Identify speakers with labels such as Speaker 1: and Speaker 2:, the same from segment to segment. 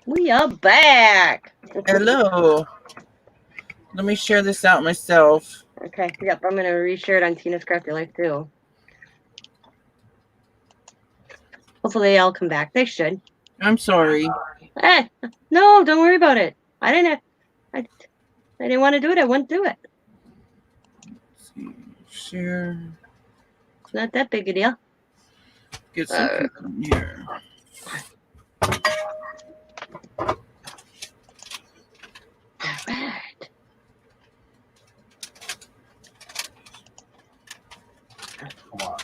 Speaker 1: We are back.
Speaker 2: Hello. Let me share this out myself.
Speaker 1: Okay, yep, I'm gonna reshare it on Tina's Crafty Life too. Hopefully they all come back. They should.
Speaker 2: I'm sorry.
Speaker 1: Eh, no, don't worry about it. I didn't have, I, I didn't want to do it. I wouldn't do it.
Speaker 2: Let's see. Share.
Speaker 1: It's not that big a deal.
Speaker 2: Get some people in here.
Speaker 1: Alright.
Speaker 3: Come on.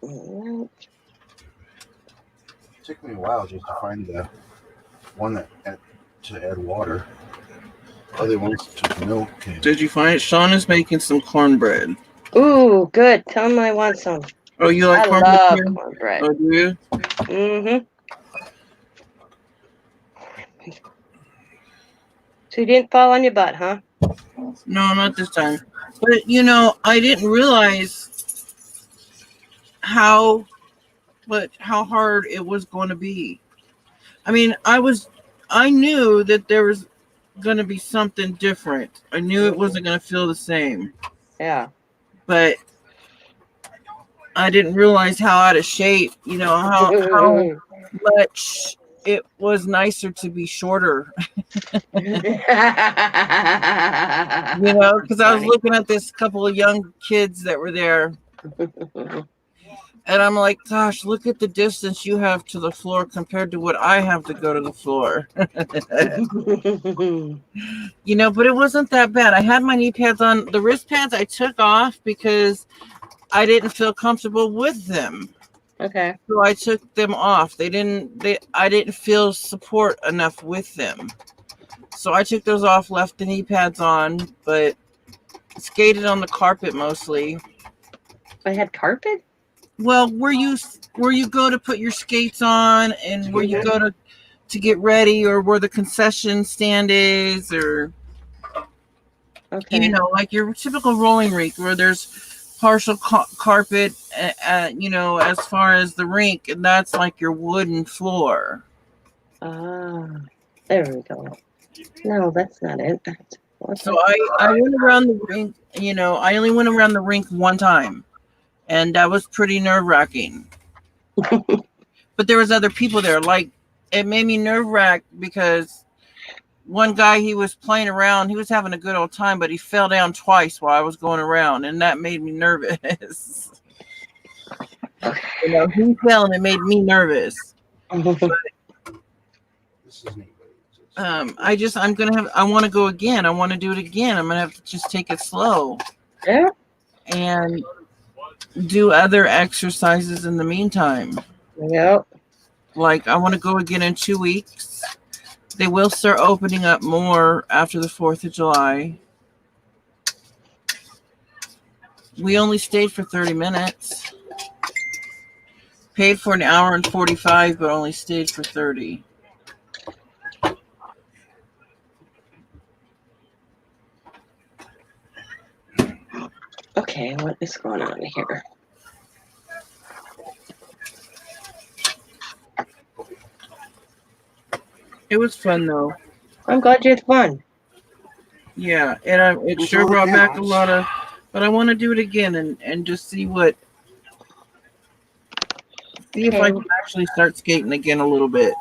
Speaker 1: Alright.
Speaker 3: It took me a while just to find the one to add water. Other ones took milk.
Speaker 2: Did you find it? Sean is making some cornbread.
Speaker 1: Ooh, good. Tell them I want some.
Speaker 2: Oh, you like
Speaker 1: I
Speaker 2: cornbread?
Speaker 1: love
Speaker 2: Too?
Speaker 1: cornbread.
Speaker 2: Oh, do you?
Speaker 1: Mm-hmm. So you didn't fall on your butt, huh?
Speaker 2: No, not this time. But I didn't realize how hard it was going to be. I mean, I knew that there was going to be something different. I knew it wasn't going to feel the same.
Speaker 1: Yeah.
Speaker 2: But I didn't realize how out of shape, how much it was nicer to be shorter. Because I was looking at this couple of young kids that were there. And I'm like, gosh, look at the distance you have to the floor compared to what I have to go to the floor. But it wasn't that bad. I had my knee pads on. The wrist pads I took off because I didn't feel comfortable with them.
Speaker 1: Okay.
Speaker 2: So I took them off. I didn't feel support enough with them. So I took those off, left the knee pads on, but skated on the carpet mostly.
Speaker 1: I had carpet?
Speaker 2: Well, where you go to put your skates on and where you go to get ready, or where the concession stand is, or
Speaker 1: Okay.
Speaker 2: like your typical rolling rink where there's partial carpet, as far as the rink, and that's like your wooden floor.
Speaker 1: Ah, there we go. No, that's not it.
Speaker 2: So I went around the rink, I only went around the rink one time, and that was pretty nerve-wracking. But there was other people there. Like, it made me nerve-wracked because one guy, he was playing around. He was having a good old time, but he fell down twice while I was going around, and that made me nervous. He fell, and it made me nervous.
Speaker 3: This is neat.
Speaker 2: I want to go again. I want to do it again. I'm going to have to just take it slow.
Speaker 1: Yeah.
Speaker 2: And do other exercises in the meantime.
Speaker 1: Yep.
Speaker 2: Like, I want to go again in 2 weeks. They will start opening up more after the 4th of July. We only stayed for 30 minutes. Paid for an hour and 45, but only stayed for 30.
Speaker 1: Okay, what is going on here?
Speaker 2: It was fun, though.
Speaker 1: I'm glad you had fun.
Speaker 2: Yeah, and it sure brought back a lot of... But I want to do it again and just see what... See if I can actually start skating again a little bit.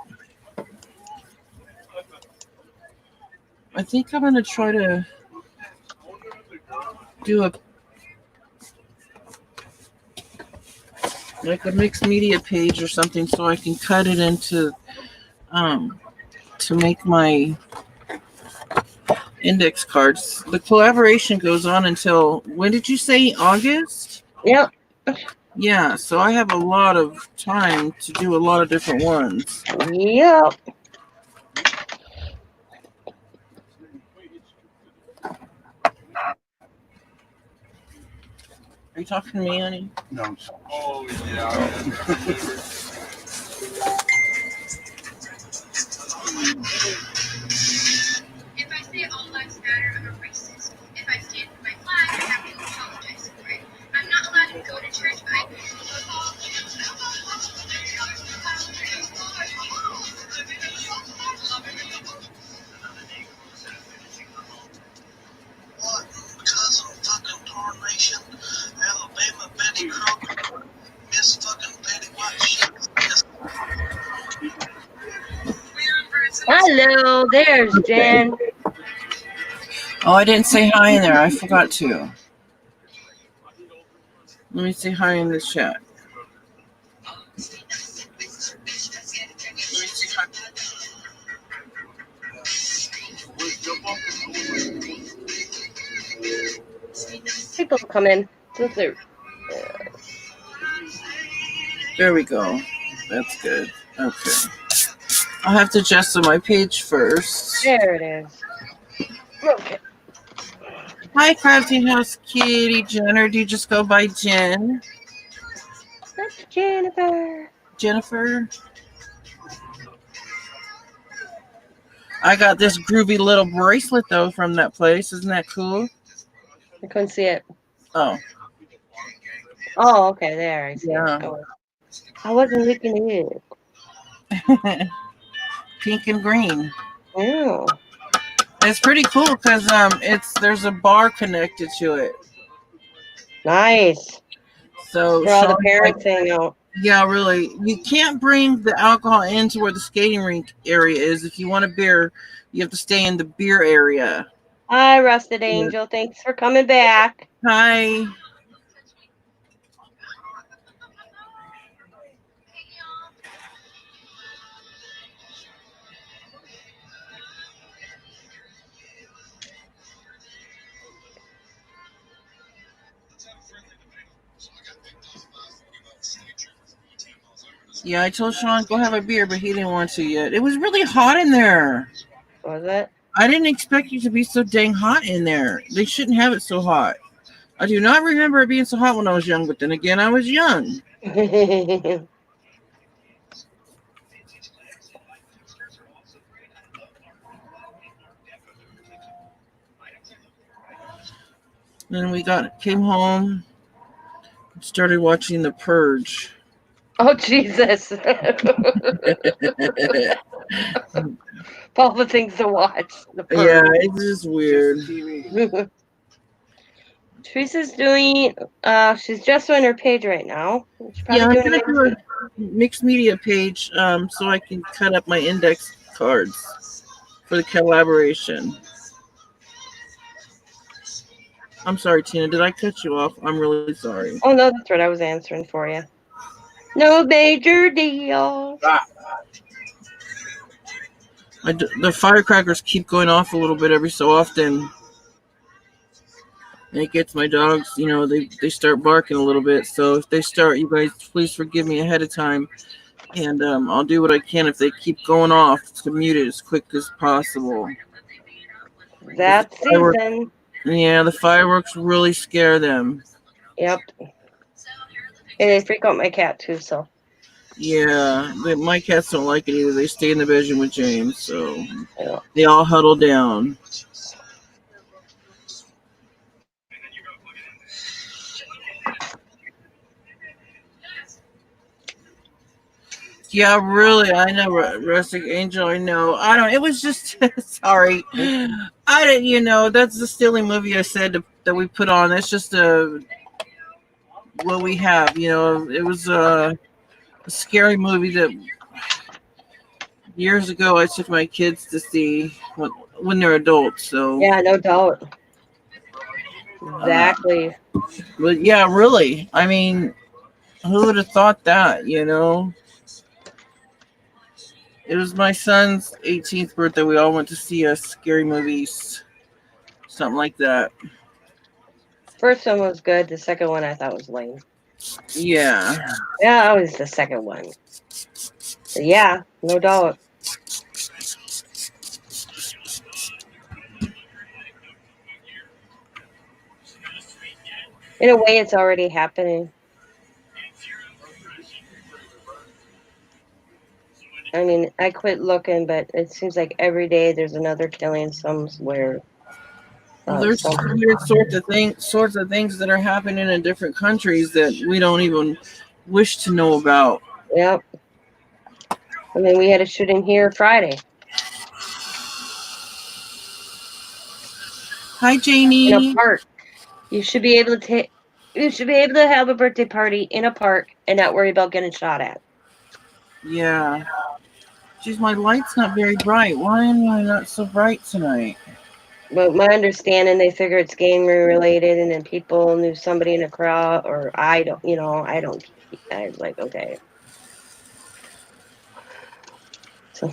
Speaker 2: I think I'm going to try to do a mixed media page or something so I can cut it into to make my index cards. The collaboration goes on until, when did you say, August?
Speaker 1: Yep.
Speaker 2: Yeah, so I have a lot of time to do a lot of different ones.
Speaker 1: Yep.
Speaker 2: Are you talking to me, honey?
Speaker 3: No.
Speaker 4: Oh, yeah.
Speaker 5: If I say all lives matter, I'm a racist. If I stand for my flag, I have to apologize for it. I'm not allowed to Cousin fucking Tornation, Alabama Betty Crocker, Miss fucking Betty White shit.
Speaker 1: Hello, there's Jen.
Speaker 2: Oh, I didn't say hi in there. I forgot to. Let me say hi in the chat. Let me say hi.
Speaker 1: People come in. Since they're
Speaker 2: There we go. That's good. Okay. I'll have to adjust on my page first.
Speaker 1: there it is. Okay.
Speaker 2: Hi, Crafty House Kitty Jenner. Do you just go by Jen?
Speaker 1: That's Jennifer.
Speaker 2: Jennifer? I got this groovy little bracelet, though, from that place. Isn't that cool?
Speaker 1: I couldn't see it.
Speaker 2: Oh.
Speaker 1: Oh, okay, there. I see
Speaker 2: Yeah.
Speaker 1: it. Oh. I wasn't looking at it.
Speaker 2: Pink and green.
Speaker 1: Oh.
Speaker 2: It's pretty cool because there's a bar connected to it.
Speaker 1: Nice.
Speaker 2: So
Speaker 1: For all the
Speaker 2: Sean's
Speaker 1: parents hang out.
Speaker 2: yeah, really. You can't bring the alcohol into where the skating rink area is. If you want a beer, you have to stay in the beer area.
Speaker 1: Hi, Rusted Angel. Thanks for coming back.
Speaker 2: Hi. Yeah, I told Sean go have a beer, but he didn't want to yet. It was really hot in there.
Speaker 1: Was it?
Speaker 2: I didn't expect you to be so dang hot in there. They shouldn't have it so hot. I do not remember it being so hot when I was young, but then again, I was young. Then we came home, started watching The Purge.
Speaker 1: Oh, Jesus. All the things to watch. The
Speaker 2: Yeah,
Speaker 1: Purge.
Speaker 2: it's just weird.
Speaker 1: Teresa's doing, she's just on her page right now. She's
Speaker 2: Yeah, I'm
Speaker 1: probably
Speaker 2: gonna
Speaker 1: doing
Speaker 2: do a mixed media page so I can cut up my index cards for the collaboration. I'm sorry, Tina. Did I cut you off? I'm really sorry.
Speaker 1: Oh, no, that's what I was answering for you. No major deal.
Speaker 2: The firecrackers keep going off a little bit every so often. And it gets my dogs, they start barking a little bit. So if they start, you guys please forgive me ahead of time. And I'll do what I can if they keep going off to mute it as quick as possible.
Speaker 1: That season.
Speaker 2: Yeah, the fireworks really scare them.
Speaker 1: Yep. And they freak out my cat too, so.
Speaker 2: Yeah, my cats don't like it either. They stay in the bedroom with James, so
Speaker 1: Yeah.
Speaker 2: they all huddle down. Yeah, really, I know, Rustic Angel, I know. It was just, sorry. I didn't, that's the silly movie I said that we put on. That's just what we have, It was a scary movie that years ago I took my kids to see when they're adults, so.
Speaker 1: Yeah, no doubt. Exactly.
Speaker 2: But yeah, really, I mean, who would have thought that, It was my son's 18th birthday. We all went to see scary movies. Something like that.
Speaker 1: First one was good. The second one I thought was lame.
Speaker 2: Yeah.
Speaker 1: Yeah, that was the second one. But yeah, no doubt. In a way, it's already happening. I mean, I quit looking, but it seems like every day there's another killing somewhere.
Speaker 2: Well, there's
Speaker 1: So,
Speaker 2: weird sorts of things that are happening in different countries that we don't even wish to know about.
Speaker 1: yep. I mean, we had a shooting here Friday
Speaker 2: Hi,
Speaker 1: in a
Speaker 2: Janie.
Speaker 1: park. You should be able to take. You should be able to have a birthday party in a park and not worry about getting shot at.
Speaker 2: Yeah. Geez, my light's not very bright. Why am I not so bright tonight?
Speaker 1: But my understanding, they figure it's gang related, and then people knew somebody in the crowd, or I don't. I don't. I was like, okay. So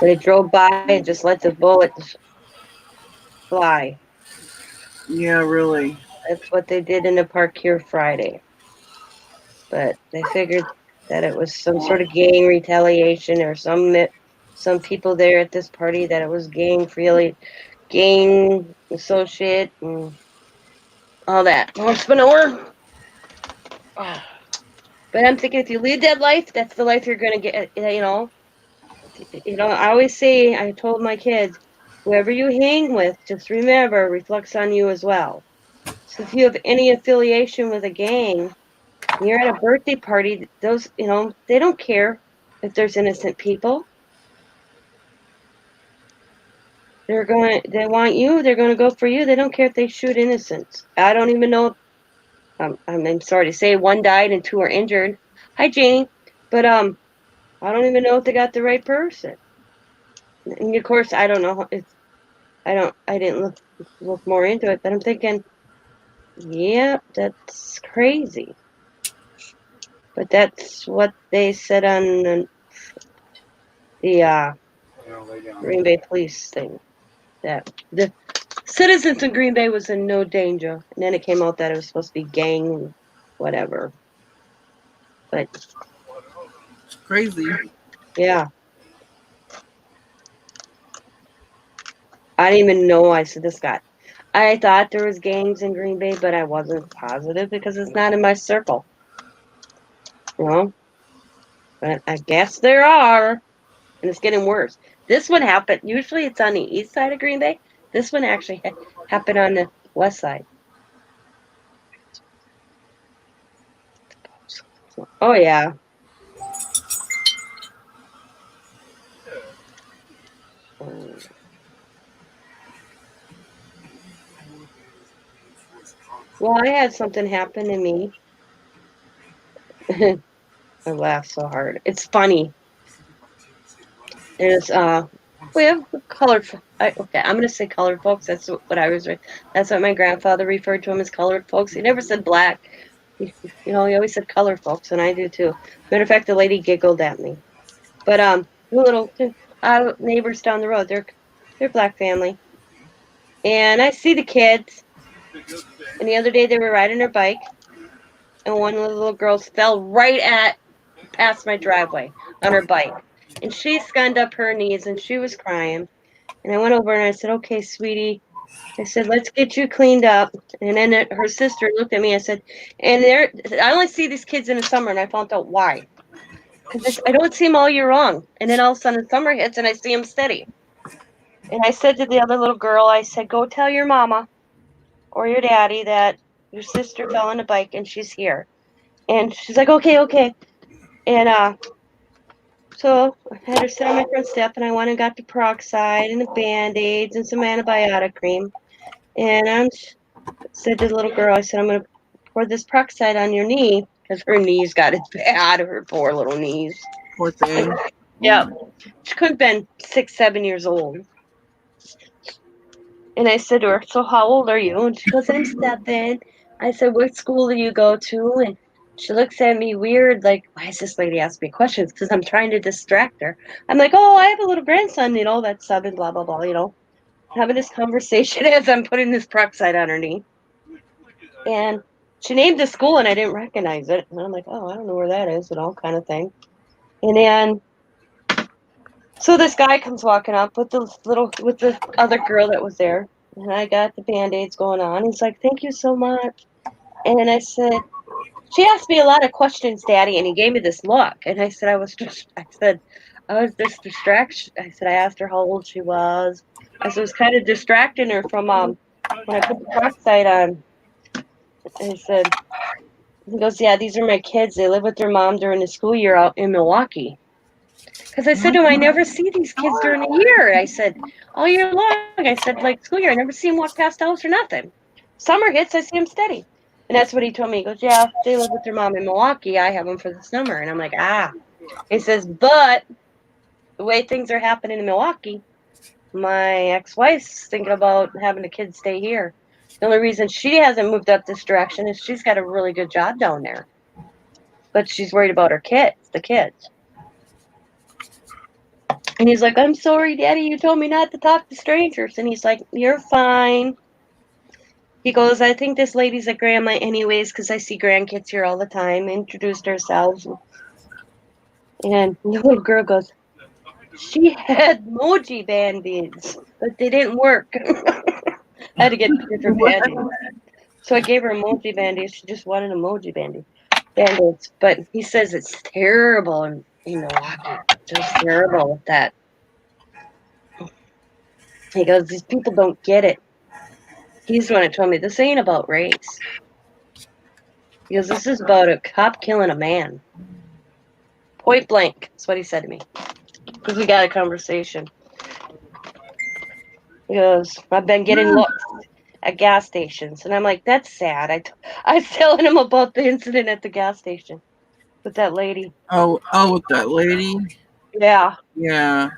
Speaker 1: they drove by and just let the bullets fly.
Speaker 2: Yeah, really.
Speaker 1: That's what they did in the park here Friday. But they figured that it was some sort of gang retaliation, or some people there at this party that it was gang associate and all that. Entrepreneur. But I'm thinking, if you lead that life, that's the life you're gonna get. I always say, I told my kids, whoever you hang with, just remember, reflects on you as well. So if you have any affiliation with a gang, you're at a birthday party, those, they don't care if there's innocent people. They want you, they're going to go for you. They don't care if they shoot innocents. I don't even know. I'm sorry to say, one died and two are injured. Hi, Janie. But I don't even know if they got the right person. And of course, I don't know. I didn't look more into it, but I'm thinking, yeah, that's crazy. But that's what they said on the Green Bay police thing, that the citizens in Green Bay was in no danger, and then it came out that it was supposed to be gang, whatever. But
Speaker 2: It's crazy.
Speaker 1: yeah, I didn't even know. I said, I thought there was gangs in Green Bay, but I wasn't positive because it's not in my circle. But I guess there are, and it's getting worse. This one happened. Usually, it's on the east side of Green Bay. This one actually happened on the west side. Oh yeah. Well, I had something happen to me. I laughed so hard. It's funny. There's we have colored. Okay, I'm gonna say colored folks. That's what I was. That's what my grandfather referred to them, as colored folks. He never said black. He always said colored folks, and I do too. Matter of fact, the lady giggled at me. But the little neighbors down the road, they're black family, and I see the kids. And the other day they were riding their bike, and one of the little girls fell past my driveway on her bike, and she scunned up her knees and she was crying. And I went over and I said, "Okay, sweetie," I said, "let's get you cleaned up." And then her sister looked at me. I said, "And I only see these kids in the summer," and I found out why. Because I don't see them all year long, and then all of a sudden summer hits and I see them steady. And I said to the other little girl, I said, "Go tell your mama or your daddy that your sister fell on the bike and she's here." And she's like, "Okay, okay." And so I had her sit on my front step, and I went and got the peroxide and the Band-Aids and some antibiotic cream. And I said to the little girl, I said, "I'm going to pour this peroxide on your knee," because her knees got it bad, her poor little knees.
Speaker 2: Poor thing.
Speaker 1: Yeah. She could have been 6, 7 years old. And I said to her, "So how old are you?" And she goes, "I'm 7. I said, "What school do you go to?" And she looks at me weird, like, why is this lady asking me questions? Because I'm trying to distract her. I'm like, "Oh, I have a little grandson, that's 7, blah, blah, blah, having this conversation as I'm putting this peroxide on her knee. And she named the school, and I didn't recognize it. And I'm like, "Oh, I don't know where that is," kind of thing. And then, so this guy comes walking up with the other girl that was there. And I got the Band-Aids going on. He's like, "Thank you so much." And I said, "She asked me a lot of questions, Daddy," and he gave me this look. And I said, I was this distraction. I said I asked her how old she was. I said it was kind of distracting her from when I put the peroxide on. I said he goes, yeah, these are my kids. They live with their mom during the school year out in Milwaukee. Because I said to him, I never see these kids during the year. I said all year long. I said like school year, I never see them walk past the house or nothing. Summer hits, I see them steady. And that's what he told me. He goes, yeah, they live with their mom in Milwaukee. I have them for the summer. And I'm like, ah. He says, but the way things are happening in Milwaukee, my ex-wife's thinking about having the kids stay here. The only reason she hasn't moved up this direction is she's got a really good job down there. But she's worried about her kids, the kids. And he's like, I'm sorry, Daddy, you told me not to talk to strangers. And he's like, you're fine. He goes, I think this lady's a grandma anyways, because I see grandkids here all the time. Introduced ourselves. And the little girl goes, she had emoji band-aids, but they didn't work. I had to get different band-aids. So I gave her emoji band-aids. She just wanted emoji band-aids. But he says it's terrible in Milwaukee. Just terrible with that. He goes, these people don't get it. He's the one that told me, this ain't about race. He goes, this is about a cop killing a man. Point blank. That's what he said to me. Because we got a conversation. He goes, I've been getting looks at gas stations. And I'm like, that's sad. I was telling him about the incident at the gas station with that lady.
Speaker 2: Oh, with that lady.
Speaker 1: Yeah.
Speaker 2: Yeah.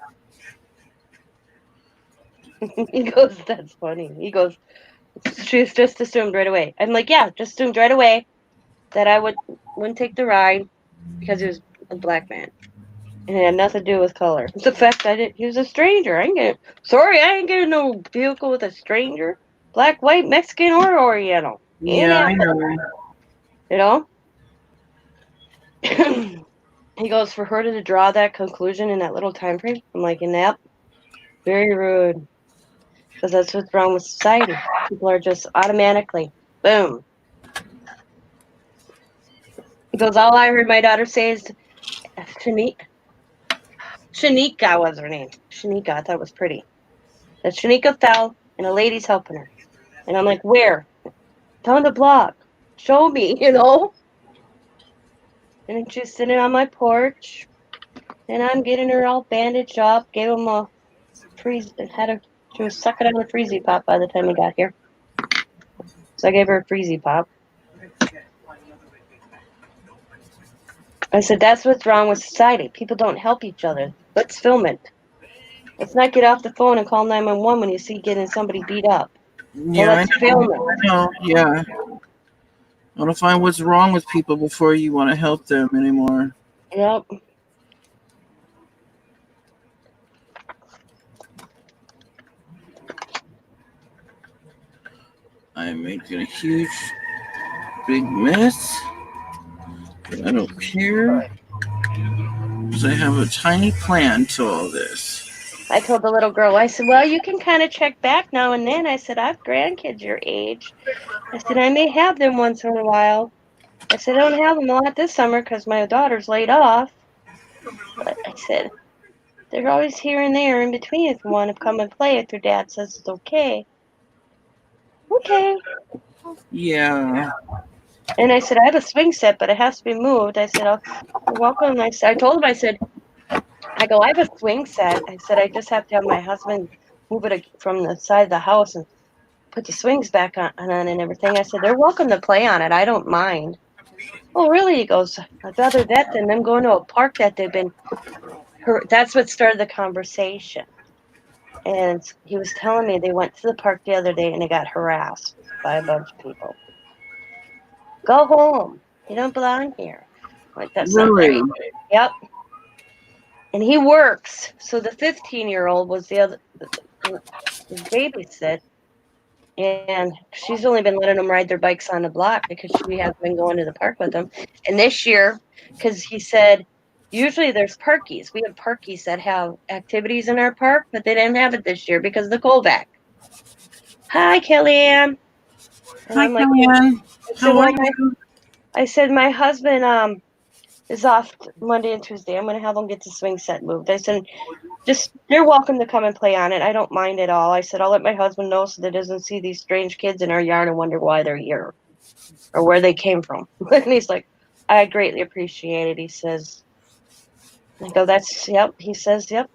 Speaker 1: He goes, that's funny. He goes, she's just assumed right away. I'm like, yeah, just assumed right away that I wouldn't take the ride because he was a black man. And it had nothing to do with color. It's the fact that he was a stranger. I ain't getting no vehicle with a stranger. Black, white, Mexican, or Oriental.
Speaker 2: Yeah, I know.
Speaker 1: You know? He goes, for her to draw that conclusion in that little time frame, I'm like, yep, very rude. Because that's what's wrong with society. People are just automatically, boom. He goes, all I heard my daughter say is, Shanika was her name. Shanika, I thought it was pretty. That Shanika fell and a lady's helping her. And I'm like, where? Down the block. Show me, you know? And then she's sitting on my porch. And I'm getting her all bandaged up. Gave him a freeze. She was sucking on a freezy pop by the time we got here. So I gave her a freezy pop. I said, that's what's wrong with society. People don't help each other. Let's film it. Let's not get off the phone and call 911 when you see getting somebody beat up.
Speaker 2: Yeah,
Speaker 1: Well, let's film it.
Speaker 2: I know. Yeah. I want to find what's wrong with people before you want to help them anymore.
Speaker 1: Yep.
Speaker 2: I'm making a huge, big mess. But I don't care. Because I have a tiny plan to all this.
Speaker 1: I told the little girl, I said, well, you can kind of check back now and then. I said, I have grandkids your age. I said, I may have them once in a while. I said, I don't have them a lot this summer because my daughter's laid off. But I said, they're always here and there in between if you want to come and play if your dad says it's okay. Okay.
Speaker 2: Yeah.
Speaker 1: And I said, I have a swing set, but it has to be moved. I said, you're welcome. I told him, I said, I have a swing set. I said, I just have to have my husband move it from the side of the house and put the swings back on and everything. I said, they're welcome to play on it. I don't mind. Oh, really? He goes, I'd rather that than them going to a park that they've been hurt. That's what started the conversation. And he was telling me they went to the park the other day and they got harassed by a bunch of people. Go home. You don't belong here. Like, that's
Speaker 2: Really?
Speaker 1: not right. Yep. And he works. So the 15-year-old was the babysit. And she's only been letting them ride their bikes on the block because she has been going to the park with them. And this year, because he said, usually there's parkies. We have parkies that have activities in our park, but they didn't have it this year because of the Kovac. Hi, Kellyanne. And
Speaker 2: Hi,
Speaker 1: I'm like,
Speaker 2: Kellyanne.
Speaker 1: I said, my husband is off Monday and Tuesday. I'm going to have them get the swing set moved. I said, they're welcome to come and play on it. I don't mind at all. I said, I'll let my husband know so that he doesn't see these strange kids in our yard and wonder why they're here or where they came from. And he's like, I greatly appreciate it. He says, I go, yep. He says, yep.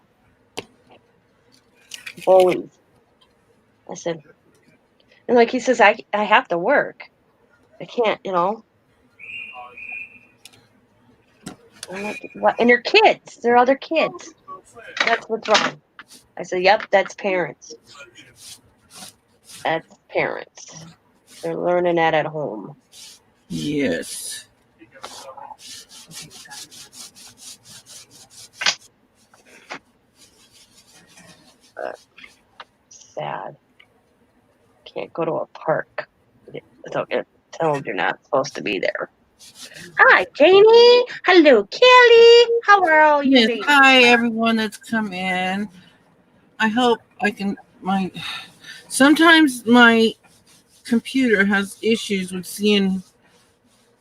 Speaker 1: Always. I said, and like he says, I have to work. I can't, I'm like, what? And they're kids. They're other kids. That's what's wrong. I said, yep, that's parents. That's parents. They're learning that at home.
Speaker 2: Yes.
Speaker 1: Sad. Can't go to a park. Tell them you're not supposed to be there. Hi, Janie. Hello, Kelly. How are all you
Speaker 2: Yes.
Speaker 1: doing?
Speaker 2: Hi, everyone that's come in. I hope I can. Sometimes my computer has issues with seeing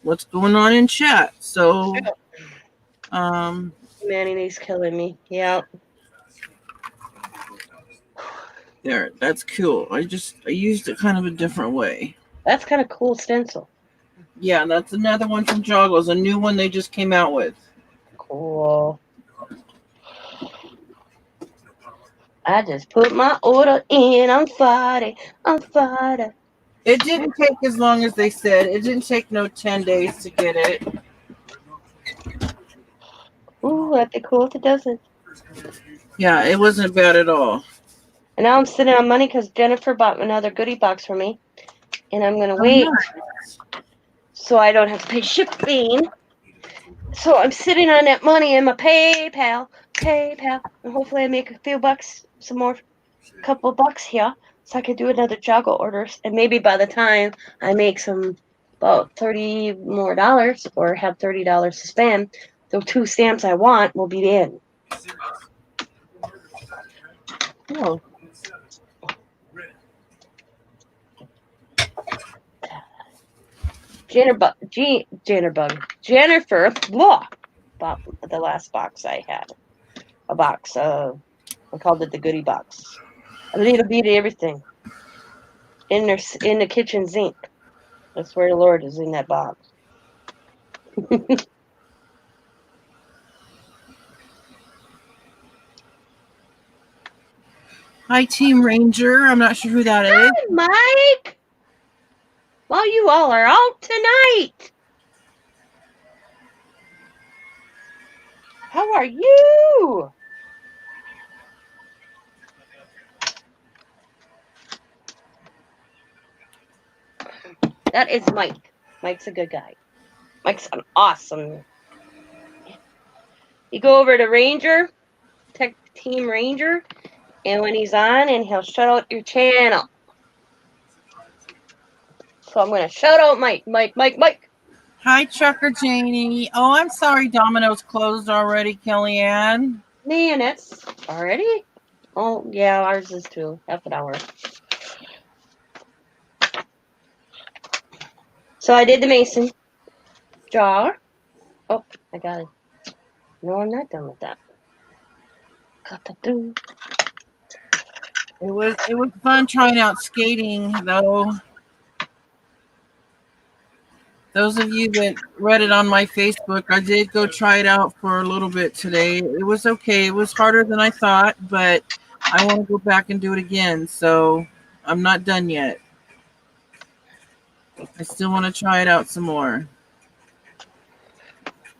Speaker 2: what's going on in chat. So,
Speaker 1: Humanity's killing me. Yeah.
Speaker 2: there. That's cool. I used it kind of a different way.
Speaker 1: That's kind of cool stencil.
Speaker 2: Yeah, that's another one from Joggles, a new one they just came out with.
Speaker 1: Cool. I just put my order in on Friday.
Speaker 2: It didn't take as long as they said. It didn't take no 10 days to get it.
Speaker 1: Ooh, that'd be cool if it doesn't.
Speaker 2: Yeah, it wasn't bad at all.
Speaker 1: And now I'm sitting on money because Jennifer bought another goodie box for me. And I'm going to wait
Speaker 2: Nice.
Speaker 1: so I don't have to pay shipping. So I'm sitting on that money in my PayPal. And hopefully I make a few bucks, couple bucks here. So I could do another juggle orders. And maybe by the time I make about $30 more or have $30 to spend, the 2 stamps I want will be in.
Speaker 2: Oh.
Speaker 1: Jennifer bought the last box I had. A box. I called it the goodie box. A little bit of everything. In the kitchen sink. I swear the Lord is in that box.
Speaker 2: Hi, Team Ranger. I'm not sure who that is.
Speaker 1: Hi, Mike. Well, you all are out tonight. How are you? That is Mike. Mike's a good guy. Mike's an awesome. You go over to Ranger, Tech Team Ranger, and when he's on, and he'll shout out your channel. So I'm going to shout out Mike.
Speaker 2: Hi, Trucker Janie. Oh, I'm sorry Domino's closed already, Kellyanne.
Speaker 1: Man, that's already? Oh, yeah, ours is too. Half an hour. So I did the mason jar. Oh, I got it. No, I'm not done with that. Got the do.
Speaker 2: It was fun trying out skating, though. Those of you that read it on my Facebook, I did go try it out for a little bit today. It was okay. It was harder than I thought, but I want to go back and do it again. So I'm not done yet. I still want to try it out some more.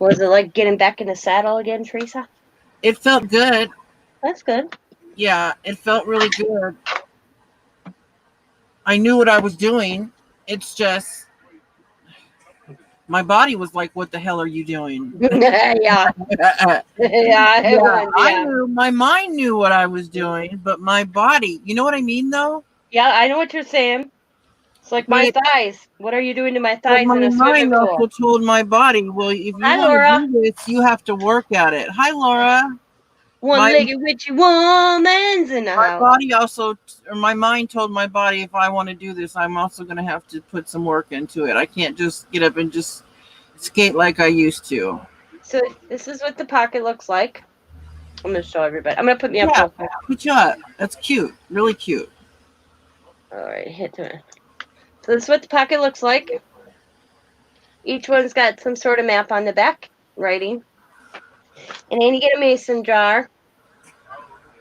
Speaker 1: Was it like getting back in the saddle again, Teresa?
Speaker 2: It felt good.
Speaker 1: That's good.
Speaker 2: Yeah, it felt really good. I knew what I was doing. It's just my body was like, what the hell are you doing?
Speaker 1: Yeah.
Speaker 2: I knew, my mind knew what I was doing, but my body, you know what I mean, though?
Speaker 1: Yeah, I know what you're saying. It's like my thighs. What are you doing to my
Speaker 2: But
Speaker 1: thighs
Speaker 2: my
Speaker 1: in a swimming
Speaker 2: mind also
Speaker 1: pool?
Speaker 2: told my body, well, if you
Speaker 1: Hi,
Speaker 2: want
Speaker 1: Laura.
Speaker 2: to do this, you have to work at it. Hi, Laura.
Speaker 1: One-legged witchy woman's in the
Speaker 2: My
Speaker 1: house.
Speaker 2: body also, or my mind told my body, if I want to do this, I'm also going to have to put some work into it. I can't just get up and just skate like I used to.
Speaker 1: So this is what the pocket looks like. I'm gonna show everybody. I'm gonna put me up.
Speaker 2: Yeah.
Speaker 1: real quick.
Speaker 2: Good job. That's cute. Really cute.
Speaker 1: All right, hit it. So this is what the pocket looks like. Each one's got some sort of map on the back, writing. And then you get a mason jar.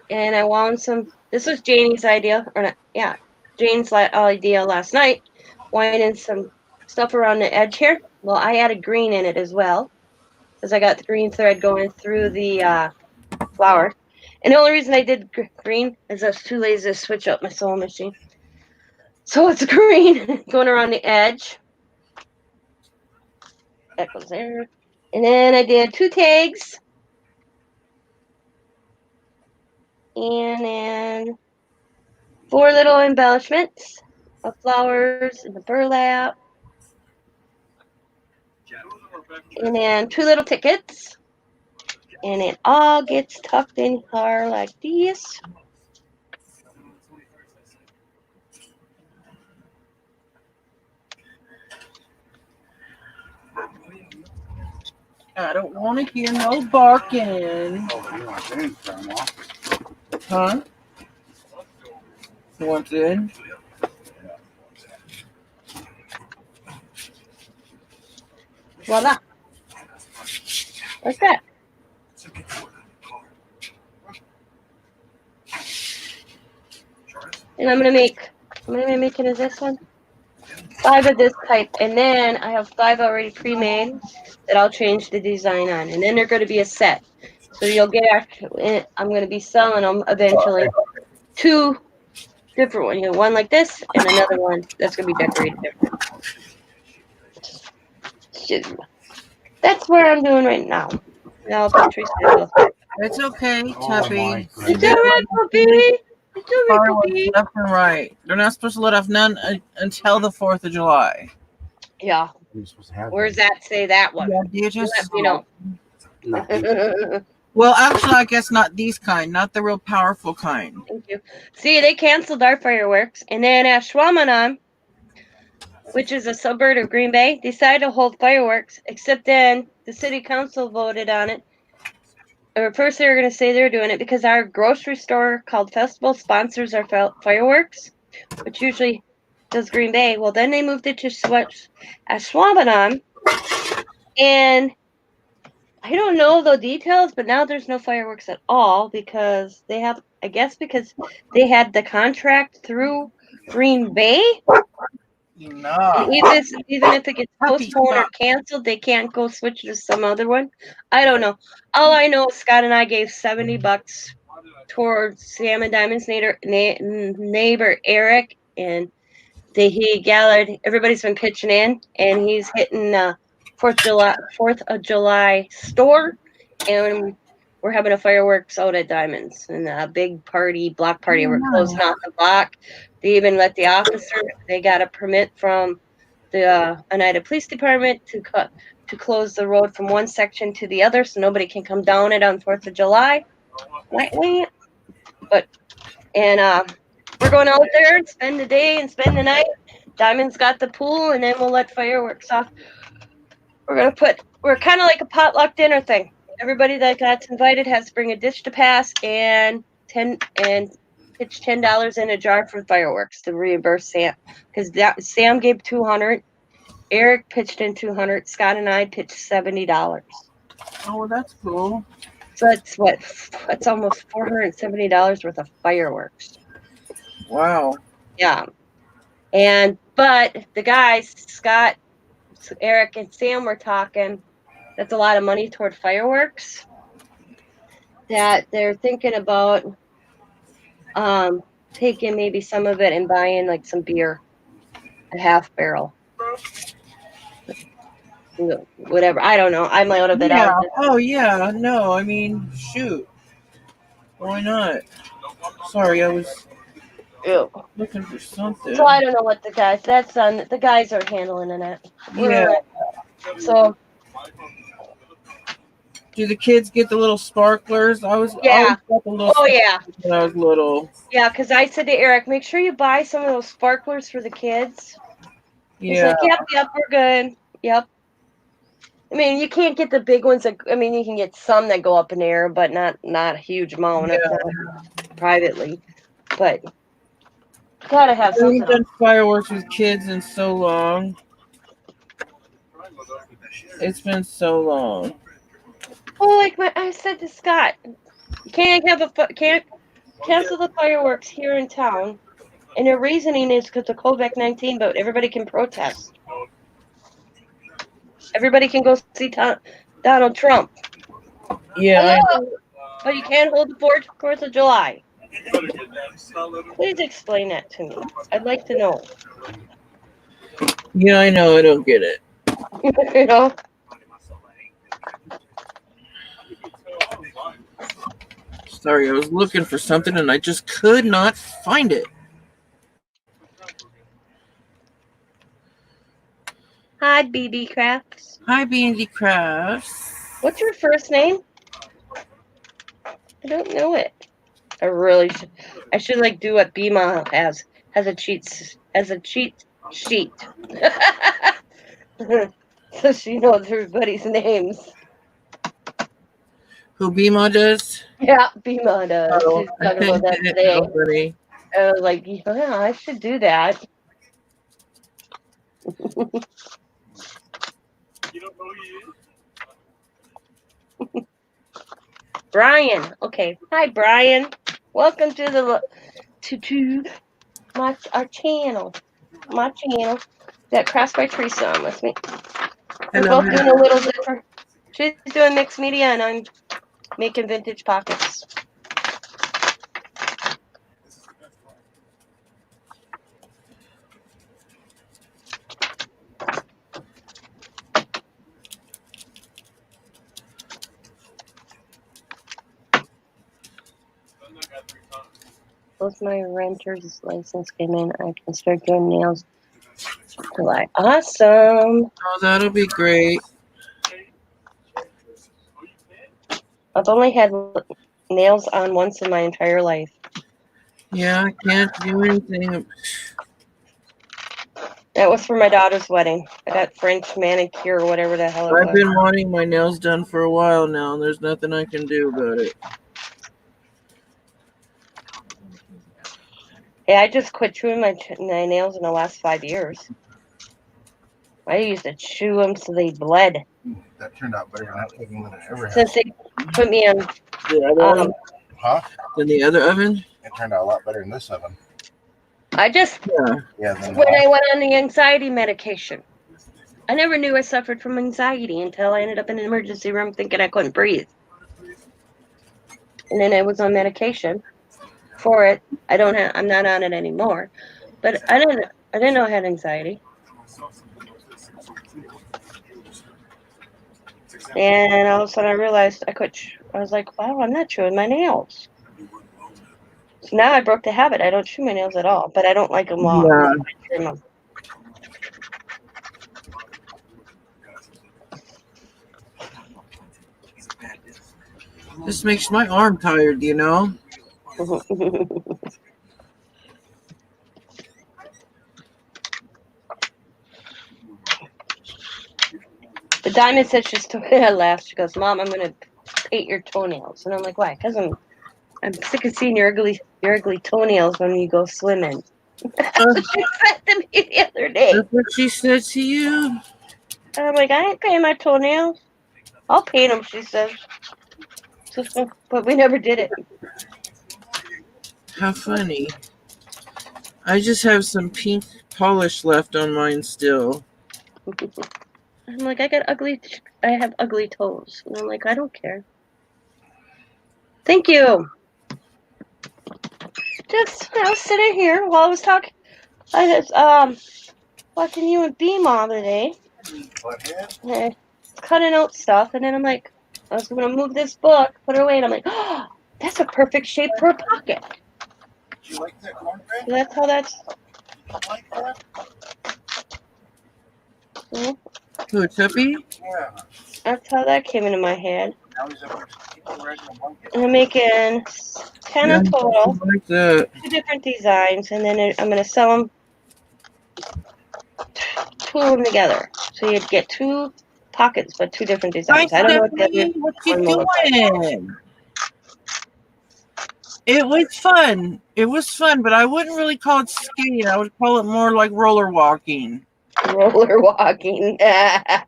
Speaker 1: And I wound some. This was Janie's idea, or not? Yeah, Jane's idea last night. Winding some stuff around the edge here. Well, I added green in it as well, because I got the green thread going through the flower. And the only reason I did green is I was too lazy to switch up my sewing machine. So it's green going around the edge. That goes there. And then I did 2 tags. And then 4 little embellishments of flowers and the burlap. And then 2 little tickets. And it all gets tucked in here like this.
Speaker 2: I don't want to hear no barking.
Speaker 3: Oh, you want to turn off?
Speaker 2: Huh? You want in?
Speaker 1: Voila. What's that? And I'm gonna make it as this one. 5 of this type, and then I have 5 already pre-made that I'll change the design on, and then they're going to be a set. So you'll get I'm going to be selling them eventually. 2 different ones, one like this and another one that's going to be decorated different. That's what I'm doing right now. Now I'll put Teresa in.
Speaker 2: It's okay,
Speaker 3: Oh,
Speaker 2: Tuppy.
Speaker 3: my
Speaker 1: It's
Speaker 3: goodness.
Speaker 1: all right, puppy. It's all right,
Speaker 2: Fireworks
Speaker 1: puppy.
Speaker 2: left and right. They're not supposed to let off none until the 4th of July.
Speaker 1: Yeah.
Speaker 3: You're supposed to have
Speaker 1: Where's
Speaker 3: them.
Speaker 1: that say that one?
Speaker 2: Yeah, do you just?
Speaker 1: Let me know.
Speaker 3: Not
Speaker 1: Thank
Speaker 2: Well, actually, I guess not these kind, not the real powerful kind.
Speaker 1: you. See, they canceled our fireworks, and then Ashwaubenon, which is a suburb of Green Bay, decided to hold fireworks, except then the city council voted on it. Or first they were going to say they're doing it because our grocery store called Festival sponsors our fireworks, which usually does Green Bay. Well, then they moved it to Ashwaubenon, and I don't know the details, but now there's no fireworks at all because they have, I guess, because they had the contract through Green Bay.
Speaker 2: No.
Speaker 1: And even if it gets postponed or canceled, they can't go switch to some other one. I don't know. All I know is Scott and I gave $70 towards Sam and Diamond's neighbor Eric, and he gathered. Everybody's been pitching in, and he's hitting 4th of July store, and we're having a fireworks out at Diamonds and a big block party. We're closing off the block. They even let the officer. They got a permit from the Oneida Police Department to close the road from one section to the other, so nobody can come down it on 4th of July. But we're going out there and spend the day and spend the night. Diamond's got the pool, and then we'll let fireworks off. We're kind of like a potluck dinner thing. Everybody that got invited has to bring a dish to pass and pitch $10 in a jar for fireworks to reimburse Sam, because Sam gave $200, Eric pitched in $200, Scott and I pitched $70.
Speaker 2: Oh, well, that's cool.
Speaker 1: So that's almost $470 worth of fireworks.
Speaker 2: Wow.
Speaker 1: Yeah, but the guys, Scott, Eric, and Sam were talking. That's a lot of money toward fireworks. That they're thinking about taking maybe some of it and buying like some beer, a half barrel, whatever. I don't know. I'm out of it.
Speaker 2: Yeah. Oh, yeah. No, I mean, shoot. Why not? Sorry, I was
Speaker 1: Ew.
Speaker 2: looking for something.
Speaker 1: So I don't know what the guys. The guys are handling it.
Speaker 2: Yeah.
Speaker 1: So
Speaker 2: Do the kids get the little sparklers?
Speaker 1: Yeah.
Speaker 2: I always got the little
Speaker 1: yeah.
Speaker 2: when I was little.
Speaker 1: Yeah, because I said to Eric, make sure you buy some of those sparklers for the kids. He's
Speaker 2: Yeah.
Speaker 1: like, yep, we're good. Yep. I mean, you can't get the big ones. That, I mean, you can get some that go up in the air, but not a huge amount.
Speaker 2: Yeah.
Speaker 1: Not privately, but gotta have
Speaker 2: I haven't
Speaker 1: something.
Speaker 2: done fireworks with kids in so long. It's been so long.
Speaker 1: Well, like I said to Scott, you can't cancel the fireworks here in town, and their reasoning is because of COVID-19. But everybody can protest. Everybody can go see Donald Trump.
Speaker 2: Yeah,
Speaker 1: Hello, but you can't hold the 4th of July. Please explain that to me. I'd like to know.
Speaker 2: I know. I don't get it.
Speaker 1: You know.
Speaker 2: Sorry, I was looking for something and I just could not find it.
Speaker 1: Hi, BB Crafts.
Speaker 2: Hi, B&D Crafts.
Speaker 1: What's your first name? I don't know it. I really should. I should like do what Bima has a cheat sheet, so she knows everybody's names.
Speaker 2: Who Bima does?
Speaker 1: Yeah, Bima does.
Speaker 2: Oh,
Speaker 1: She's talking about that today.
Speaker 2: Nobody.
Speaker 1: I was like, yeah, I should do that.
Speaker 4: You don't know who he is?
Speaker 1: Brian. Okay. Hi, Brian. Welcome to our channel. My channel. That Cross by Teresa on with me. We're
Speaker 2: Hello,
Speaker 1: both doing a little different. She's doing mixed media, and I'm making vintage pockets. Once my renter's license came in, I can start doing nails. July. Awesome.
Speaker 2: Oh, that'll be great.
Speaker 1: I've only had nails on once in my entire life.
Speaker 2: Yeah, I can't do anything.
Speaker 1: That was for my daughter's wedding. I got French manicure or whatever the hell it
Speaker 2: I've
Speaker 1: was.
Speaker 2: been wanting my nails done for a while now, and there's nothing I can do about it.
Speaker 1: Yeah, I just quit chewing my nails in the last 5 years. I used to chew them so they bled.
Speaker 3: That turned out better than anything that I ever had.
Speaker 1: Since they put me on,
Speaker 2: The other oven?
Speaker 3: Huh?
Speaker 2: In the other oven?
Speaker 3: It turned out a lot better than this oven.
Speaker 1: I just,
Speaker 2: Yeah.
Speaker 3: Yeah. Then
Speaker 1: when I went on the anxiety medication, I never knew I suffered from anxiety until I ended up in an emergency room thinking I couldn't breathe. And then I was on medication for it. I'm not on it anymore, but I didn't know I had anxiety. And all of a sudden I realized I was like, wow, I'm not chewing my nails. So now I broke the habit. I don't chew my nails at all, but I don't like them long.
Speaker 2: Yeah.
Speaker 1: I trim them.
Speaker 2: This makes my arm tired,
Speaker 1: The Diamond said she's I laughed. She goes, Mom, I'm gonna paint your toenails. And I'm like, why? Because I'm sick of seeing your ugly toenails when you go swimming. That's what she said to me the other day.
Speaker 2: That's what she said to you?
Speaker 1: And I'm like, I ain't painting my toenails. I'll paint them, she says. But we never did it.
Speaker 2: How funny. I just have some pink polish left on mine still.
Speaker 1: I'm like, I have ugly toes. And I'm like, I don't care. Thank you. Just, sitting here while I was talking. I was watching you and Beam all the day. And cutting out stuff. And then I'm like, I was going to move this book, put it away. And I'm like, oh, that's a perfect shape for a pocket.
Speaker 3: Do you like that cornbread?
Speaker 1: So that's how that's.
Speaker 3: Like that?
Speaker 2: Who, Tuppy?
Speaker 3: Yeah.
Speaker 1: That's how that came into my head.
Speaker 3: Now he's up there blanket.
Speaker 1: And I'm making 10 in total.
Speaker 2: Like that.
Speaker 1: 2 different designs, and then I'm going to sell them, 2 of them together. So you'd get 2 pockets, but 2 different
Speaker 2: Hi,
Speaker 1: designs. I don't know what the
Speaker 2: Stephanie.
Speaker 1: other
Speaker 2: What you
Speaker 1: one will look like.
Speaker 2: doing? It was fun. It was fun, but I wouldn't really call it skating. I would call it more like roller walking.
Speaker 1: Roller walking. I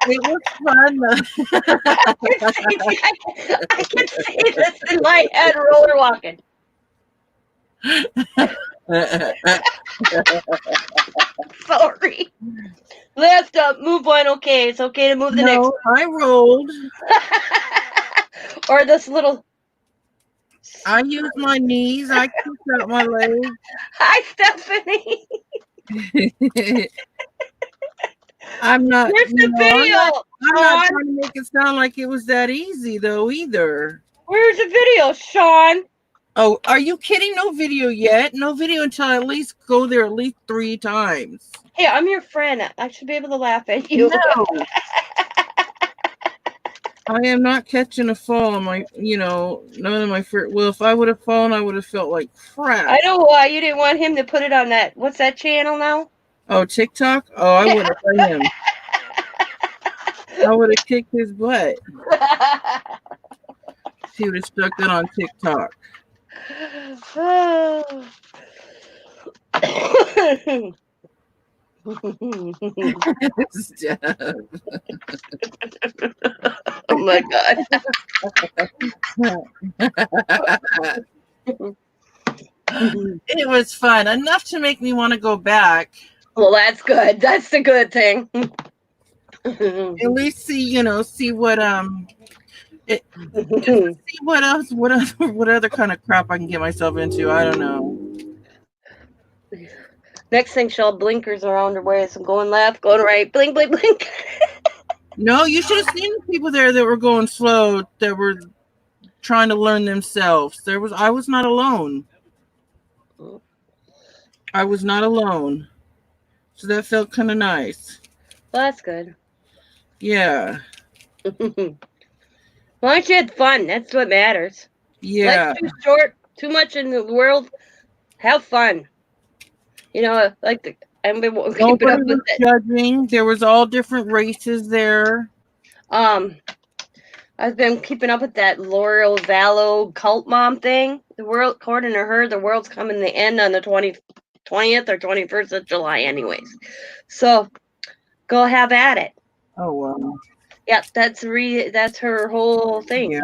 Speaker 2: It was fun.
Speaker 1: can see this in my head, roller walking. Sorry. Lift up, move one. Okay, it's okay to move the next.
Speaker 2: No, I rolled.
Speaker 1: Or this little.
Speaker 2: I used my knees. I kicked out my legs.
Speaker 1: Hi, Stephanie.
Speaker 2: I'm not.
Speaker 1: Where's
Speaker 2: You
Speaker 1: the
Speaker 2: know,
Speaker 1: video?
Speaker 2: I'm not
Speaker 1: Sean?
Speaker 2: trying to make it sound like it was that easy, though. Either.
Speaker 1: Where's the video, Sean?
Speaker 2: Oh, are you kidding? No video yet. No video until I at least go there at least 3 times.
Speaker 1: Hey, I'm your friend. I should be able to laugh at you.
Speaker 2: No. I am not catching a fall on my, none of my first. Well, if I would have fallen, I would have felt like crap.
Speaker 1: I know why you didn't want him to put it on that. What's that channel now?
Speaker 2: Oh, TikTok? Oh, I would have let him. I would have kicked his butt. He would have stuck that on TikTok.
Speaker 1: Oh my god.
Speaker 2: It was fun. Enough to make me want to go back.
Speaker 1: Well, that's good. That's the good thing.
Speaker 2: At least see what see what else, what other kind of crap I can get myself into. I don't know.
Speaker 1: Next thing, she'll have blinkers around her waist. I'm going left, going right, blink, blink, blink.
Speaker 2: No, you should have seen the people there that were going slow, that were trying to learn themselves. I was not alone. I was not alone. So that felt kind of nice.
Speaker 1: Well, that's good.
Speaker 2: Yeah.
Speaker 1: Well, you had fun. That's what matters.
Speaker 2: Yeah.
Speaker 1: Life's too short, too much in the world. Have fun. I'm keep it up
Speaker 2: Nobody
Speaker 1: with
Speaker 2: was
Speaker 1: it.
Speaker 2: judging. There was all different races there.
Speaker 1: I've been keeping up with that L'Oreal Vallow cult mom thing. The world, according to her, the world's coming to the end on the 20th or 21st of July anyways. So go have at it.
Speaker 2: Oh, wow.
Speaker 1: Yep, that's her whole thing.
Speaker 2: Yeah.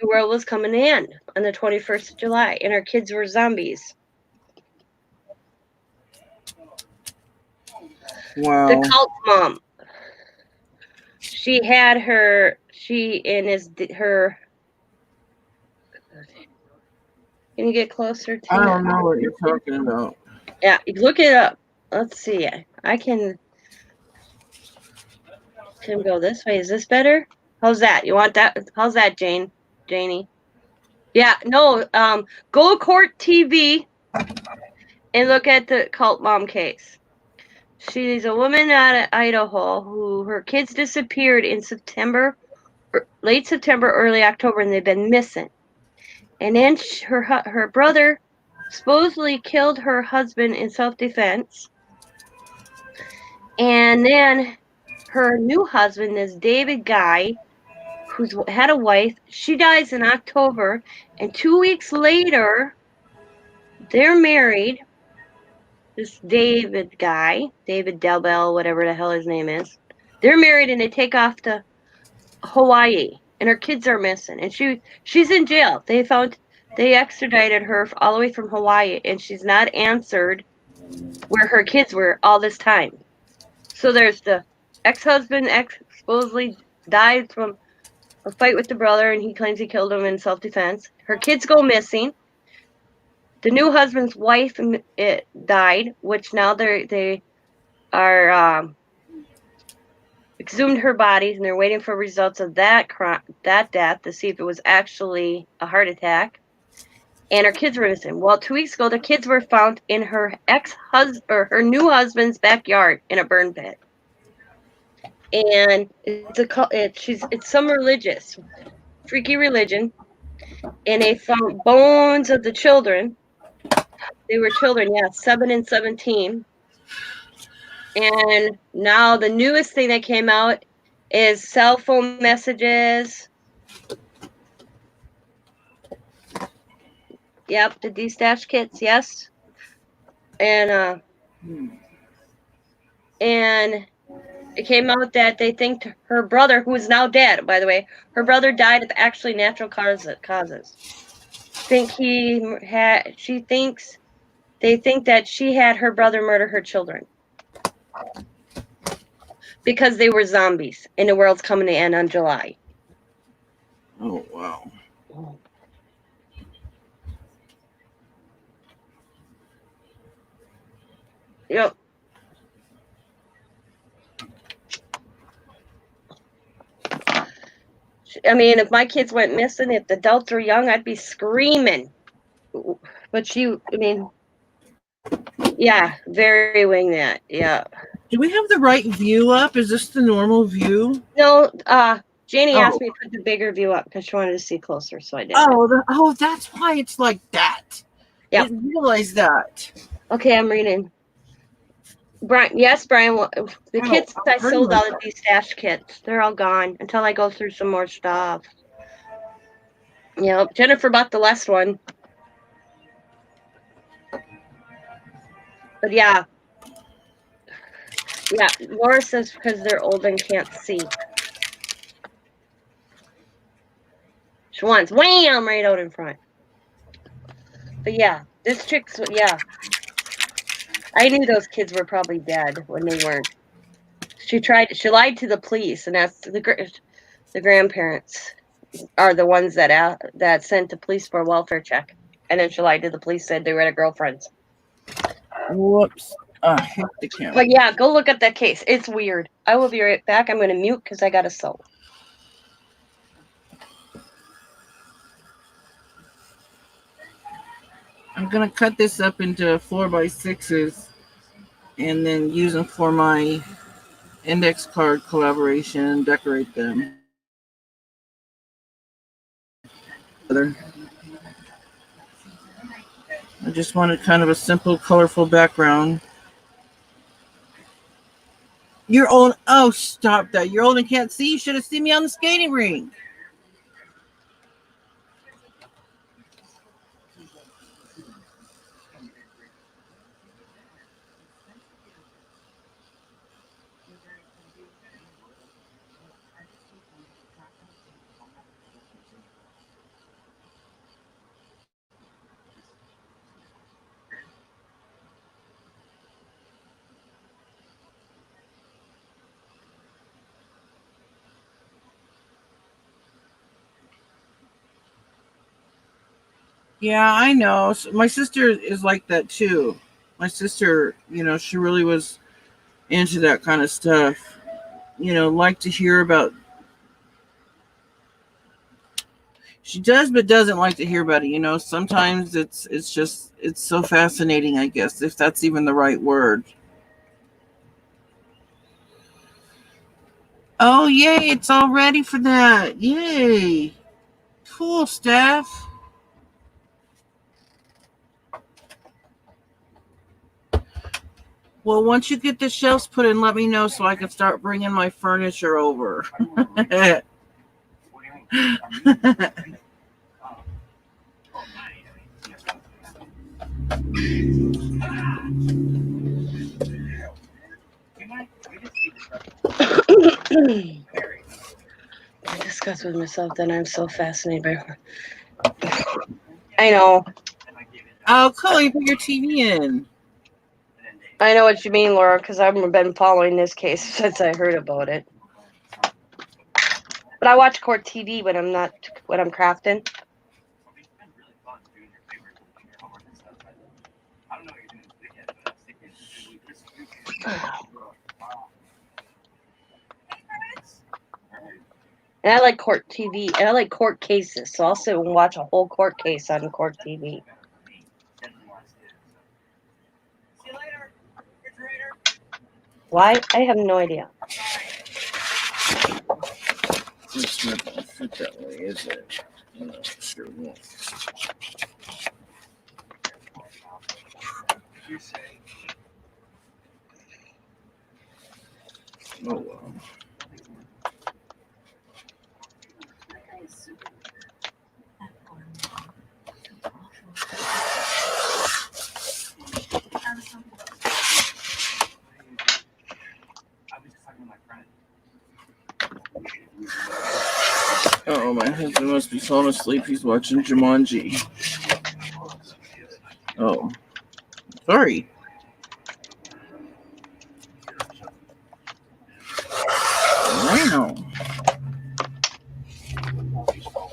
Speaker 1: The world was coming to end on the 21st of July, and her kids were zombies.
Speaker 2: Wow.
Speaker 1: The cult mom. She had her. Can you get closer to
Speaker 2: I don't know what you're talking about.
Speaker 1: Yeah, look it up. Let's see. I can go this way. Is this better? How's that? You want that? How's that, Janie? Yeah, no. Go to Court TV and look at the cult mom case. She's a woman out of Idaho who her kids disappeared in late September, early October, and they've been missing. And then her brother supposedly killed her husband in self-defense. And then her new husband, this David Guy, who's had a wife, she dies in October. And 2 weeks later, they're married. This David Guy, David Delbell, whatever the hell his name is. They're married and they take off to Hawaii. And her kids are missing. And she's in jail. They extradited her all the way from Hawaii. And she's not answered where her kids were all this time. So there's the ex-husband supposedly died from a fight with the brother. And he claims he killed him in self-defense. Her kids go missing. The new husband's wife died, which now they are exhumed her bodies, and they're waiting for results of that death to see if it was actually a heart attack. And her kids were missing. Well, 2 weeks ago, the kids were found in her her new husband's backyard in a burn pit. And it's some religious, freaky religion, and they found bones of the children. They were children, 7 and 17. And now the newest thing that came out is cell phone messages. Yep, the D-Stash kits, yes. And and it came out that they think her brother, who is now dead, by the way, her brother died of actually natural causes. They think that she had her brother murder her children because they were zombies and the world's coming to end on July.
Speaker 2: Oh, wow.
Speaker 1: Yep. I mean, if my kids went missing, if the adults were young, I'd be screaming. But yeah, very wing that. Yeah.
Speaker 2: Do we have the right view up? Is this the normal view?
Speaker 1: No, Janie asked
Speaker 2: Oh.
Speaker 1: me to put the bigger view up because she wanted to see closer, so I did.
Speaker 2: Oh, that's why it's like that.
Speaker 1: Yeah.
Speaker 2: I didn't realize that.
Speaker 1: Okay, I'm reading. Brian, the kits I sold out of these stash kits. They're all gone until I go through some more stuff. Yep, Jennifer bought the last one. But yeah, Laura says because they're old and can't see. She wants wham right out in front. But yeah, this chick's I knew those kids were probably dead when they weren't. She lied to the police, and that's the grandparents are the ones that sent the police for a welfare check, and then she lied to the police, said they were at a girlfriend's.
Speaker 2: Whoops. I hit the camera.
Speaker 1: But yeah, go look at that case. It's weird. I will be right back. I'm going to mute because I got to sew.
Speaker 2: I'm going to cut this up into 4x6s and then use them for my index card collaboration and decorate them. I just wanted kind of a simple, colorful background. You're old. Oh, stop that. You're old and can't see. You should have seen me on the skating rink. Yeah, I know. My sister is like that too. My sister, she really was into that kind of stuff. Like to hear about. She does, but doesn't like to hear about it. Sometimes it's so fascinating, I guess, if that's even the right word. Oh, yay, it's all ready for that. Yay. Cool, Steph. Well, once you get the shelves put in, let me know so I can start bringing my furniture over.
Speaker 1: I discuss with myself that I'm so fascinated by her. I know.
Speaker 2: Oh, cool. You put your TV in.
Speaker 1: I know what you mean, Laura, because I've been following this case since I heard about it. But I watch court TV when I'm crafting. And I like court TV, and I like court cases, so I'll sit and watch a whole court case on court TV. Why? I have no idea.
Speaker 2: It's not going to fit that way, is it? No, sure won't. Oh well. Oh, my husband must be falling asleep. He's watching Jumanji. Oh, sorry. Wow.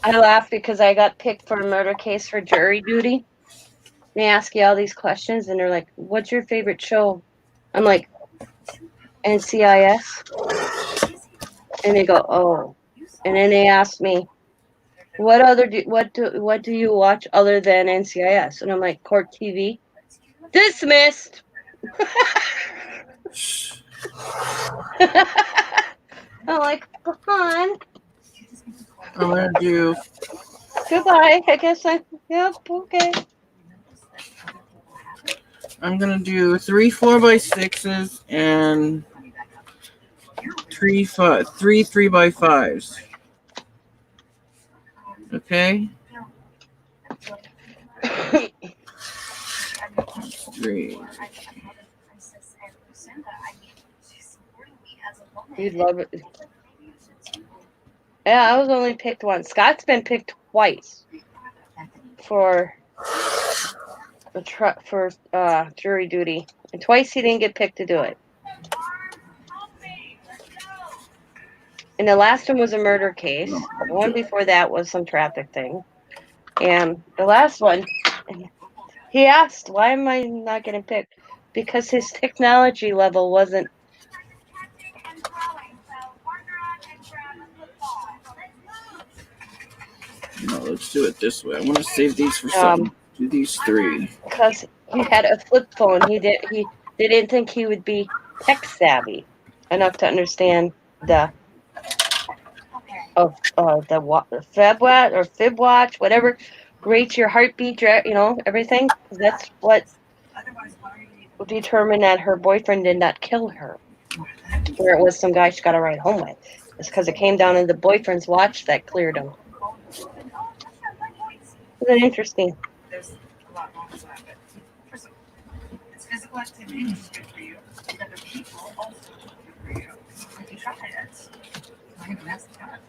Speaker 1: I laughed because I got picked for a murder case for jury duty. They ask you all these questions, and they're like, "What's your favorite show?" I'm like, "NCIS," and they go, "Oh," and then they ask me, what do you watch other than NCIS?" And I'm like, "Court TV." Dismissed. I'm like, "Come on,
Speaker 2: I'm gonna do.
Speaker 1: goodbye." I guess yep, okay.
Speaker 2: I'm gonna do 3 4x6s and 3 3x5s. Okay. 3.
Speaker 1: You'd love it. Yeah, I was only picked once. Scott's been picked twice for jury duty, and twice he didn't get picked to do it. And the last one was a murder case. The one before that was some traffic thing, and the last one, he asked, "Why am I not getting picked?" Because his technology level wasn't.
Speaker 2: No, let's do it this way. I want to save these for something. Do these 3.
Speaker 1: Because he had a flip phone. They didn't think he would be tech savvy enough to understand the fib watch, whatever rates your heartbeat, everything. That's what determined that her boyfriend did not kill her. Where it was some guy she got to ride home with. It's because it came down to the boyfriend's watch that cleared him. Isn't it interesting?
Speaker 6: There's a lot wrong with that, but first of all, it's physical activity, which is good for you. And other people also good for you. If you try it, I'm gonna mess it up.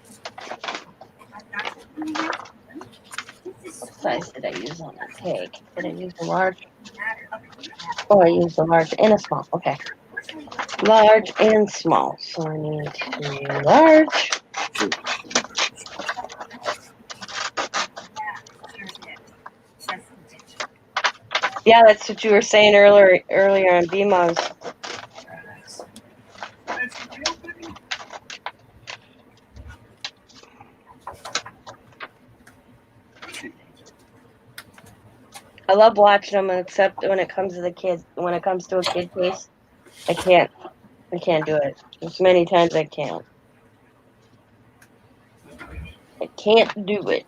Speaker 1: What size did I use on that cake? Did I use a large? Oh, I used a large and a small. Okay. Large and small. So I need 2 large. Yeah, that's what you were saying earlier on BMOS. I love watching them, except when it comes to the kids. When it comes to a kid case, I can't do it. As many times I can't. I can't do it.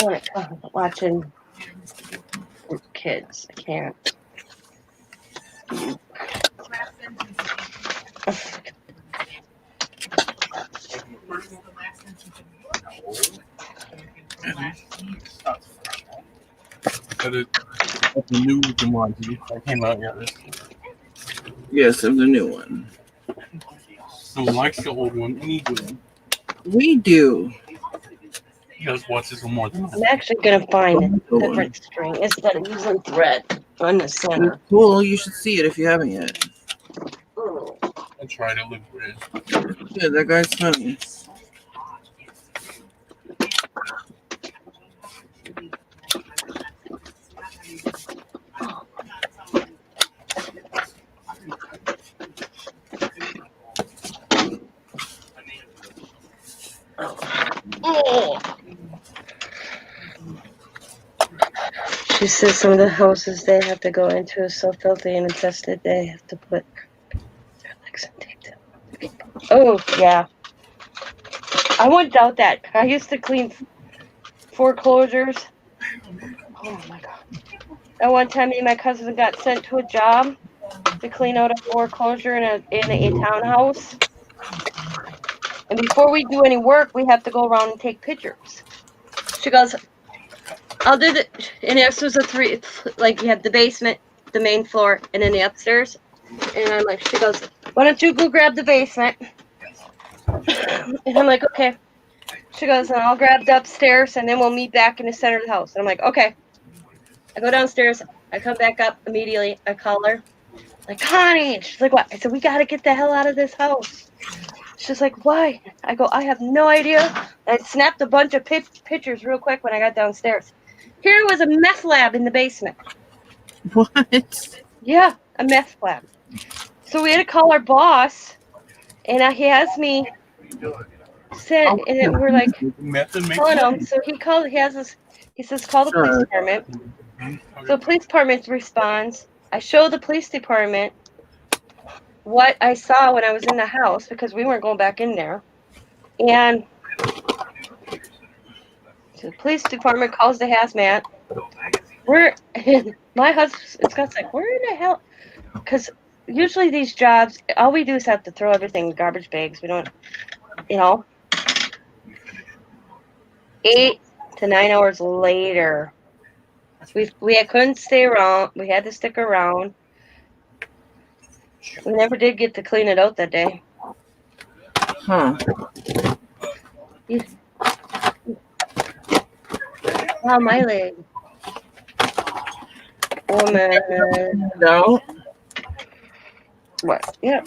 Speaker 1: When it comes to watching kids, I can't.
Speaker 4: The new Jumanji that came out yesterday.
Speaker 2: Yes, of the new one.
Speaker 4: Someone likes the old one, and you do.
Speaker 2: We do.
Speaker 4: You guys watch this one more than
Speaker 1: I'm actually gonna find a different string instead of using thread on the center.
Speaker 2: Cool. You should see it if you haven't yet.
Speaker 4: I try to live with it.
Speaker 2: Yeah, that guy's funny.
Speaker 1: She says some of the houses they have to go into is so filthy and infested they have to put their legs in tape down. Oh, yeah. I wouldn't doubt that. I used to clean foreclosures. Oh, my God. At one time, me and my cousin got sent to a job to clean out a foreclosure in a townhouse. And before we do any work, we have to go around and take pictures. She goes, I'll do the, and this was a three, like you have the basement, the main floor, and then the upstairs. And I'm like, she goes, why don't you go grab the basement? And I'm like, okay. She goes, and I'll grab the upstairs, and then we'll meet back in the center of the house. And I'm like, okay. I go downstairs. I come back up immediately. I call her. Like, Connie. She's like, what? I said, we got to get the hell out of this house. She's like, why? I go, I have no idea. I snapped a bunch of pictures real quick when I got downstairs. Here was a meth lab in the basement.
Speaker 2: What?
Speaker 1: Yeah, a meth lab. So we had to call our boss, and he has me sent, and we're like,
Speaker 4: Method makes
Speaker 1: calling
Speaker 4: money.
Speaker 1: him. So he has this, he says, call the police department. So the police department responds. I show the police department what I saw when I was in the house because we weren't going back in there. And so the police department calls the hazmat. My husband, Scott's like, where in the hell? Because usually these jobs, all we do is have to throw everything in garbage bags. We don't, 8 to 9 hours later, we couldn't stay around. We had to stick around. We never did get to clean it out that day.
Speaker 2: Huh.
Speaker 1: Oh, my leg. Woman.
Speaker 2: No.
Speaker 1: What? Yeah.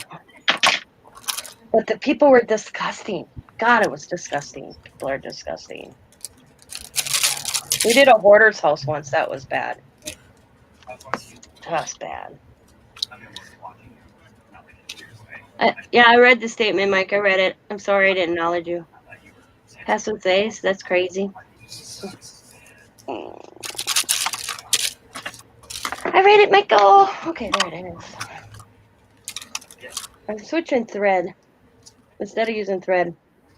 Speaker 1: But the people were disgusting. God, it was disgusting. People are disgusting. We did a hoarder's house once. That was bad. That's bad. I read the statement, Mike. I read it. I'm sorry I didn't acknowledge you. Pass with face. That's crazy. I read it, Michael. Okay, there it is. I'm switching thread. Instead of using thread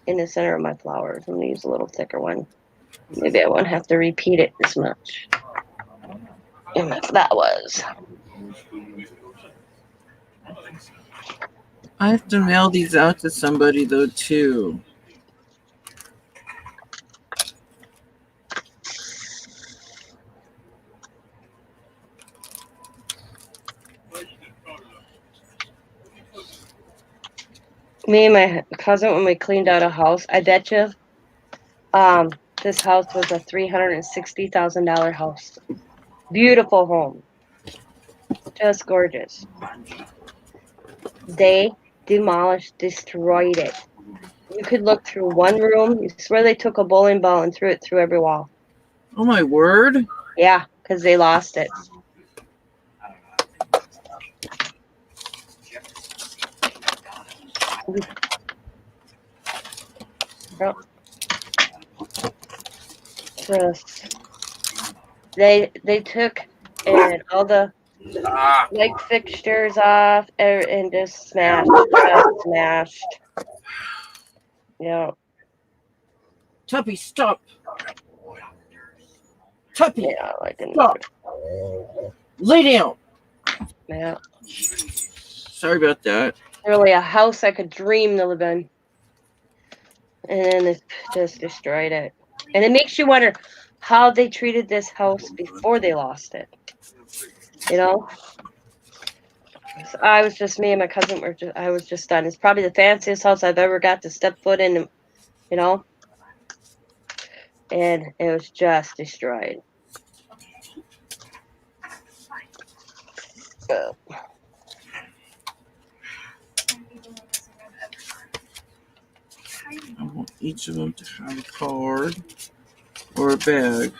Speaker 1: in the center of my flowers, I'm going to use a little thicker one. Maybe I won't have to repeat it as much. And that was.
Speaker 2: I have to mail these out to somebody though too.
Speaker 1: Me and my cousin, when we cleaned out a house, I bet you this house was a $360,000 house. Beautiful home. Just gorgeous. They demolished, destroyed it. You could look through one room. You swear they took a bowling ball and threw it through every wall.
Speaker 2: Oh my word.
Speaker 1: Yeah, because they lost it. Just they took and all the light fixtures off and just smashed. Yeah.
Speaker 2: Tuppy, stop. Tuppy,
Speaker 1: Yeah, like
Speaker 2: stop. Lay down.
Speaker 1: Yeah.
Speaker 2: Sorry about that.
Speaker 1: Really a house I could dream to live in. And then it just destroyed it. And it makes you wonder how they treated this house before they lost it. So I was just, me and my cousin were just, I was just stunned. It's probably the fanciest house I've ever got to step foot in, and it was just destroyed.
Speaker 2: I want each of them to have a card or a bag.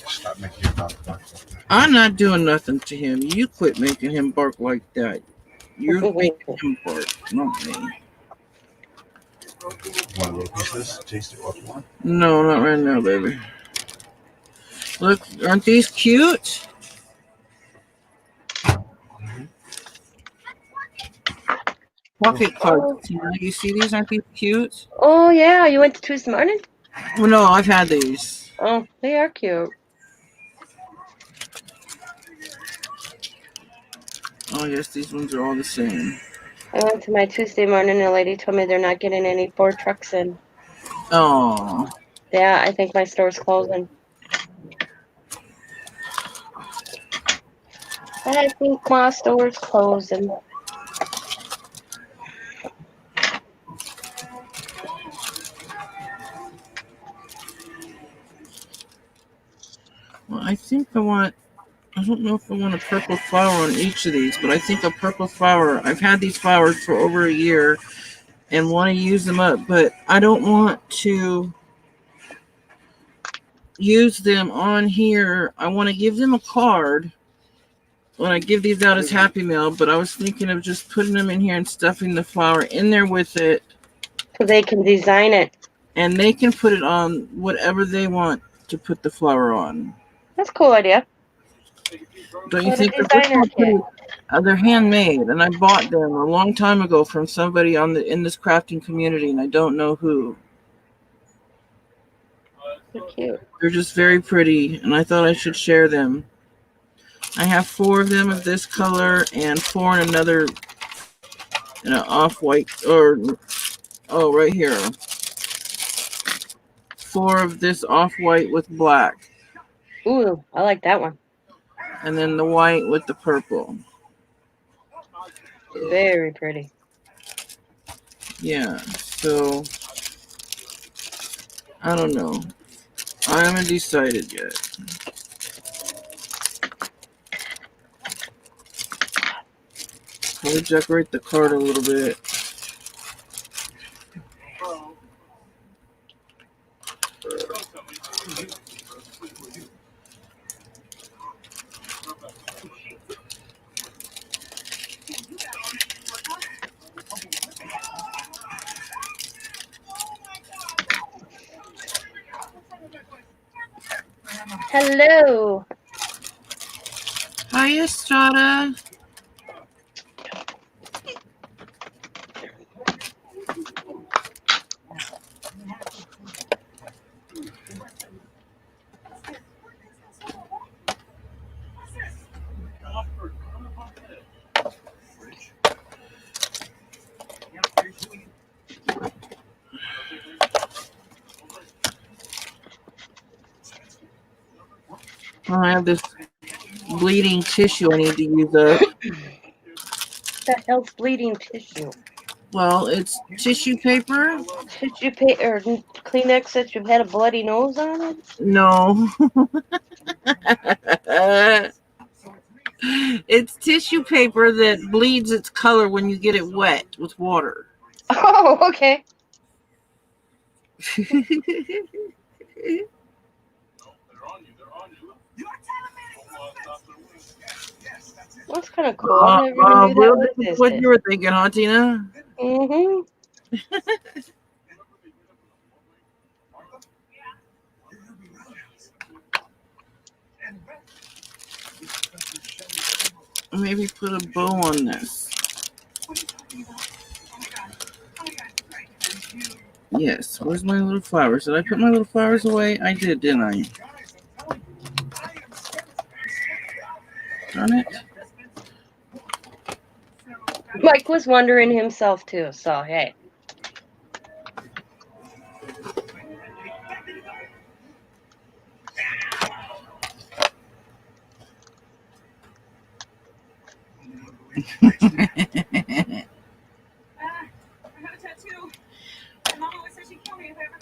Speaker 3: Stop making your mouth bark like that.
Speaker 2: I'm not doing nothing to him. You quit making him bark like that. You're making him bark, not me.
Speaker 3: Want a little piece of this? Taste it what you want.
Speaker 2: No, not right now, baby. Look, aren't these cute? pocket cards. You see these? Aren't these cute?
Speaker 1: Oh yeah, you went to Tuesday morning?
Speaker 2: Well, no, I've had these.
Speaker 1: Oh, they are cute.
Speaker 2: Oh, yes, these ones are all the same.
Speaker 1: I went to my Tuesday morning and the lady told me they're not getting any Ford trucks in.
Speaker 2: Oh,
Speaker 1: Yeah, I think my store's closing. I think my store's closing.
Speaker 2: well, I think I don't know if I want a purple flower on each of these, but I think a purple flower, I've had these flowers for over a year and want to use them up, but I don't want to use them on here. I want to give them a card when I give these out as Happy Mail, but I was thinking of just putting them in here and stuffing the flower in there with it,
Speaker 1: So they can design it.
Speaker 2: and they can put it on whatever they want to put the flower on.
Speaker 1: That's a cool idea.
Speaker 2: Don't you
Speaker 1: What a
Speaker 2: think?
Speaker 1: designer kit.
Speaker 2: They're handmade, and I bought them a long time ago from somebody in this crafting community, and I don't know who.
Speaker 1: They're cute.
Speaker 2: They're just very pretty, and I thought I should share them. I have 4 of them of this color and 4 in another, in an off-white, right here. 4 of this off-white with black,
Speaker 1: Ooh, I like that one.
Speaker 2: and then the white with the purple.
Speaker 1: Very pretty.
Speaker 2: Yeah, so I don't know. I haven't decided yet. Probably decorate the card a little bit.
Speaker 1: Hello.
Speaker 2: Hi, Estrada. I have this bleeding tissue I need to use up.
Speaker 1: The hell's bleeding tissue?
Speaker 2: Well, it's tissue paper.
Speaker 1: Tissue paper or Kleenex that you've had a bloody nose on it?
Speaker 2: No. It's tissue paper that bleeds its color when you get it wet with water.
Speaker 1: Oh, okay. That's kind of cool. I never even knew that
Speaker 2: Well,
Speaker 1: was
Speaker 2: this is what
Speaker 1: existed.
Speaker 2: you were thinking, huh, Tina?
Speaker 1: Mm-hmm.
Speaker 2: Maybe put a bow on this. Yes. Where's my little flowers? Did I put my little flowers away? I did, didn't I? Darn it.
Speaker 1: Mike was wondering himself too, so hey.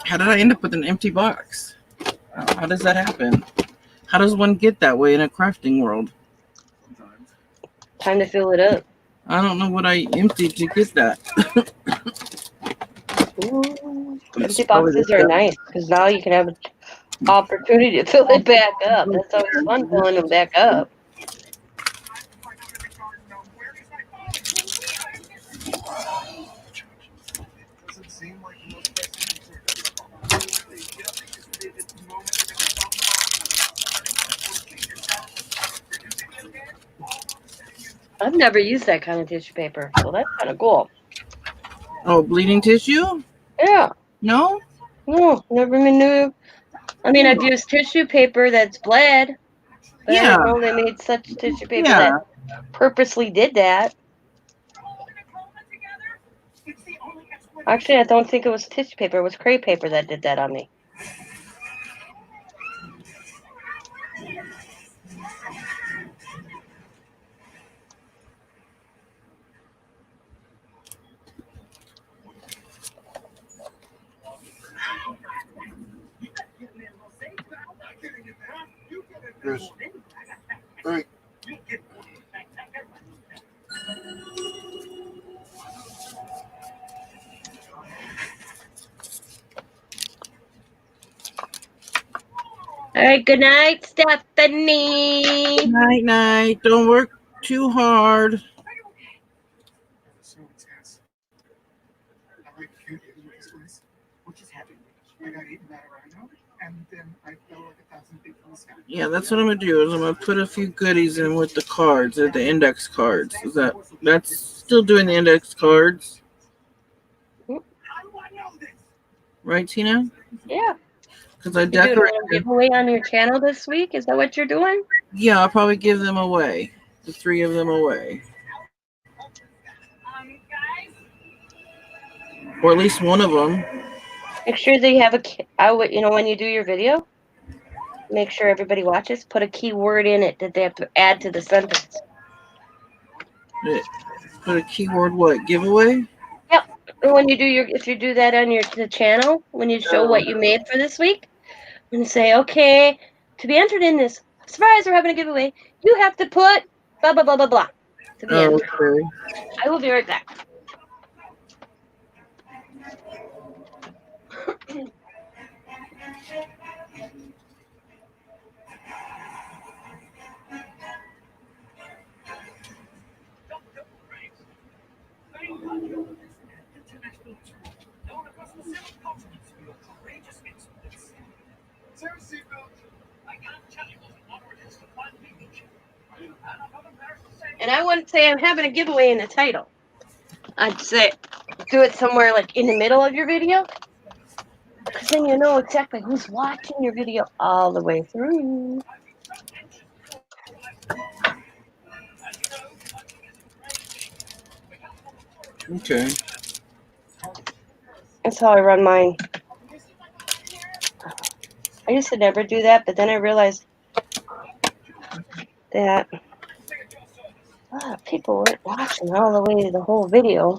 Speaker 2: How did I end up with an empty box? How does that happen? How does one get that way in a crafting world?
Speaker 1: Time to fill it up.
Speaker 2: I don't know what I emptied to get that.
Speaker 1: Ooh, empty boxes are nice because now you can have an opportunity to fill it back up. That's always fun filling them back up. I've never used that kind of tissue paper, so that's kind of cool.
Speaker 2: Oh, bleeding tissue?
Speaker 1: Yeah.
Speaker 2: No?
Speaker 1: No, never even knew. I mean, I've used tissue paper that's bled, but I
Speaker 2: Yeah.
Speaker 1: didn't know they made such tissue paper
Speaker 2: Yeah.
Speaker 1: that purposely did that. Actually, I don't think it was tissue paper. It was crepe paper that did that on me.
Speaker 3: Chris. Right.
Speaker 1: All right, good night, Stephanie.
Speaker 2: Night, night. Don't work too hard.
Speaker 6: So intense. I like cute this which is happy. I got eaten by a rhino, and then I fell like 1,000 feet from the sky.
Speaker 2: Yeah, that's what I'm gonna do. Is I'm gonna put a few goodies in with the cards, the index cards. That's still doing the index cards, right, Tina?
Speaker 1: Yeah.
Speaker 2: Because I
Speaker 1: You doing a
Speaker 2: decorated.
Speaker 1: little giveaway on your channel this week? Is that what you're doing?
Speaker 2: Yeah, I'll probably give them away. The 3 of them away, or at least one of them.
Speaker 1: Make sure that you have when you do your video, make sure everybody watches. Put a keyword in it that they have to add to the sentence.
Speaker 2: Put a keyword what giveaway?
Speaker 1: Yep. And when you do if you do that on the channel, when you show what you made for this week, and say, okay, to be entered in this surprise, we're having a giveaway, you have to put blah blah blah blah blah to be entered.
Speaker 2: Okay.
Speaker 1: I will be right back. And I wouldn't say I'm having a giveaway in the title. I'd say do it somewhere like in the middle of your video, because then you know exactly who's watching your video all the way through.
Speaker 2: Okay.
Speaker 1: That's how I run mine. I used to never do that, but then I realized that a lot of people weren't watching all the way to the whole video.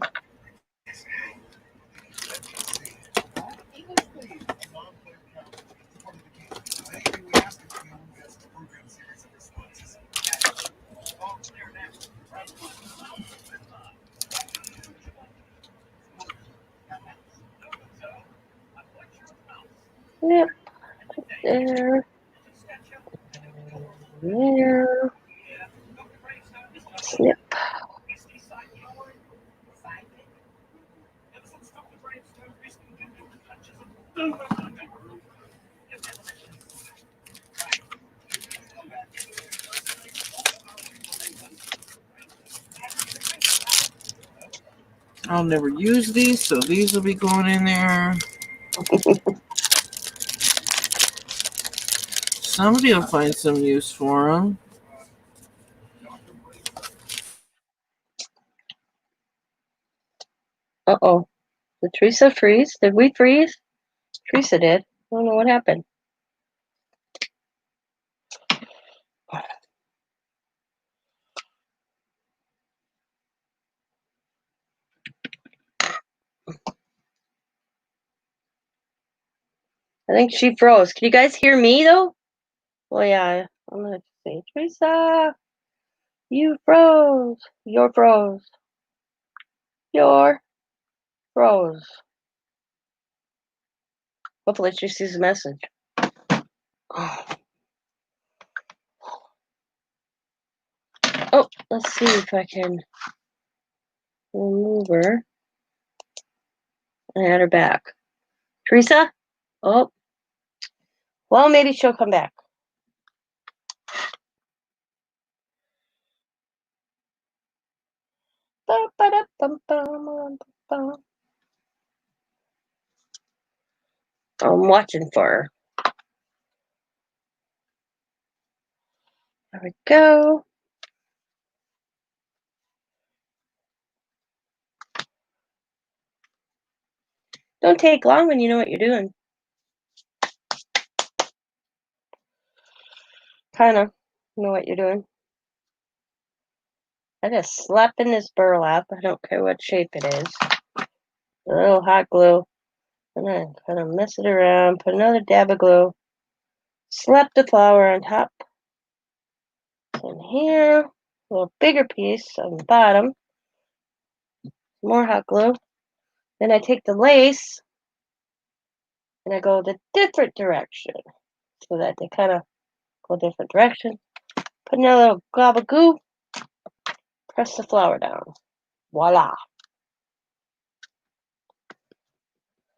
Speaker 1: Yep. There. There. Snip.
Speaker 2: I'll never use these, so these will be going in there. Somebody will find some use for them.
Speaker 1: Uh-oh. Did Teresa freeze? Did we freeze? Teresa did. I don't know what happened. I think she froze. Can you guys hear me though? Well, yeah. I'm gonna say, Teresa, you froze. You're froze. You're froze. Hopefully she sees the message. Oh, let's see if I can remove her and add her back. Teresa? Oh, well, maybe she'll come back. Ba-ba-da-bum-bum-bum-bum. I'm watching for her. There we go. Don't take long when you know what you're doing. Kind of know what you're doing. I just slap in this burlap. I don't care what shape it is. A little hot glue. And then kind of mess it around. Put another dab of glue. Slap the flour on top. And here, a little bigger piece on the bottom. More hot glue. Then I take the lace and I go the different direction so that they kind of go different direction. Put another little glob of goo. Press the flour down. Voila.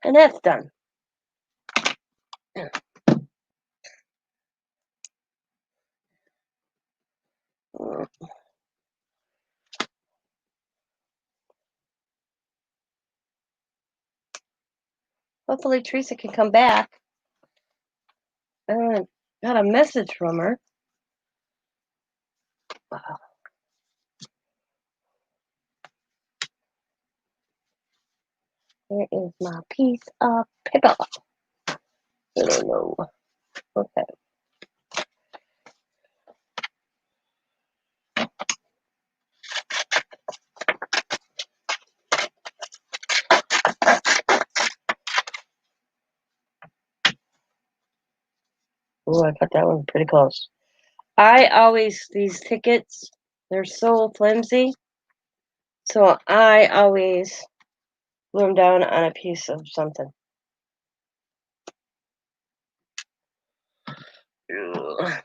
Speaker 1: And that's done. Hopefully Teresa can come back. I got a message from her. Here is my piece of paper. I don't know. Okay. Oh, I got that one pretty close. These tickets, they're so flimsy. So I always glue them down on a piece of something. Ugh.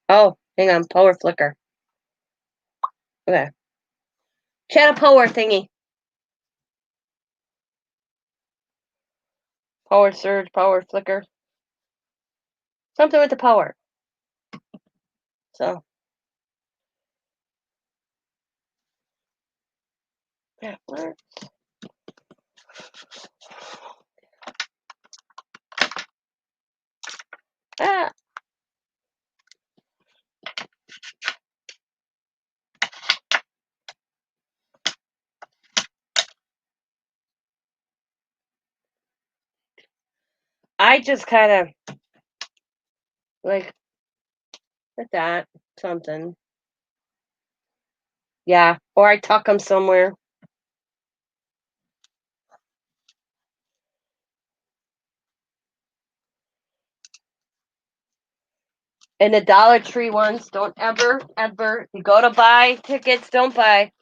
Speaker 1: Oh, hang on. Power flicker. Okay. Channel power thingy. Power surge, power flicker. Something with the power. So. That works. Ah. I just kind of like that. Something. Yeah. Or I tuck them somewhere. And the Dollar Tree ones, don't ever, you go to buy tickets, don't buy.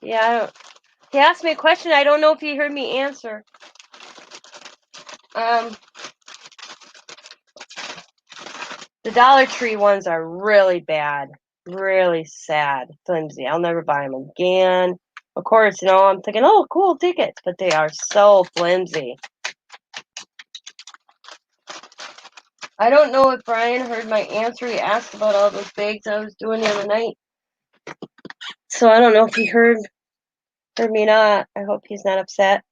Speaker 1: Yeah, he asked me a question. I don't know if he heard me answer. The Dollar Tree ones are really bad, really sad, flimsy. I'll never buy them again. Of course, I'm thinking, oh, cool tickets, but they are so flimsy. I don't know if Brian heard my answer. He asked about all those bags I was doing the other night. So I don't know if he heard me not. I hope he's not upset.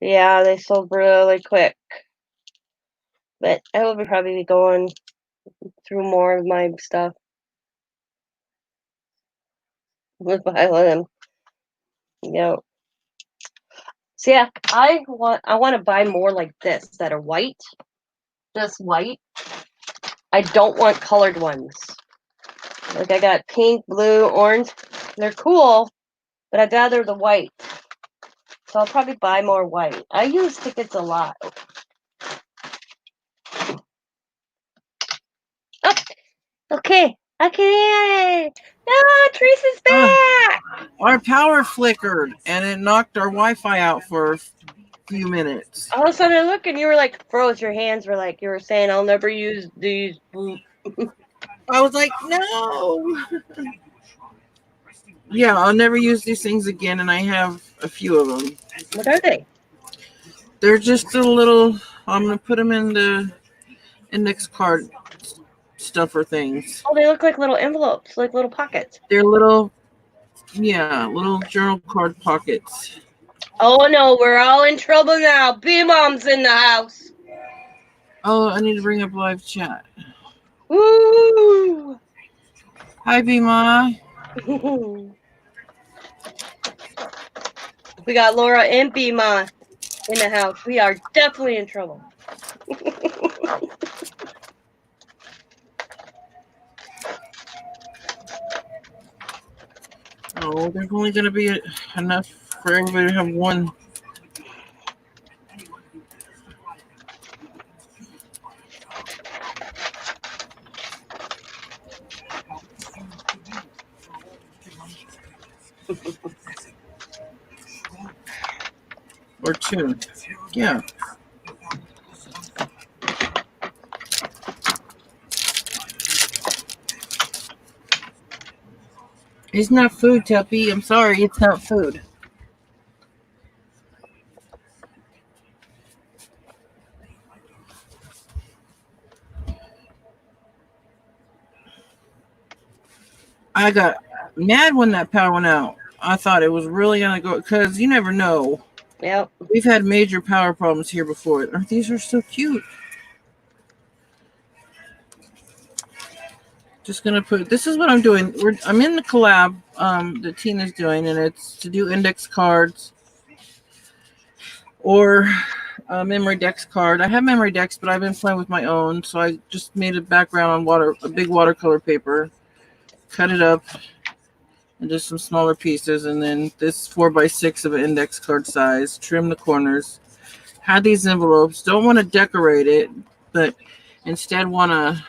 Speaker 1: Yeah, they sold really quick. But I will probably be going through more of my stuff with violin. So yeah, I want to buy more like this that are white. Just white. I don't want colored ones. Like I got pink, blue, orange. They're cool, but I'd rather the white. So I'll probably buy more white. I use tickets a lot. Oh, okay. Okay. Ah, Teresa's back.
Speaker 2: Our power flickered and it knocked our Wi-Fi out for a few minutes.
Speaker 1: All of a sudden I look and you were like froze. Your hands were like you were saying, I'll never use these.
Speaker 2: I was like, no. Yeah, I'll never use these things again, and I have a few of them.
Speaker 1: What are they?
Speaker 2: They're just a little. I'm gonna put them in the index card stuffer things.
Speaker 1: Oh, they look like little envelopes, like little pockets.
Speaker 2: They're little, little journal card pockets.
Speaker 1: Oh no, we're all in trouble now. B Mom's in the house.
Speaker 2: Oh, I need to bring up live chat.
Speaker 1: Woo!
Speaker 2: Hi, Bima.
Speaker 1: We got Laura and B Mom in the house. We are definitely in trouble.
Speaker 2: Oh, there's only going to be enough for everybody to have one. Or two. Yeah. It's not food, Tuppy. I'm sorry, it's not food. I got mad when that power went out. I thought it was really going to go, because you never know.
Speaker 1: Yep.
Speaker 2: We've had major power problems here before. These are so cute. Just gonna put. This is what I'm doing. I'm in the collab that Tina's doing, and it's to do index cards or memory decks card. I have memory decks, but I've been playing with my own, so I just made a background on a big watercolor paper, cut it up into some smaller pieces, and then this 4x6 of an index card size. Trim the corners. Had these envelopes. Don't want to decorate it, but instead want to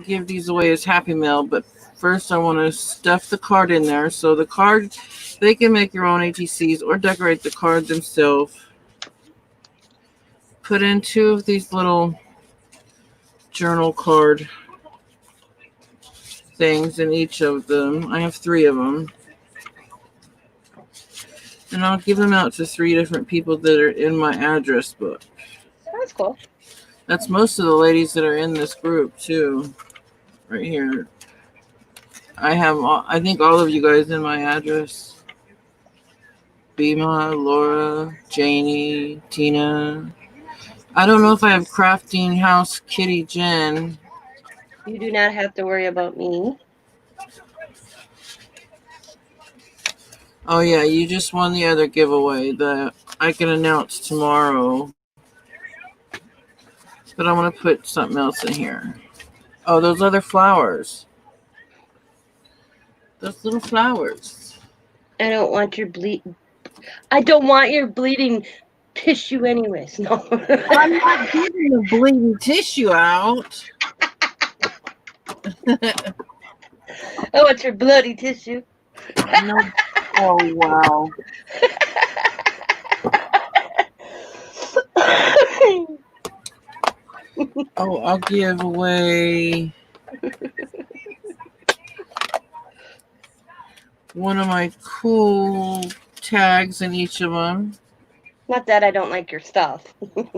Speaker 2: give these away as Happy Mail. But first I want to stuff the card in there. So the card, they can make your own ATCs or decorate the card themselves. Put in 2 of these little journal card things in each of them. I have 3 of them. And I'll give them out to 3 different people that are in my address book.
Speaker 1: That's cool.
Speaker 2: That's most of the ladies that are in this group too. Right here. I think all of you guys in my address. Bima, Laura, Janie, Tina. I don't know if I have Crafting House Kitty Jen.
Speaker 1: You do not have to worry about me.
Speaker 2: Oh yeah, you just won the other giveaway that I can announce tomorrow. But I want to put something else in here. Oh, those other flowers. Those little flowers.
Speaker 1: I don't want your I don't want your bleeding tissue anyways. No.
Speaker 2: I'm not giving the bleeding tissue out.
Speaker 1: I want your bloody tissue.
Speaker 2: No. Oh, wow. Oh, I'll give away one of my cool tags in each of them.
Speaker 1: Not that I don't like your stuff.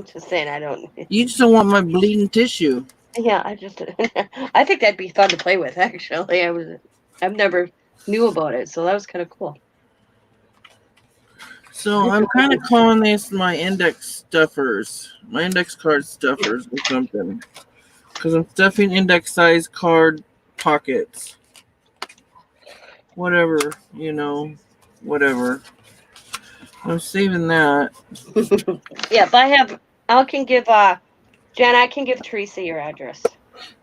Speaker 1: Just saying I don't.
Speaker 2: You just don't want my bleeding tissue.
Speaker 1: Yeah, I think that'd be fun to play with. Actually, I've never knew about it, so that was kind of cool.
Speaker 2: So I'm kind of calling these my index stuffers, my index card stuffers or something, because I'm stuffing index size card pockets. Whatever, whatever. I'm saving that.
Speaker 1: Yeah, but I can give Jen. I can give Teresa your address.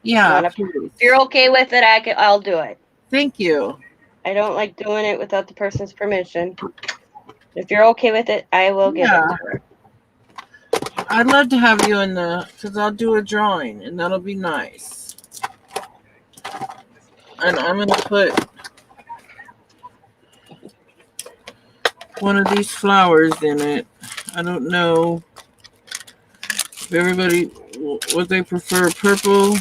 Speaker 2: Yeah.
Speaker 1: If you're okay with it, I'll do it.
Speaker 2: Thank you.
Speaker 1: I don't like doing it without the person's permission. If you're okay with it, I will give it to her.
Speaker 2: I'd love to have you in because I'll do a drawing, and that'll be nice. And I'm going to put one of these flowers in it. I don't know if everybody, what they prefer, purple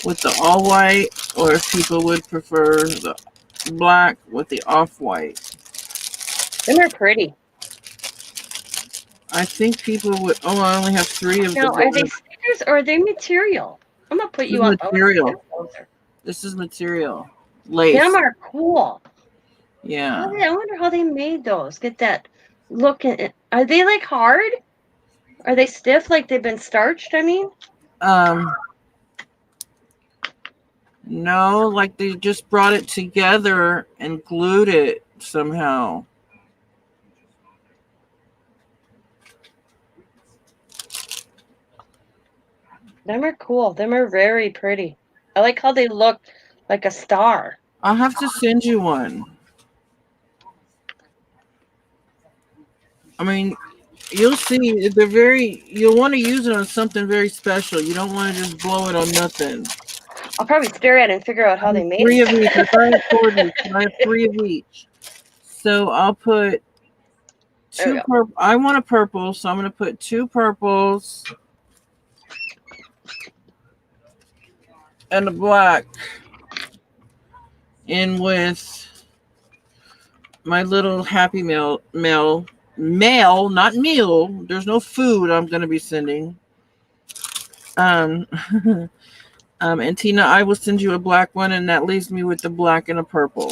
Speaker 2: with the all white, or if people would prefer the black with the off-white.
Speaker 1: Them are pretty.
Speaker 2: I think people would. Oh, I only have 3 of them.
Speaker 1: Now, are they stickers or are they material? I'm gonna put
Speaker 2: This
Speaker 1: you
Speaker 2: is
Speaker 1: up. I wanna
Speaker 2: material.
Speaker 1: get closer.
Speaker 2: This is material. Lace.
Speaker 1: Them are cool.
Speaker 2: Yeah.
Speaker 1: I wonder how they made those. Get that look at it. Are they like hard? Are they stiff like they've been starched? I mean,
Speaker 2: No, like they just brought it together and glued it somehow.
Speaker 1: them are cool. Them are very pretty. I like how they look like a star.
Speaker 2: I'll have to send you one. I mean, you'll see. You'll want to use it on something very special. You don't want to just blow it on nothing.
Speaker 1: I'll probably stare at it and figure out how they made
Speaker 2: Three
Speaker 1: it.
Speaker 2: of each. I thought I had 4 of each. I have 3 of each. So I'll put
Speaker 1: There we
Speaker 2: 2
Speaker 1: go.
Speaker 2: purple. I want a purple, so I'm going to put 2 purples and a black in with my little Happy Mail, not meal. There's no food I'm going to be sending. And Tina, I will send you a black one, and that leaves me with the black and a purple.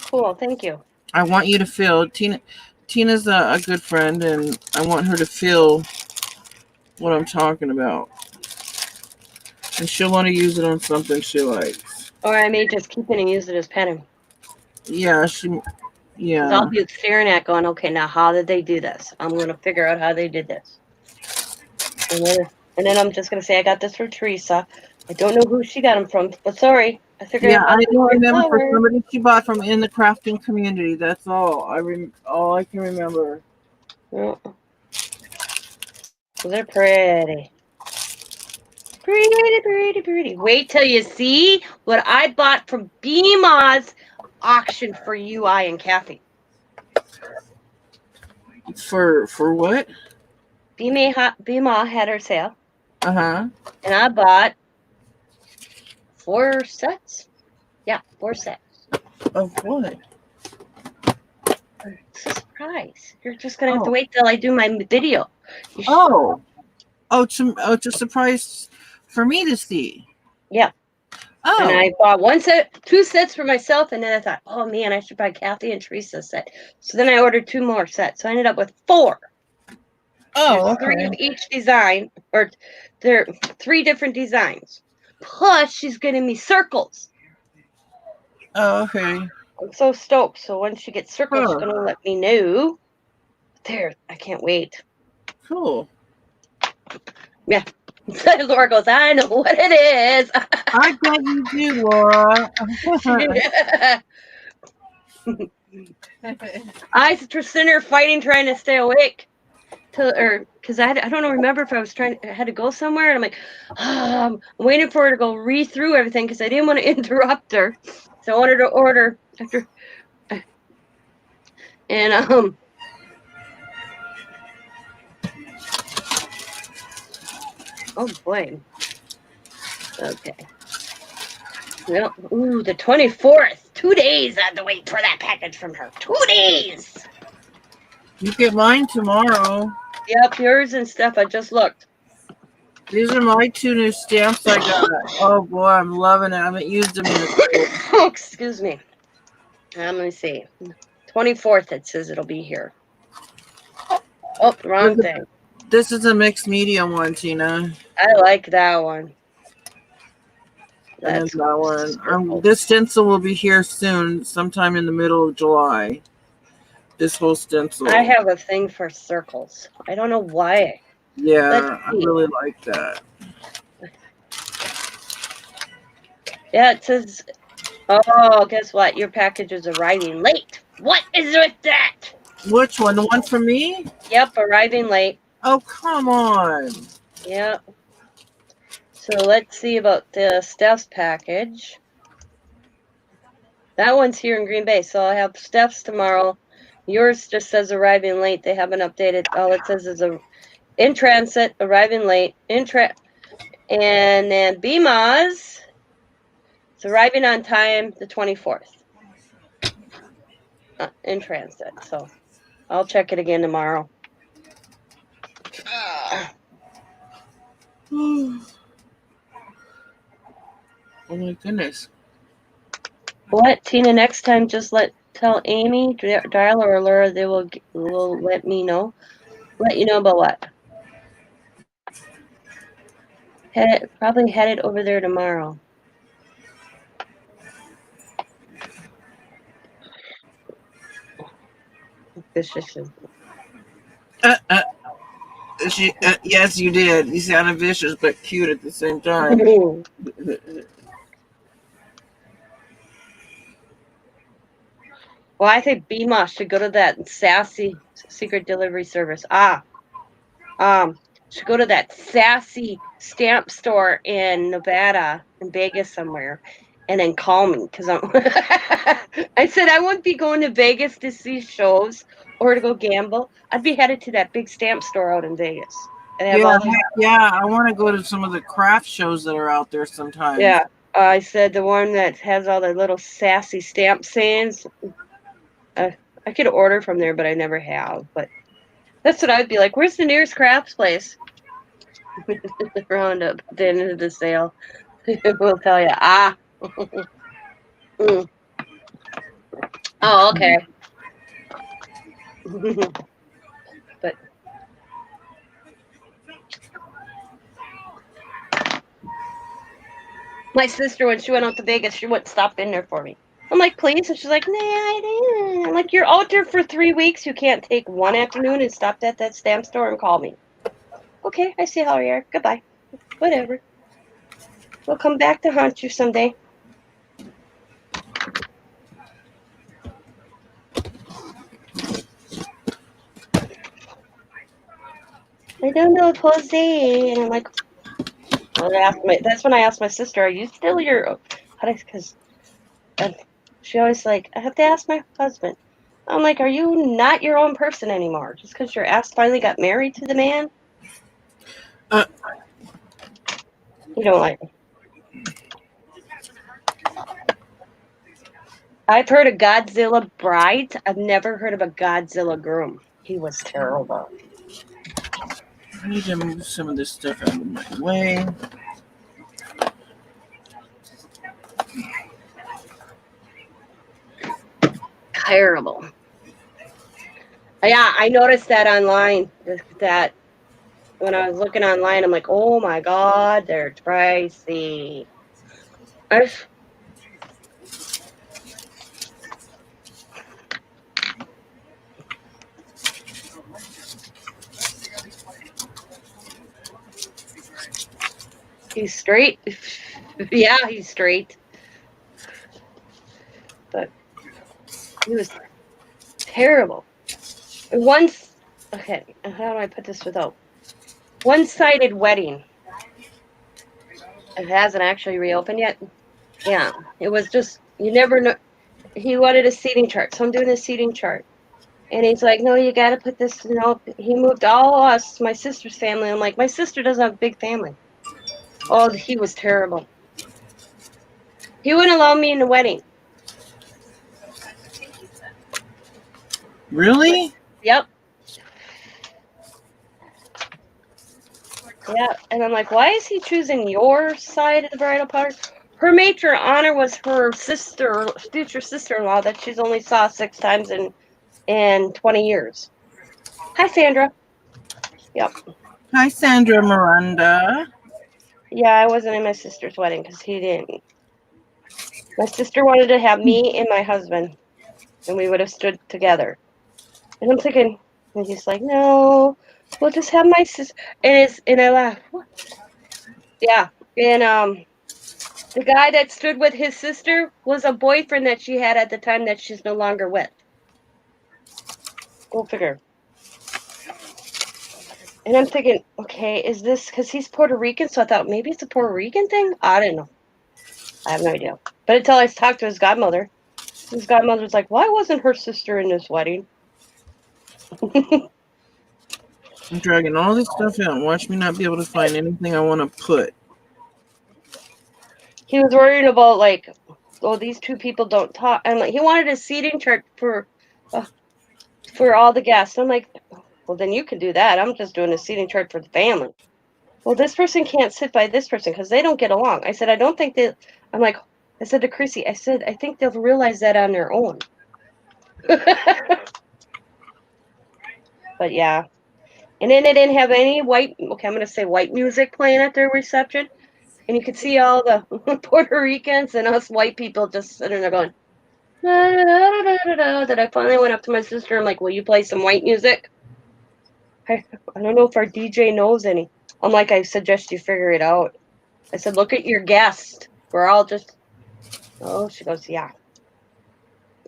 Speaker 1: Cool. Thank you.
Speaker 2: I want you to feel Tina's a good friend, and I want her to feel what I'm talking about. And she'll want to use it on something she likes.
Speaker 1: Or I may just keep it and use it as pattern.
Speaker 2: Yeah, 'Cause
Speaker 1: I'll be staring at going, okay, now how did they do this? I'm going to figure out how they did this. And then I'm just going to say, I got this from Teresa. I don't know who she got them from, but sorry. I figured
Speaker 2: Yeah,
Speaker 1: out
Speaker 2: I don't remember for
Speaker 1: flowers.
Speaker 2: somebody she bought from in the crafting community. That's all. All I can remember.
Speaker 1: Oh. They're pretty. Pretty, pretty, pretty. Wait till you see what I bought from Bima's auction for you, I, and Kathy.
Speaker 2: For what?
Speaker 1: Bima had her sale,
Speaker 2: Uh-huh.
Speaker 1: and I bought 4 sets. Yeah, 4 sets.
Speaker 2: Of what?
Speaker 1: It's a surprise. You're just gonna have to
Speaker 2: Oh.
Speaker 1: wait till I do my video. You sh-
Speaker 2: To surprise for me to see.
Speaker 1: Yeah.
Speaker 2: Oh.
Speaker 1: And I bought 2 sets for myself, and then I thought, oh man, I should buy Kathy and Teresa a set. So then I ordered 2 more sets. So I ended up with 4.
Speaker 2: Oh,
Speaker 1: There's 3
Speaker 2: okay.
Speaker 1: of each design, or there are 3 different designs. Plus, she's getting me circles.
Speaker 2: Oh, okay.
Speaker 1: I'm so stoked. So when she gets circles,
Speaker 2: Huh.
Speaker 1: she's gonna let me know. There, I can't wait.
Speaker 2: Cool.
Speaker 1: Laura goes, I know what it is.
Speaker 2: I bet you do, Laura.
Speaker 1: I sitting there fighting, trying to stay awake, because I don't know. Remember if I had to go somewhere, and I'm like, I'm waiting for her to go read through everything because I didn't want to interrupt her, so I wanted to order after, and oh boy, okay. Well, ooh, the 24th. 2 days I had to wait for that package from her. 2 days.
Speaker 2: You get mine tomorrow.
Speaker 1: Yep, yours and stuff. I just looked.
Speaker 2: These are my 2 new stamps I got. Oh boy, I'm loving it. I haven't used them in a
Speaker 1: Excuse me. Let me see. 24th, it says it'll be here. Oh, wrong thing.
Speaker 2: This is a mixed medium one, Tina.
Speaker 1: I like that one.
Speaker 2: And
Speaker 1: That's
Speaker 2: that one. This stencil will be here soon, sometime in the middle of July. This whole stencil.
Speaker 1: I have a thing for circles. I don't know why.
Speaker 2: Yeah,
Speaker 1: Let's
Speaker 2: I
Speaker 1: see.
Speaker 2: really like that.
Speaker 1: Yeah, it says, oh, guess what? Your package is arriving late. What is with that?
Speaker 2: Which one? The one for me?
Speaker 1: Yep, arriving late.
Speaker 2: Oh, come on.
Speaker 1: Yep. So let's see about the Steph's package. That one's here in Green Bay, so I'll have Steph's tomorrow. Yours just says arriving late. They haven't updated. All it says is in transit, arriving late. And then Bima's, it's arriving on time the 24th. In transit. So I'll check it again tomorrow.
Speaker 2: Oh my goodness.
Speaker 1: What, Tina? Next time, just tell Amy, Darla, or Laura. They will let me know. Let you know about what. Probably headed over there tomorrow. Vicious.
Speaker 2: Yes, you did. You sounded vicious but cute at the same time.
Speaker 1: Well, I think BMOS should go to that sassy secret delivery service. Should go to that sassy stamp store in Nevada, in Vegas somewhere, and then call me because I'm. I said I wouldn't be going to Vegas to see shows or to go gamble. I'd be headed to that big stamp store out in Vegas and have all those.
Speaker 2: Yeah. I want to go to some of the craft shows that are out there sometimes.
Speaker 1: Yeah, I said the one that has all the little sassy stamp sayings. I could order from there, but I never have. But that's what I'd be like. Where's the nearest crafts place? Round up at the end of the sale. We'll tell you. Mm. Oh, okay. But my sister, when she went out to Vegas, she wouldn't stop in there for me. I'm like, please? And she's like, nah, I didn't. I'm like, you're out there for 3 weeks. You can't take one afternoon and stop at that stamp store and call me. Okay, I see how you are. Goodbye. Whatever. We'll come back to haunt you someday. I don't know, Jose. And I'm like, that's when I asked my sister, are you still your, because she always like, I have to ask my husband. I'm like, are you not your own person anymore? Just because your ass finally got married to the man? You don't like me. I've heard of Godzilla brides. I've never heard of a Godzilla groom. He was terrible.
Speaker 2: I need to move some of this stuff out of my way.
Speaker 1: Terrible. Yeah, I noticed that online. That when I was looking online, I'm like, oh my God, they're pricey. He's straight. Yeah, he's straight. But he was terrible. Once, okay, how do I put this without? One-sided wedding. It hasn't actually reopened yet. Yeah, it was just, you never know. He wanted a seating chart, so I'm doing a seating chart. And he's like, no, you got to put this, he moved all us, my sister's family. I'm like, my sister doesn't have a big family. Oh, he was terrible. He wouldn't allow me in the wedding.
Speaker 2: Really?
Speaker 1: Yep. Yeah, and I'm like, why is he choosing your side of the bridal party? Her matron honor was her future sister-in-law that she's only saw 6 times in 20 years. Hi, Sandra. Yep.
Speaker 2: Hi, Sandra Miranda.
Speaker 1: Yeah, I wasn't in my sister's wedding because he didn't. My sister wanted to have me and my husband, and we would have stood together. And I'm thinking, and he's like, no, we'll just have my sister. And I laugh. What? Yeah, and the guy that stood with his sister was a boyfriend that she had at the time that she's no longer with. Go figure. And I'm thinking, okay, is this because he's Puerto Rican? So I thought maybe it's a Puerto Rican thing. I didn't know. I have no idea. But until I talked to his godmother, his godmother was like, why wasn't her sister in this wedding?
Speaker 2: I'm dragging all this stuff out. Watch me not be able to find anything I want to put.
Speaker 1: He was worried about like, oh, these two people don't talk, and like he wanted a seating chart for all the guests. I'm like, well, then you can do that. I'm just doing a seating chart for the family. well, this person can't sit by this person because they don't get along. I said, I don't think that. I'm like, I said to Chrissy, I said, I think they'll realize that on their own. But yeah. And then they didn't have any white, okay, I'm going to say white music playing at their reception. And you could see all the Puerto Ricans and us white people just sitting there going, da, da, da, da, da. That I finally went up to my sister. I'm like, will you play some white music? I don't know if our DJ knows any. I'm like, I suggest you figure it out. I said, look at your guest. We're all just, oh, she goes, yeah.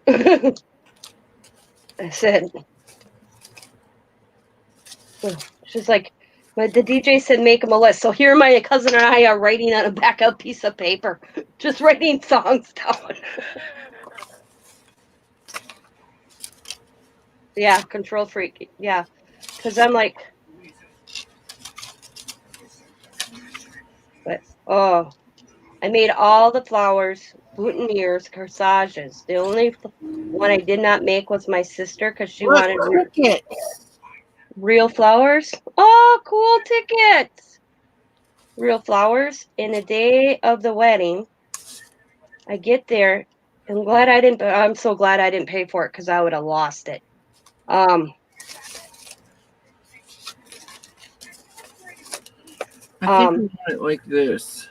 Speaker 1: I said, she's like, but the DJ said make him a list. So here my cousin and I are writing on a backup piece of paper, just writing songs down. Yeah, control freak. Yeah, because I'm like, but oh, I made all the flowers, boutonnieres, corsages. The only one I did not make was my sister because she
Speaker 2: Look,
Speaker 1: wanted
Speaker 2: tickets.
Speaker 1: real flowers. Oh, cool tickets. Real flowers. And the day of the wedding, I get there. I'm so glad I didn't pay for it because I would have lost it.
Speaker 2: I think we want it like this.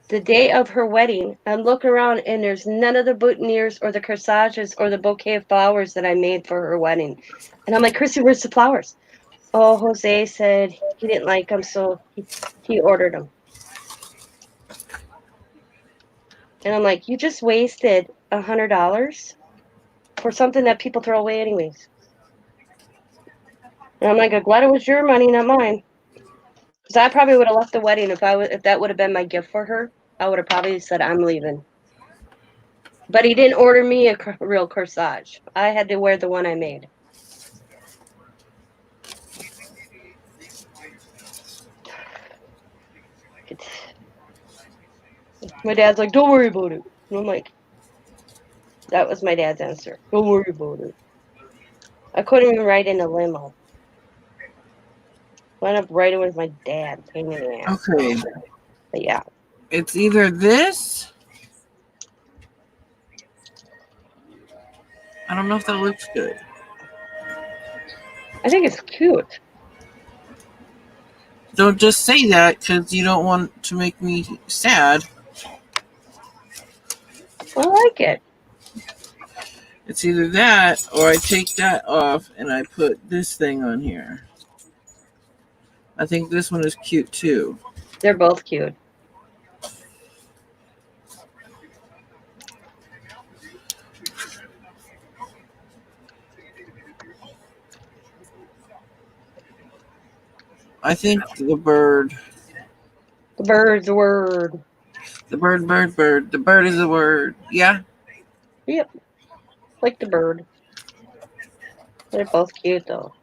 Speaker 1: The day of her wedding, I'm looking around and there's none of the boutonnieres or the corsages or the bouquet of flowers that I made for her wedding. And I'm like, Chrissy, where's the flowers? Oh, Jose said he didn't like them, so he ordered them. And I'm like, you just wasted $100 for something that people throw away anyways. And I'm like, I'm glad it was your money, not mine. Because I probably would have left the wedding if that would have been my gift for her. I would have probably said, I'm leaving. But he didn't order me a real corsage. I had to wear the one I made. My dad's like, don't worry about it. And I'm like, that was my dad's answer. Don't worry about it. I couldn't even ride in a limo. Went up riding with my dad. Pain in the ass.
Speaker 2: Okay.
Speaker 1: But yeah.
Speaker 2: It's either this. I don't know if that looks good.
Speaker 1: I think it's cute.
Speaker 2: Don't just say that because you don't want to make me sad.
Speaker 1: I like it.
Speaker 2: It's either that or I take that off and I put this thing on here. I think this one is cute too.
Speaker 1: They're both cute.
Speaker 2: I think the bird.
Speaker 1: The bird's a word.
Speaker 2: The bird. The bird is a word. Yeah.
Speaker 1: Yep. Like the bird. They're both cute though.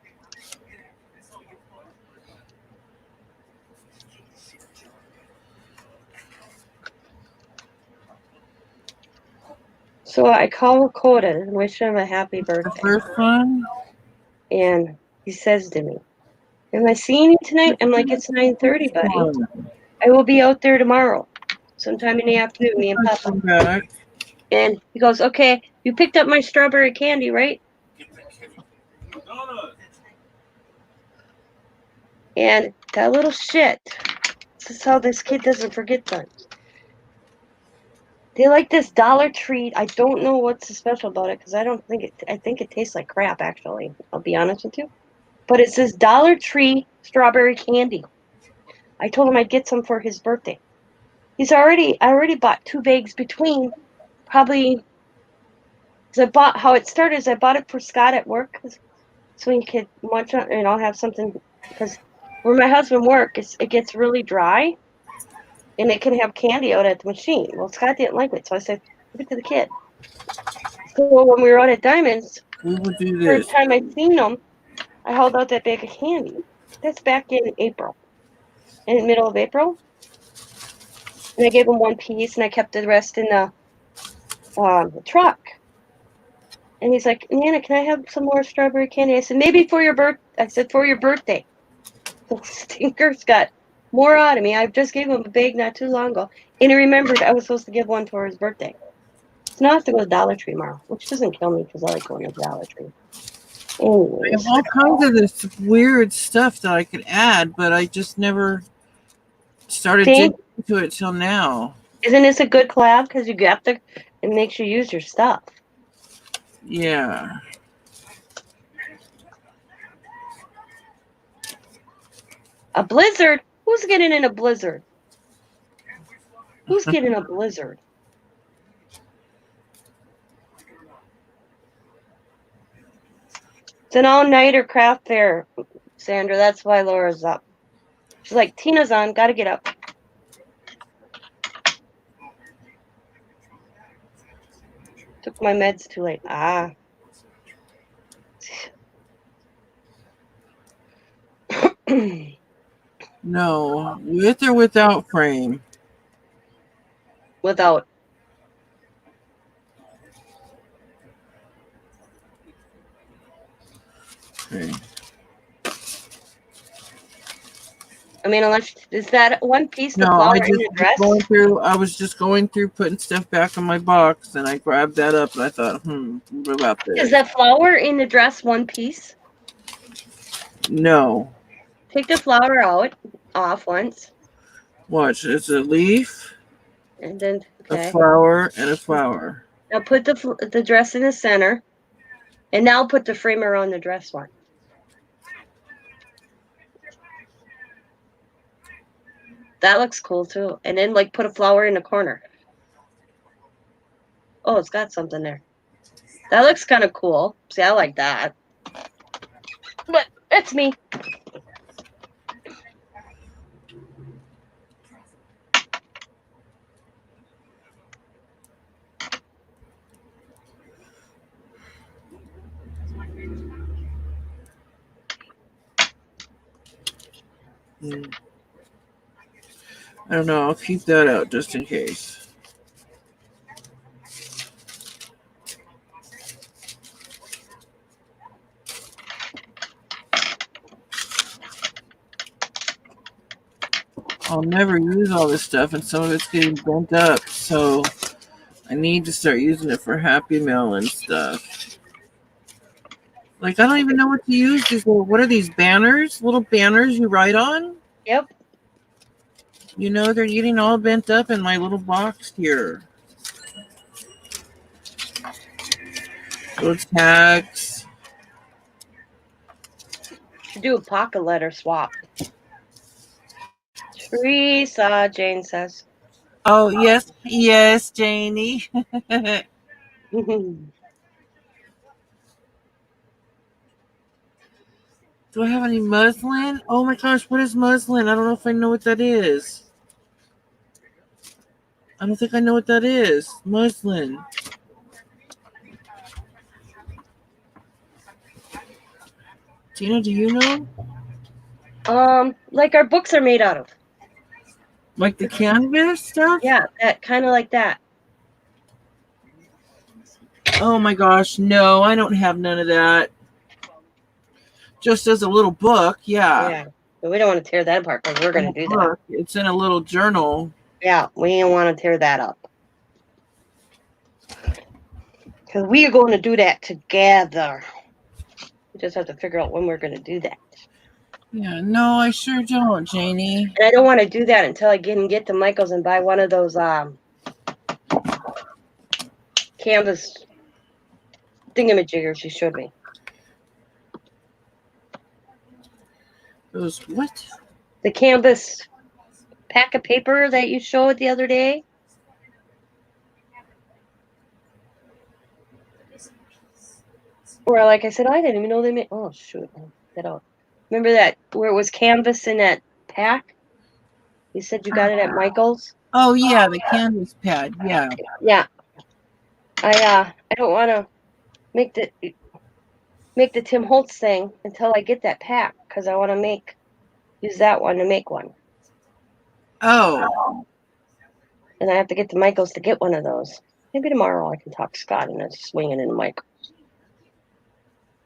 Speaker 1: So I call Coda and wish him a happy
Speaker 2: The
Speaker 1: birthday.
Speaker 2: first one.
Speaker 1: And he says to me, am I seeing you tonight? I'm like, it's 9:30, buddy. I will be out there tomorrow. Sometime in the afternoon, me and Papa.
Speaker 2: Come back.
Speaker 1: And he goes, okay, you picked up my strawberry candy, right? And that little shit, this is how this kid doesn't forget things. They like this Dollar Tree. I don't know what's so special about it because I think it tastes like crap, actually. I'll be honest with you. But it says Dollar Tree strawberry candy. I told him I'd get some for his birthday. I already bought 2 bags between, probably, because how it started is I bought it for Scott at work, so he could munch on, and I'll have something, because where my husband works, it gets really dry, and it can have candy out at the machine. Well, Scott didn't like it, so I said, give it to the kid. So when we were out at Diamonds,
Speaker 2: We will do this.
Speaker 1: first time I seen him, I held out that bag of candy. That's back in April, in the middle of April. And I gave him 1 piece, and I kept the rest in the truck. And he's like, Nana, can I have some more strawberry candy? I said, maybe for your birthday. I said, for your birthday. The stinker's got More out of me. I just gave him a bag not too long ago, and he remembered I was supposed to give one for his birthday. So now I have to go to Dollar Tree tomorrow, which doesn't kill me because I like going to Dollar Tree.
Speaker 2: I have
Speaker 1: Anyways,
Speaker 2: all kinds of this weird stuff that I could add, but I just never started
Speaker 1: see,
Speaker 2: digging into it till now.
Speaker 1: isn't this a good collab? Because you got the, it makes you use your stuff.
Speaker 2: Yeah.
Speaker 1: A blizzard? Who's getting in a blizzard? Who's getting a blizzard? It's an all-nighter craft fair, Sandra. That's why Laura's up. She's like, Tina's on. Gotta get up. Took my meds too late. Ah.
Speaker 2: No, with or without frame.
Speaker 1: Without.
Speaker 2: Okay.
Speaker 1: I mean, unless is that one piece the
Speaker 2: No,
Speaker 1: flower
Speaker 2: I
Speaker 1: in
Speaker 2: just
Speaker 1: your dress?
Speaker 2: I was just going through putting stuff back in my box, and I grabbed that up, and I thought, what about
Speaker 1: Is
Speaker 2: this?
Speaker 1: that flower in the dress one piece?
Speaker 2: No.
Speaker 1: Take the flower out off once,
Speaker 2: Watch, it's a leaf,
Speaker 1: and then okay.
Speaker 2: a flower, and a flower.
Speaker 1: Now put the dress in the center, and now put the frame around the dress one. That looks cool too. And then like put a flower in the corner. Oh, it's got something there. That looks kind of cool. See, I like that. But it's me.
Speaker 2: I don't know. I'll keep that out just in case. I'll never use all this stuff, and some of it's getting bent up, so I need to start using it for Happy Mail and stuff. Like, I don't even know what to use these little, what are these banners? Little banners you write on?
Speaker 1: Yep.
Speaker 2: You know, they're getting all bent up in my little box here. Little tags.
Speaker 1: Should do a pocket letter swap. Teresa, Jane says.
Speaker 2: Oh, yes, Janie. Do I have any muslin? Oh my gosh, what is muslin? I don't know if I know what that is. I don't think I know what that is. Muslin. Tina, do you know?
Speaker 1: Like our books are made out of.
Speaker 2: Like the canvas stuff?
Speaker 1: Yeah, that kind of like that.
Speaker 2: Oh my gosh, no, I don't have none of that. Just as a little book, yeah.
Speaker 1: Yeah. But we don't want to tear that apart because we're going to do that.
Speaker 2: Book. It's in a little journal.
Speaker 1: Yeah, we don't want to tear that up. Because we are going to do that together. We just have to figure out when we're going to do that.
Speaker 2: Yeah, no, I sure don't, Janie.
Speaker 1: And I don't want to do that until I get to Michael's and buy one of those canvas thingamajiggers you showed me.
Speaker 2: Those what?
Speaker 1: The canvas pack of paper that you showed the other day. Or like I said, I didn't even know they made. Oh shoot! Get out. Remember that where it was canvas in that pack? You said you got it at Michael's.
Speaker 2: Oh yeah, the canvas pad. Yeah.
Speaker 1: Yeah. I don't want to make the Tim Holtz thing until I get that pack because I want to use that one to make one.
Speaker 2: Oh.
Speaker 1: And I have to get to Michael's to get one of those. Maybe tomorrow I can talk to Scott and just swing it into Michael's.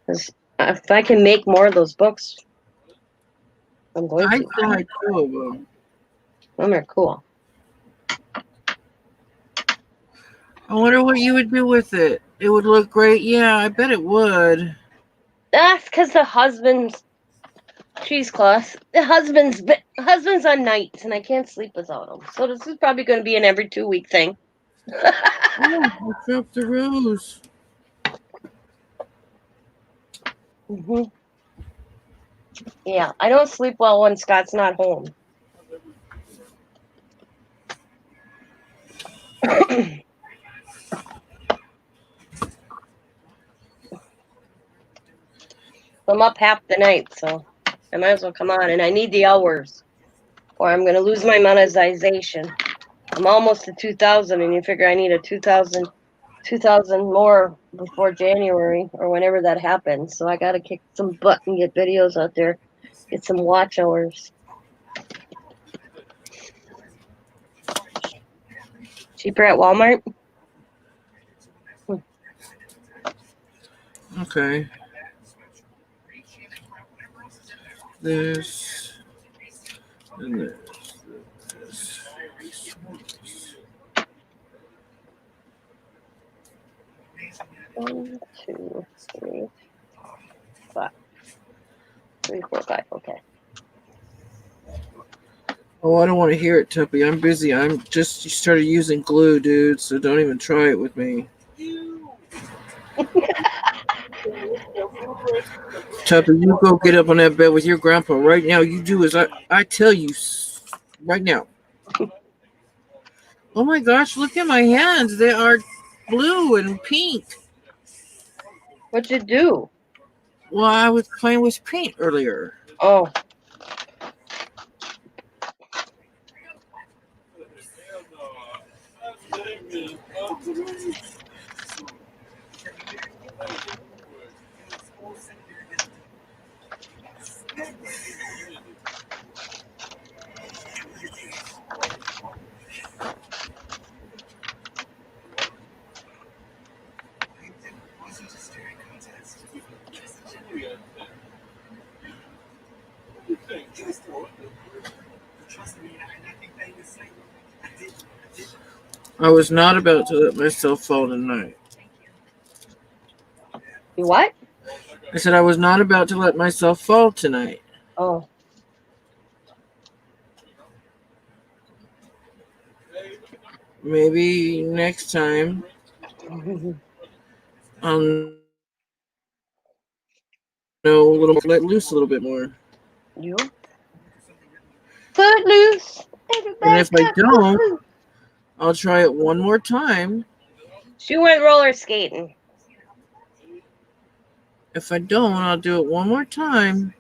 Speaker 1: Because if I can make more of those books, I'm going
Speaker 2: I
Speaker 1: to.
Speaker 2: still had 2 of them.
Speaker 1: Them are cool.
Speaker 2: I wonder what you would do with it. It would look great. Yeah, I bet it would.
Speaker 1: That's because the husband's cheesecloth. The husband's on nights, and I can't sleep without him. So this is probably going to be an every 2 week thing.
Speaker 2: Oh, what's up the rose?
Speaker 1: Hmm. Yeah, I don't sleep well when Scott's not home. I'm up half the night, so I might as well come on. And I need the hours, or I'm going to lose my monetization. I'm almost to 2,000, and you figure I need a 2,000 more before January or whenever that happens. So I got to kick some butt and get videos out there, get some watch hours. Cheaper at Walmart?
Speaker 2: Okay. This and this.
Speaker 1: 1, 2, 3, 5. 3, 4, 5. Okay.
Speaker 2: Oh, I don't want to hear it, Tuppy. I'm busy. I'm just started using glue, dude, so don't even try it with me. Tuppy, you go get up on that bed with your grandpa right now. You do as I tell you right now. Oh my gosh, look at my hands. They are blue and pink.
Speaker 1: What'd you do?
Speaker 2: Well, I was playing with paint earlier.
Speaker 1: Oh.
Speaker 2: I was not about to let myself fall tonight.
Speaker 1: You what?
Speaker 2: I said I was not about to let myself fall tonight.
Speaker 1: Oh.
Speaker 2: Maybe next time I'll know a little, let loose a little bit more.
Speaker 1: You? Footloose.
Speaker 2: And if I
Speaker 1: Everybody got
Speaker 2: don't,
Speaker 1: footloose.
Speaker 2: I'll try it one more time.
Speaker 1: She went roller skating.
Speaker 2: If I don't, I'll do it one more time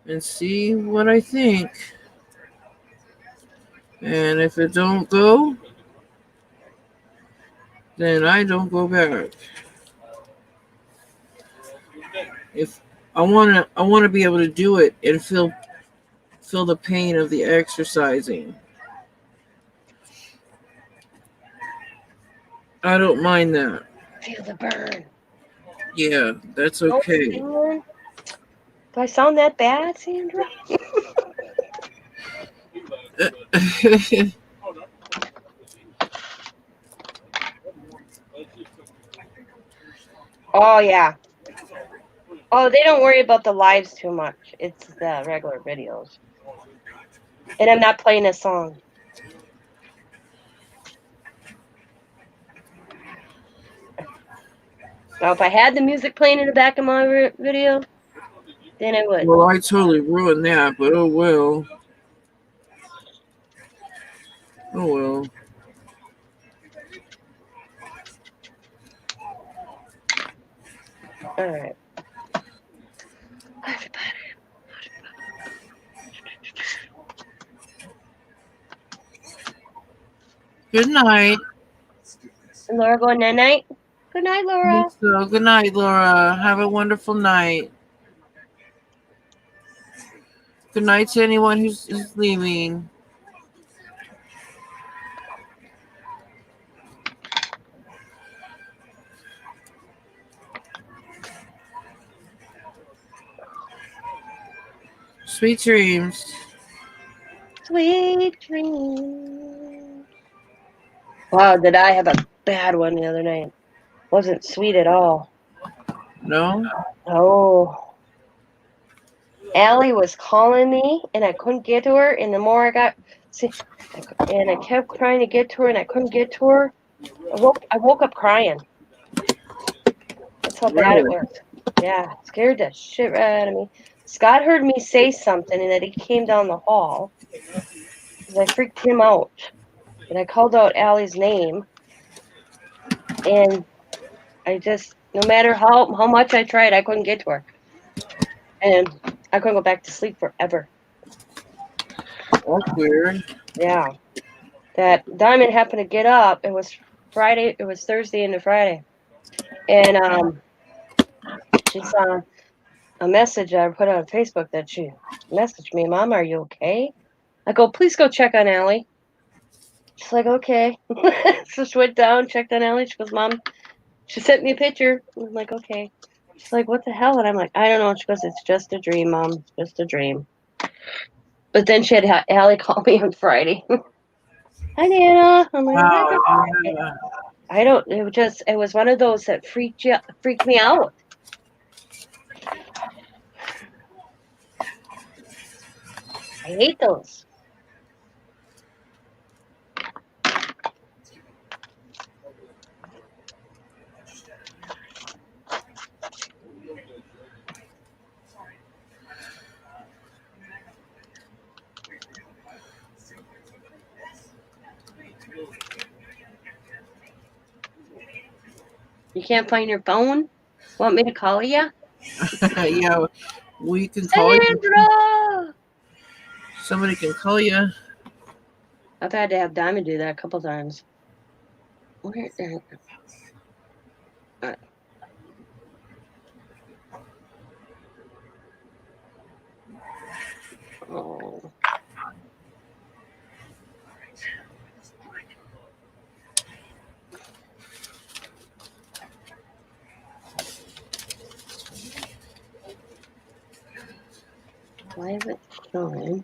Speaker 2: and see what I think. And if it don't go, then I don't go back. If I wanna be able to do it and feel the pain of the exercising. I don't mind that.
Speaker 1: Feel the burn.
Speaker 2: Yeah, that's
Speaker 1: No
Speaker 2: okay.
Speaker 1: singing. Do I sound that bad, Sandra? Oh, yeah. Oh, they don't worry about the lives too much. It's the regular videos. And I'm not playing a song. Now, if I had the music playing in the back of my video, then I would.
Speaker 2: Well, I totally ruined that, but oh well. Oh well.
Speaker 1: All right.
Speaker 2: Good night.
Speaker 1: And Laura going night night. Good night, Laura.
Speaker 2: So, good night, Laura. Have a wonderful night. Good night to anyone who's leaving. Sweet dreams.
Speaker 1: sweet dreams. Wow, did I have a bad one the other night? Wasn't sweet at all.
Speaker 2: No?
Speaker 1: Oh. Allie was calling me and I couldn't get to her. And the more I got, and I kept trying to get to her and I couldn't get to her. I woke up crying. That's how bad it
Speaker 2: Really?
Speaker 1: was. Yeah, scared the shit right out of me. Scott heard me say something and that he came down the hall because I freaked him out. And I called out Allie's name. And I just, no matter how much I tried, I couldn't get to her. And I couldn't go back to sleep forever.
Speaker 2: That's weird.
Speaker 1: Yeah. That Diamond happened to get up. It was Friday. It was Thursday into Friday. And she saw a message I put on Facebook that she messaged me, Mom, are you okay? I go, please go check on Allie. She's like, okay. So she went down, checked on Allie. She goes, Mom, she sent me a picture. I'm like, okay. She's like, what the hell? And I'm like, I don't know. She goes, it's just a dream, Mom. It's just a dream. But then she had Allie call me on Friday. Hi, Nana. I'm like,
Speaker 2: Wow. Yeah.
Speaker 1: I don't. It was one of those that freaked me out. I hate those. You can't find your phone? Want me to call you?
Speaker 2: Yeah, we can call you.
Speaker 1: Sandra!
Speaker 2: Somebody can call you.
Speaker 1: I've had to have Diamond do that a couple times. Where? Oh. Why is it showing?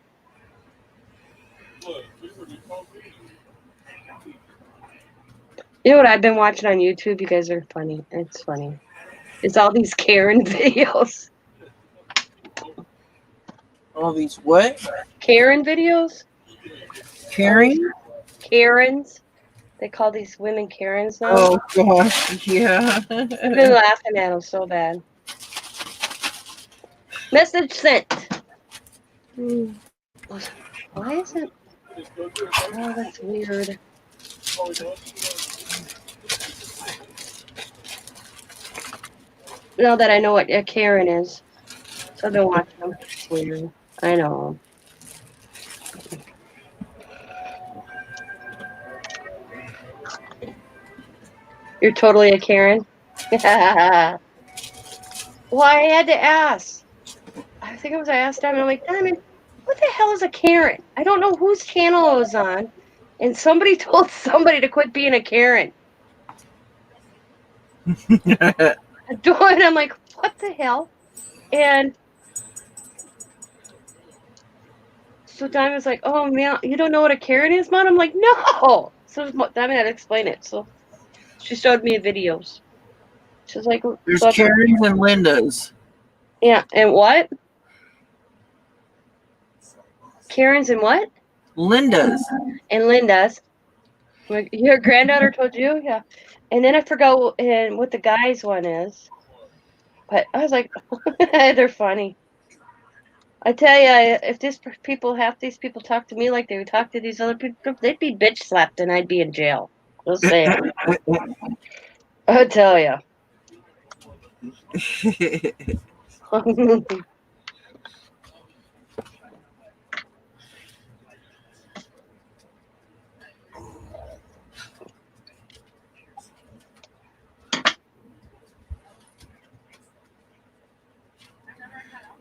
Speaker 1: You know what I've been watching on YouTube? You guys are funny. It's funny. It's all these Karen videos.
Speaker 2: All these what?
Speaker 1: Karen videos?
Speaker 2: Carrie?
Speaker 1: Karens. They call these women Karens now.
Speaker 2: Oh gosh, yeah.
Speaker 1: I've been laughing at them so bad. Message sent. Why is it? Oh, that's weird. Now that I know what a Karen is. So I've been watching them. It's weird. I know. You're totally a Karen? Well, I had to ask. I think it was I asked Diamond. I'm like, Diamond, what the hell is a Karen? I don't know whose channel it was on. And somebody told somebody to quit being a Karen. And I'm like, what the hell? And so Diamond's like, oh, man, you don't know what a Karen is, Mom? I'm like, no. So Diamond had to explain it. So she showed me videos. She's like,
Speaker 2: There's
Speaker 1: so
Speaker 2: Karens and Lindas.
Speaker 1: yeah, and what? Karen's and what?
Speaker 2: Lindas.
Speaker 1: And Linda's. Like, your granddaughter told you? Yeah. And then I forgot what the guy's one is. But I was like, they're funny. I tell you, if half these people talk to me like they would talk to these other people, they'd be bitch slapped and I'd be in jail. Just saying. I tell you.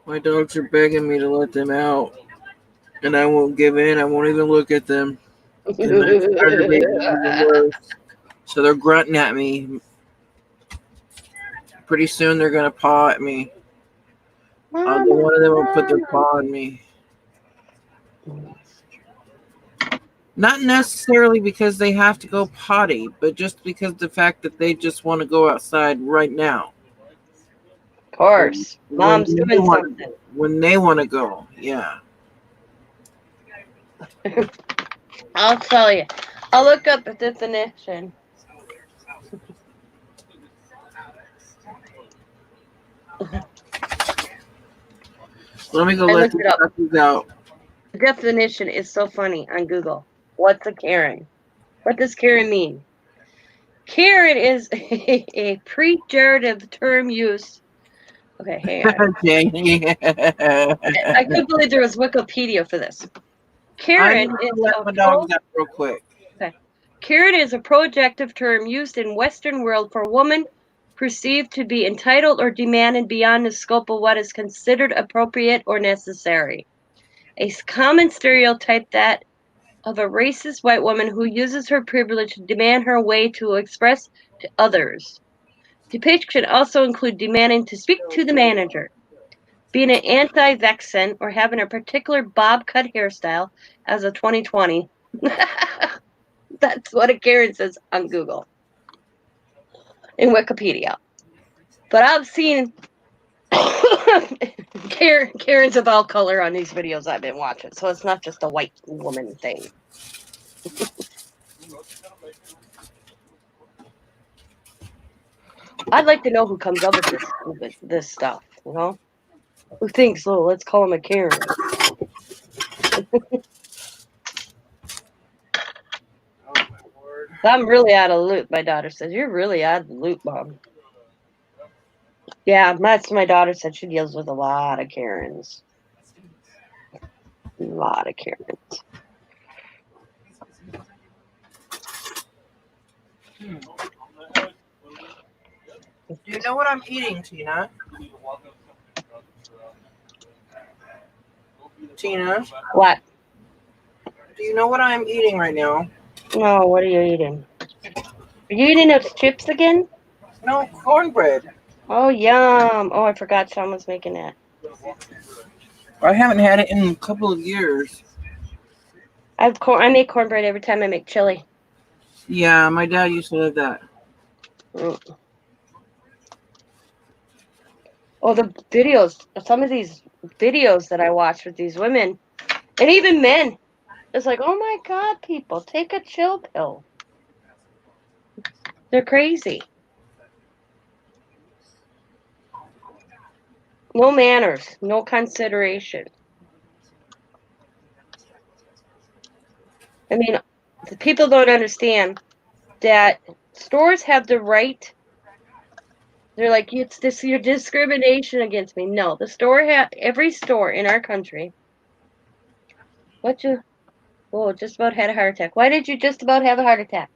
Speaker 2: My dogs are begging me to let them out, and I won't give in. I won't even look at them. And that's aggravating me even worse. So they're grunting at me. Pretty soon they're gonna paw at me. One of them will put their paw on me. Not necessarily because they have to go potty, but just because the fact that they just want to go outside right now.
Speaker 1: Of course.
Speaker 2: When
Speaker 1: Mom's
Speaker 2: they
Speaker 1: doing
Speaker 2: want,
Speaker 1: something.
Speaker 2: when they want to go, yeah.
Speaker 1: I'll tell you. I'll look up the definition.
Speaker 2: Let me go
Speaker 1: I
Speaker 2: let
Speaker 1: looked
Speaker 2: these
Speaker 1: it up.
Speaker 2: puppies out.
Speaker 1: The definition is so funny on Google. What's a Karen? What does Karen mean? Karen is a pejorative term used. Okay, hang on. I couldn't believe there was Wikipedia for this.
Speaker 2: I'm
Speaker 1: Karen
Speaker 2: gonna
Speaker 1: is
Speaker 2: let
Speaker 1: a
Speaker 2: my dogs out real quick.
Speaker 1: Karen is a projective term used in Western world for a woman perceived to be entitled or demanded beyond the scope of what is considered appropriate or necessary. A common stereotype that of a racist white woman who uses her privilege to demand her way to express to others. Depiction also include demanding to speak to the manager, being an anti-vexen, or having a particular bob cut hairstyle as of 2020. That's what a Karen says on Google. In Wikipedia. But I've seen Karen's of all color on these videos I've been watching, so it's not just a white woman thing. I'd like to know who comes up with this stuff, you know? Who thinks, oh, let's call him a Karen? I'm really out of the loop, my daughter says. You're really out of the loop, Mom. Yeah, that's my daughter said. She deals with a lot of Karens. A lot of Karens.
Speaker 2: Do you know what I'm eating, Tina? Tina,
Speaker 1: What?
Speaker 2: do you know what I'm eating right now?
Speaker 1: No, what are you eating? Are you eating those chips again?
Speaker 2: No, cornbread.
Speaker 1: Oh, yum. Oh, I forgot Sean was making that.
Speaker 2: I haven't had it in a couple of years.
Speaker 1: I make cornbread every time I make chili.
Speaker 2: Yeah, my dad used to love that.
Speaker 1: Mm. Oh, the videos, some of these videos that I watch with these women, and even men, it's like, oh my God, people, take a chill pill. They're crazy. No manners, no consideration. I mean, the people don't understand that stores have the right. They're like, it's this your discrimination against me. No, the store every store in our country. Just about had a heart attack. Why did you just about have a heart attack?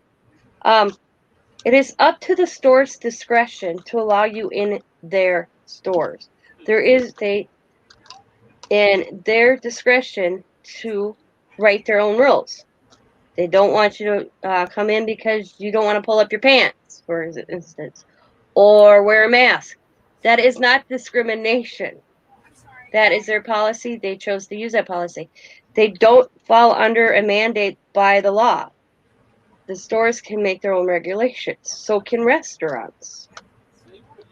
Speaker 1: It is up to the store's discretion to allow you in their stores. In their discretion to write their own rules. They don't want you to come in because you don't want to pull up your pants, for instance, or wear a mask. That is not discrimination. That is their policy. They chose to use that policy. They don't fall under a mandate by the law. The stores can make their own regulations. So can restaurants.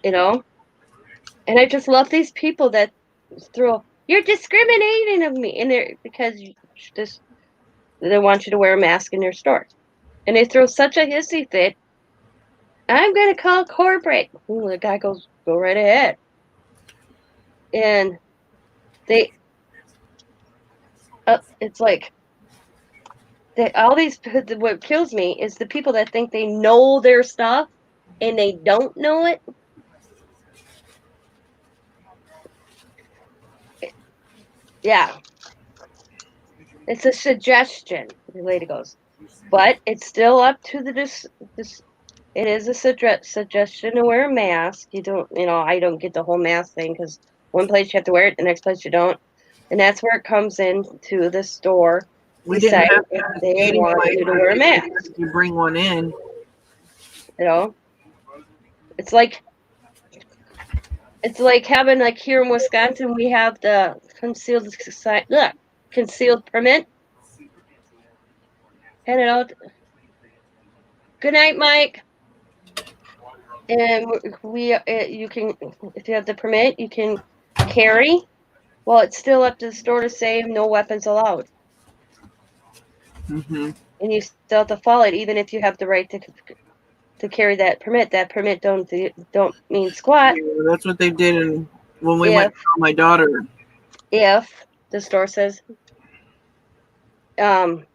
Speaker 1: You know? And I just love these people that you're discriminating of me, and because they want you to wear a mask in their store, and they throw such a hissy fit. I'm gonna call corporate. Ooh, the guy goes, go right ahead, and it's like what kills me is the people that think they know their stuff and they don't know it. Yeah. It's a suggestion, the lady goes. But it's still up to it is a suggestion to wear a mask. I don't get the whole mask thing because one place you have to wear it, the next place you don't. And that's where it comes into the store.
Speaker 2: We didn't have
Speaker 1: if they want you to wear a mask.
Speaker 2: You bring one in.
Speaker 1: You know? It's like having, like, here in Wisconsin, we have the concealed permit. Hand it out. Good night, Mike. And you can, if you have the permit, you can carry. Well, it's still up to the store to say no weapons allowed,
Speaker 2: Mm-hmm.
Speaker 1: and you still have to follow it, even if you have the right to carry that permit. That permit don't mean squat.
Speaker 2: Yeah, that's what they did when we
Speaker 1: If
Speaker 2: went to my daughter.
Speaker 1: if the store says,
Speaker 2: If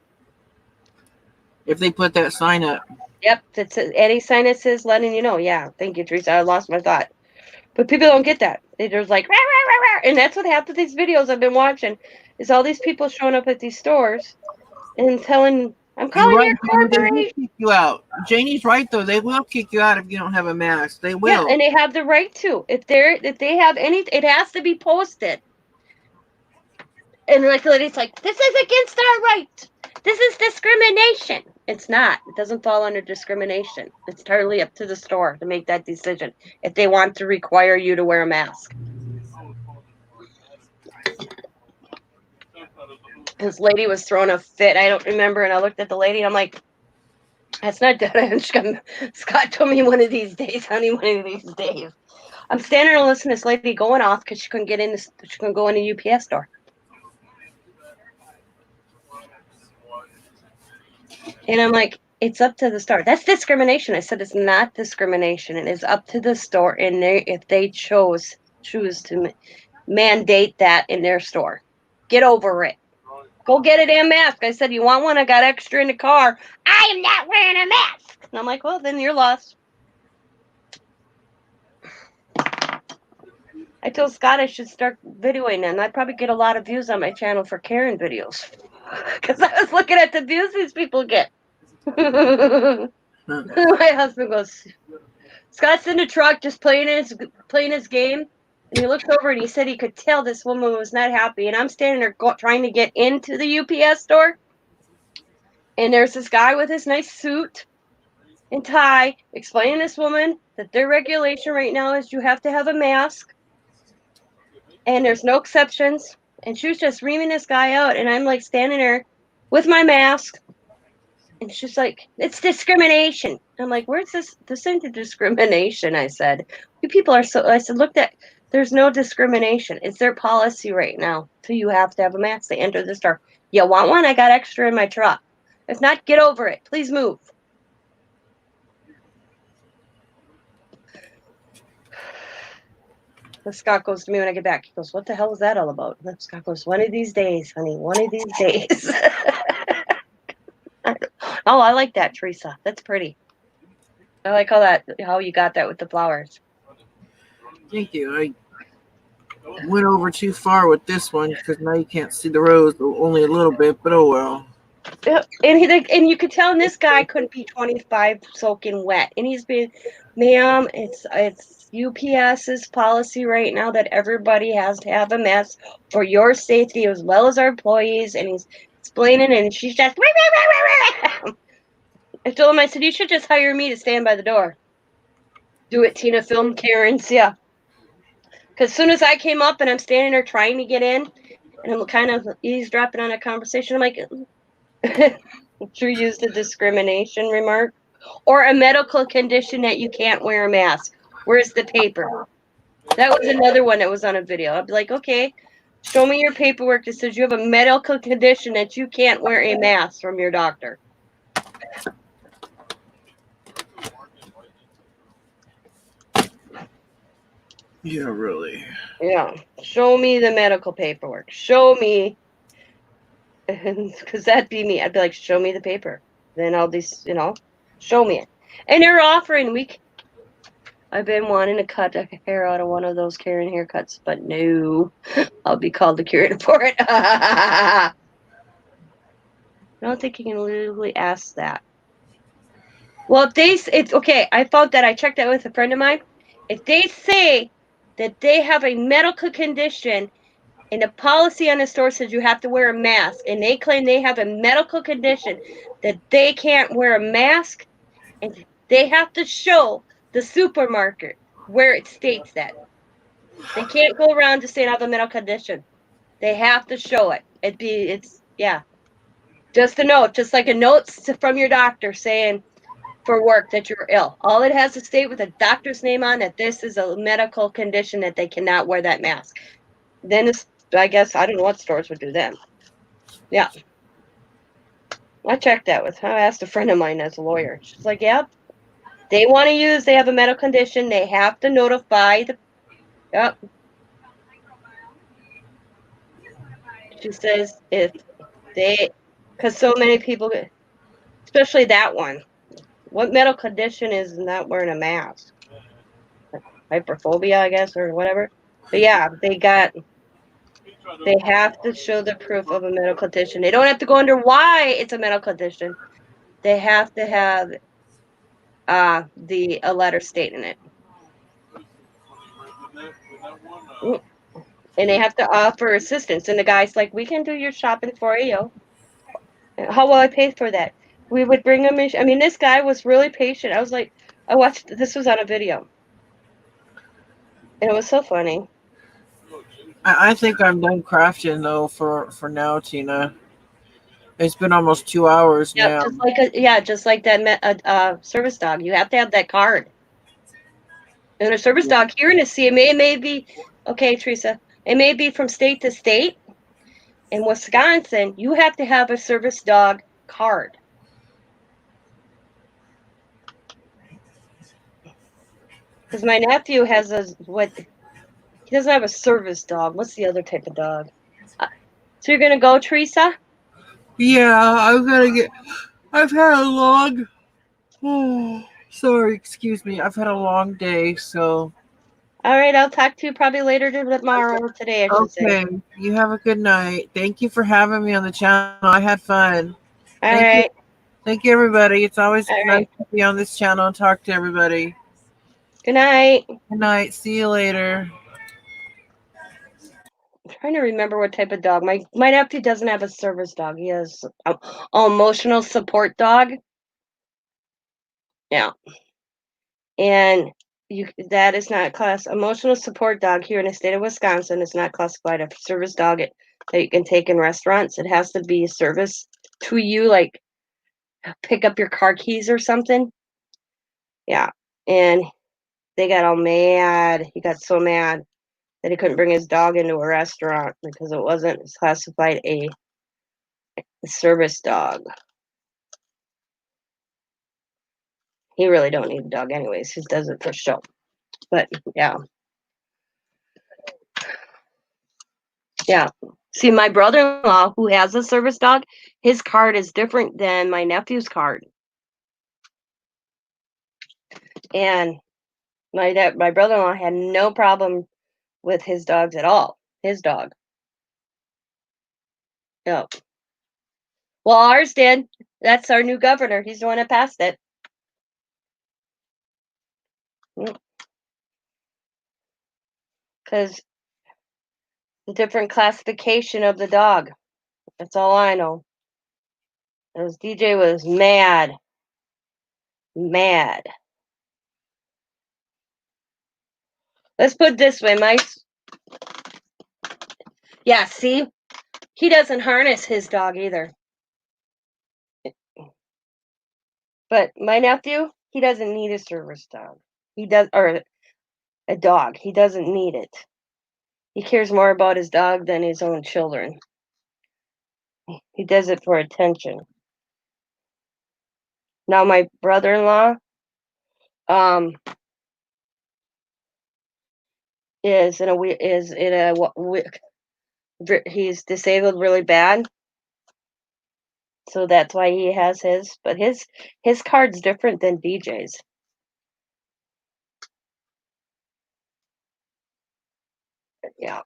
Speaker 2: they put that sign up.
Speaker 1: yep, that's any sign that says letting you know. Yeah, thank you, Teresa. I lost my thought. But people don't get that. They're just like, rah, rah, rah, rah. And that's what happened with these videos I've been watching, is all these people showing up at these stores and telling, I'm
Speaker 2: You're
Speaker 1: calling
Speaker 2: right,
Speaker 1: your
Speaker 2: Jamie, they will
Speaker 1: corporation.
Speaker 2: kick you out. Janie's right though. They will kick you out if you don't have a mask. They
Speaker 1: Yeah,
Speaker 2: will.
Speaker 1: and they have the right to. If they have any, it has to be posted. And like the lady's like, this is against our right. This is discrimination. It's not. It doesn't fall under discrimination. It's totally up to the store to make that decision if they want to require you to wear a mask. This lady was throwing a fit. I don't remember. And I looked at the lady and I'm like, that's not good. Scott told me one of these days, honey, one of these days. I'm standing there listening to this lady going off because she couldn't get in. She couldn't go in a UPS store. And I'm like, it's up to the store. That's discrimination. I said it's not discrimination. It is up to the store, and if they choose to mandate that in their store. Get over it. Go get a damn mask. I said, you want one? I got extra in the car. I am not wearing a mask. And I'm like, well, then you're lost. I told Scott I should start videoing them. I'd probably get a lot of views on my channel for Karen videos. Because I was looking at the views these people get. My husband goes, Scott's in the truck just playing his game. And he looks over and he said he could tell this woman was not happy. And I'm standing there trying to get into the UPS store. And there's this guy with his nice suit and tie explaining to this woman that their regulation right now is you have to have a mask. And there's no exceptions. And she was just reaming this guy out. And I'm like standing there with my mask. And she's like, it's discrimination. I'm like, where's this? This ain't discrimination, I said. You people are so, I said, look, there's no discrimination. It's their policy right now. So you have to have a mask to enter the store. You want one? I got extra in my truck. If not, get over it. Please move. And Scott goes to me when I get back. He goes, what the hell is that all about? And Scott goes, one of these days, honey, one of these days. Oh, I like that, Teresa. That's pretty. I like how you got that with the flowers.
Speaker 2: Thank you. I went over too far with this one because now you can't see the rose only a little bit, but oh well.
Speaker 1: And you could tell this guy couldn't be 25 soaking wet. And he's been, ma'am, it's UPS's policy right now that everybody has to have a mask for your safety as well as our employees. And he's explaining, and she's just, I told him, I said, you should just hire me to stand by the door. Do it, Tina. Film Karen's, yeah. Because as soon as I came up and I'm standing there trying to get in, and I'm kind of eavesdropping on a conversation, I'm like, you used a discrimination remark or a medical condition that you can't wear a mask. Where's the paper? That was another one that was on a video. I'd be like, okay, show me your paperwork that says you have a medical condition that you can't wear a mask from your doctor.
Speaker 2: Yeah, really.
Speaker 1: Yeah, show me the medical paperwork. Show me, because that'd be me. I'd be like, show me the paper. Then I'll be, show me it. And they're offering I've been wanting to cut a hair out of one of those Karen haircuts, but no, I'll be called the curator for it. I don't think you can legally ask that. Well, it's okay. I found that. I checked that with a friend of mine. If they say that they have a medical condition and the policy on the store says you have to wear a mask, and they claim they have a medical condition that they can't wear a mask, and they have to show the supermarket where it states that. They can't go around to say I have a medical condition. They have to show it. Just a note, just like a note from your doctor saying for work that you're ill. All it has to state with a doctor's name on that this is a medical condition that they cannot wear that mask. Then it's, I guess, I don't know what stores would do then. Yeah. I checked that with, I asked a friend of mine as a lawyer. She's like, yep. They want to use, they have a medical condition, they have to notify the, yep. She says if they, because so many people, especially that one, what medical condition is not wearing a mask? Hyperphobia, I guess, or whatever. But yeah, they have to show the proof of a medical condition. They don't have to go under why it's a medical condition. They have to have a letter stating it. And they have to offer assistance. And the guy's like, we can do your shopping for you. How will I pay for that? We would bring him in. I mean, this guy was really patient. I was like, I watched, this was on a video. And it was so funny.
Speaker 2: I think I'm done crafting though for now, Tina. It's been almost 2 hours
Speaker 1: Yeah,
Speaker 2: now.
Speaker 1: just like that service dog. You have to have that card. And a service dog here in the CMA may be, okay, Teresa, it may be from state to state. In Wisconsin, you have to have a service dog card. Because my nephew has he doesn't have a service dog. What's the other type of dog? So you're gonna go, Teresa?
Speaker 2: Yeah, I've had a long, oh, sorry, excuse me. I've had a long day, so.
Speaker 1: All right, I'll talk to you probably later tomorrow or today, I should say.
Speaker 2: Okay, you have a good night. Thank you for having me on the channel. I had fun.
Speaker 1: All
Speaker 2: Thank
Speaker 1: right.
Speaker 2: you. Thank you, everybody. It's always
Speaker 1: All
Speaker 2: nice
Speaker 1: right.
Speaker 2: to be on this channel and talk to everybody.
Speaker 1: Good night.
Speaker 2: Good night. See you later.
Speaker 1: I'm trying to remember what type of dog. My nephew doesn't have a service dog. He has an emotional support dog. Yeah. And that is not emotional support dog here in the state of Wisconsin is not classified a service dog that you can take in restaurants. It has to be a service to you, like pick up your car keys or something. Yeah. And they got all mad. He got so mad that he couldn't bring his dog into a restaurant because it wasn't classified a service dog. He really don't need a dog anyways. He does it for show. But yeah. Yeah. See, my brother-in-law who has a service dog, his card is different than my nephew's card. And my brother-in-law had no problem with his dogs at all. His dog. Yeah. Well, ours did. That's our new governor. He's the one that passed it. Because the different classification of the dog. That's all I know. Because DJ was mad. Mad. Let's put it this way, yeah, see? He doesn't harness his dog either. But my nephew, he doesn't need a service dog. Or a dog. He doesn't need it. He cares more about his dog than his own children. He does it for attention. Now my brother-in-law, he's disabled really bad, so that's why he has his. But his card's different than DJ's. Yeah.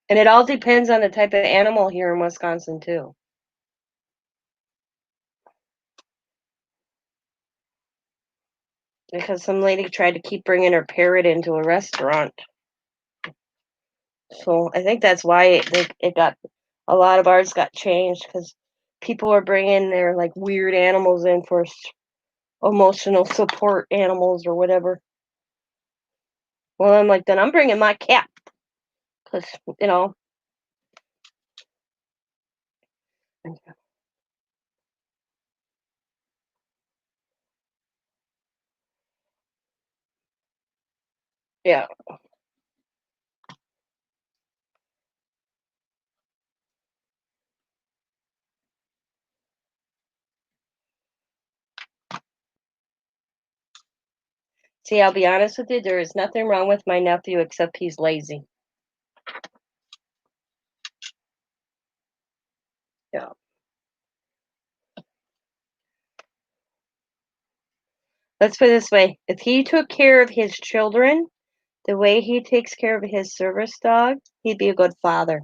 Speaker 1: And it all depends on the type of animal here in Wisconsin, too. Because some lady tried to keep bringing her parrot into a restaurant. So I think that's why a lot of ours got changed. Because people are bringing their like weird animals in for emotional support animals or whatever. Well, I'm like, then I'm bringing my cat because you know. Yeah. See, I'll be honest with you. There is nothing wrong with my nephew except he's lazy. Yeah. Let's put it this way: if he took care of his children the way he takes care of his service dog, he'd be a good father.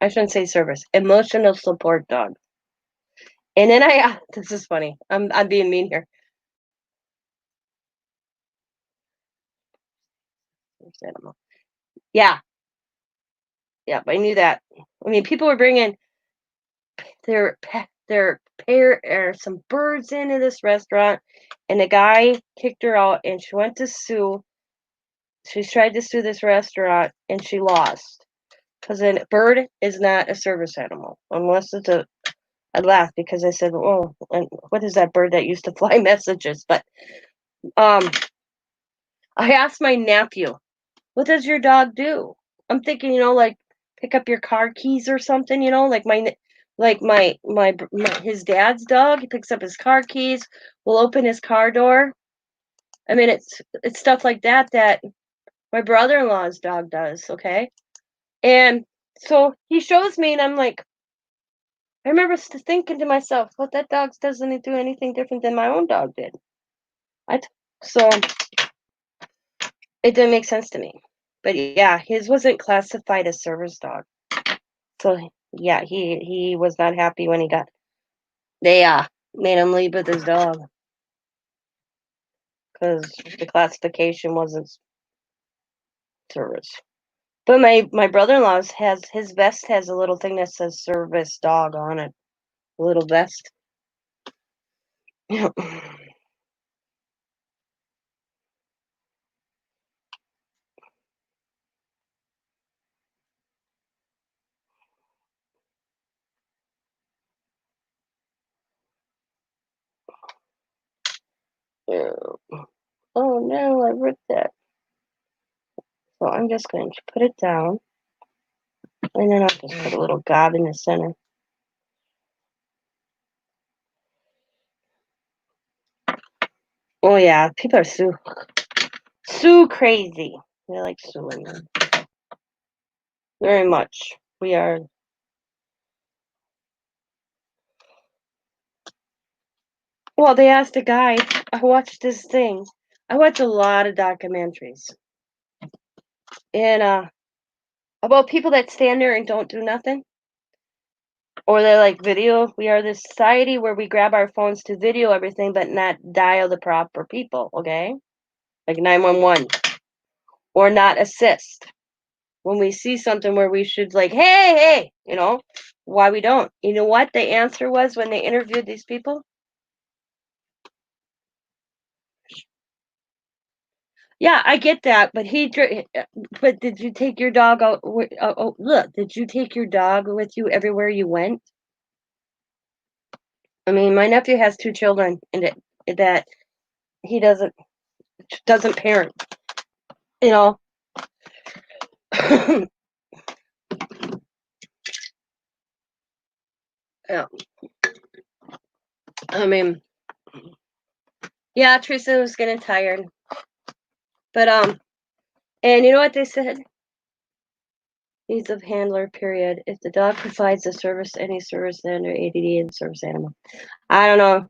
Speaker 1: I shouldn't say service, emotional support dog. And then this is funny. I'm being mean here. Yeah, yeah, I knew that. I mean, people were bringing their pair or some birds into this restaurant, and the guy kicked her out, and she went to sue. She tried to sue this restaurant, and she lost because a bird is not a service animal unless it's a. I laughed because I said, "Oh, and what is that bird that used to fly messages?" But um, I asked my nephew, "What does your dog do?" I'm thinking, like pick up your car keys or something, like my his dad's dog. He picks up his car keys, will open his car door. I mean, it's stuff like that my brother-in-law's dog does. Okay, and so he shows me, and I'm like, I remember thinking to myself, "What that dog doesn't do anything different than my own dog did." So it didn't make sense to me. But yeah, his wasn't classified as service dog. So yeah, he was not happy when they made him leave with his dog because the classification wasn't service. But my brother-in-law's has his vest has a little thing that says service dog on it. A little vest. Yeah. Oh no, I ripped that. So I'm just going to put it down, and then I'll just put a little gob in the center. Oh yeah, people are so crazy. They like suing them very much. We are. Well, they asked a guy. I watched this thing. I watch a lot of documentaries, and about people that stand there and don't do nothing, or they like video. We are this society where we grab our phones to video everything, but not dial the proper people. Okay, like 911, or not assist when we see something where we should like, hey, why we don't. You know what the answer was when they interviewed these people? Yeah, I get that, but but did you take your dog out? Look, did you take your dog with you everywhere you went? I mean, my nephew has two children, and that he doesn't parent. You know, yeah. I mean, yeah, Teresa was getting tired, but and you know what they said? Needs of handler. Period. If the dog provides a service, any service under ADD and service animal. I don't know.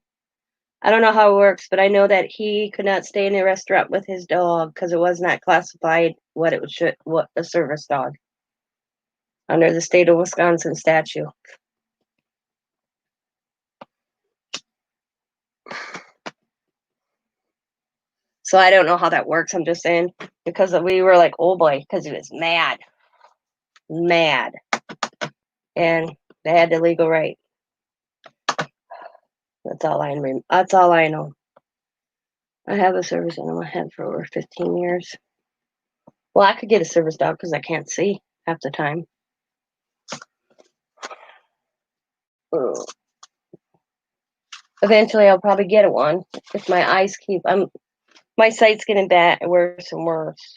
Speaker 1: I don't know how it works, but I know that he could not stay in a restaurant with his dog because it was not classified what a service dog under the state of Wisconsin statute. So I don't know how that works. I'm just saying because we were like, oh boy, because he was mad, and they had the legal right. That's all I know. That's all I know. I have a service animal I had for over 15 years. Well, I could get a service dog because I can't see half the time. Ugh. Eventually, I'll probably get one if my eyes keep. My sight's getting bad, worse and worse.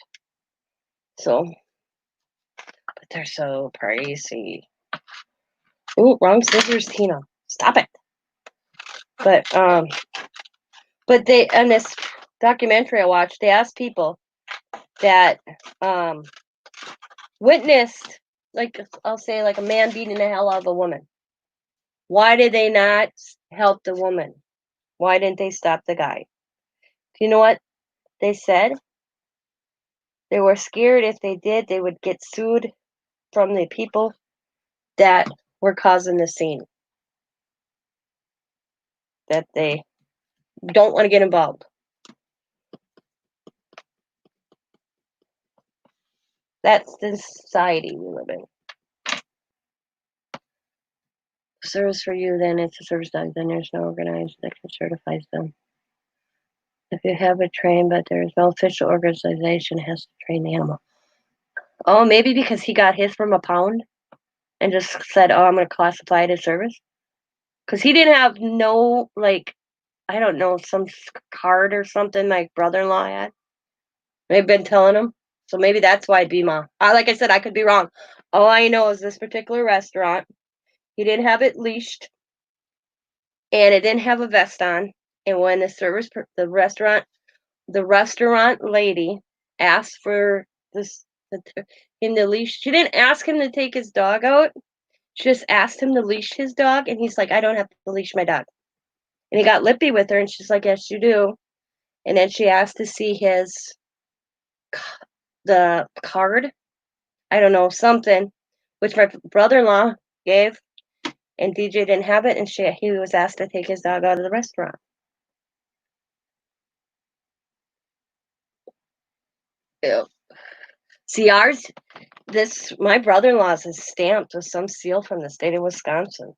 Speaker 1: So, but they're so pricey. Ooh, wrong scissors, Tina. Stop it. But they on this documentary I watched, they asked people that witnessed, like I'll say, like a man beating the hell out of a woman. Why did they not help the woman? Why didn't they stop the guy? Do you know what they said? They were scared if they did, they would get sued from the people that were causing the scene. That they don't want to get involved. That's the society we live in. Service for you, then it's a service dog, then there's no organization that can certify them. If you have it trained, but there is no official organization that has to train the animal. Oh, maybe because he got his from a pound and just said, oh, I'm going to classify it as service. Because he didn't have no, like, I don't know, some card or something like brother-in-law had. They've been telling him. So maybe that's why BMA. Like I said, I could be wrong. All I know is this particular restaurant, he didn't have it leashed. And it didn't have a vest on. And when the restaurant lady asked for him to leash, she didn't ask him to take his dog out. She just asked him to leash his dog, and he's like, I don't have to leash my dog. And he got lippy with her, and she's like, yes, you do. And then she asked to see the card. I don't know, something, which my brother-in-law gave, and DJ didn't have it, and he was asked to take his dog out of the restaurant. Ew. See, my brother-in-law's is stamped with some seal from the state of Wisconsin.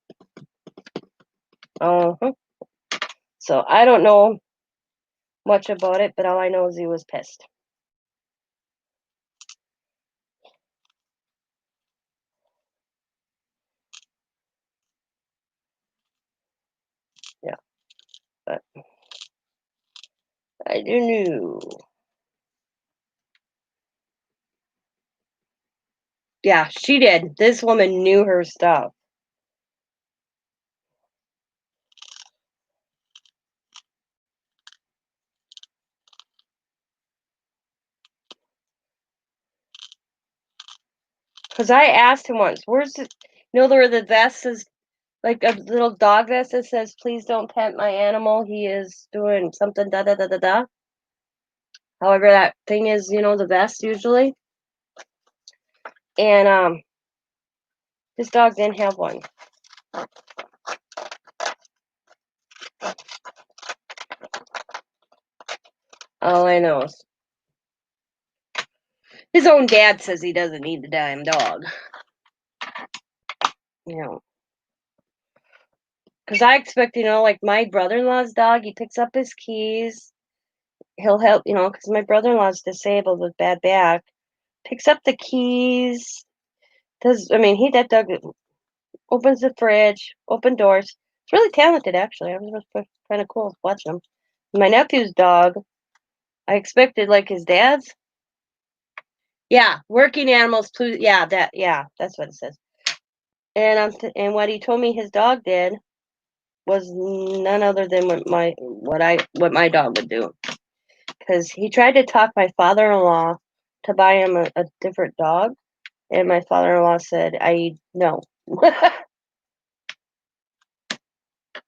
Speaker 1: So I don't know much about it, but all I know is he was pissed. Yeah, but I do know. Yeah, she did. This woman knew her stuff. Because I asked him once, where's the, where the vest is, like a little dog vest that says, please don't pet my animal. He is doing something, da da da da da. However, that thing is, the vest usually. And this dog didn't have one. All I know is his own dad says he doesn't need the damn dog. Because I expect, like my brother-in-law's dog, he picks up his keys. He'll help, because my brother-in-law's disabled with bad back. Picks up the keys. That dog opens the fridge, open doors. It's really talented, actually. I was kind of cool watching him. My nephew's dog, I expected like his dad's. Yeah, working animals. Yeah, that's what it says. And what he told me his dog did was none other than what my dog would do. Because he tried to talk my father-in-law to buy him a different dog, and my father-in-law said, no.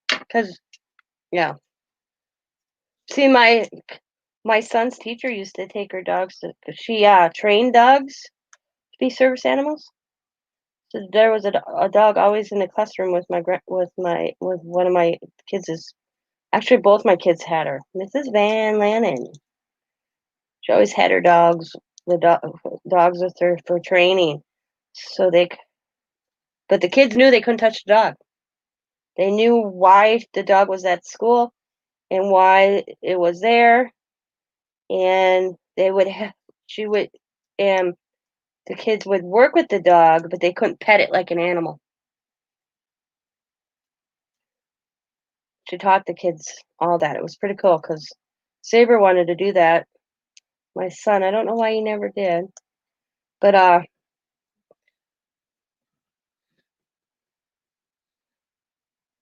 Speaker 1: Because, yeah. See, my son's teacher used to take her dogs because she trained dogs to be service animals. So there was a dog always in the classroom with one of my kids. Actually, both my kids had her, Mrs. Van Lannen. She always had her dogs, dogs with her for training. So but the kids knew they couldn't touch the dog. They knew why the dog was at school and why it was there. And she would, and the kids would work with the dog, but they couldn't pet it like an animal. She taught the kids all that. It was pretty cool because Saber wanted to do that. My son, I don't know why he never did. But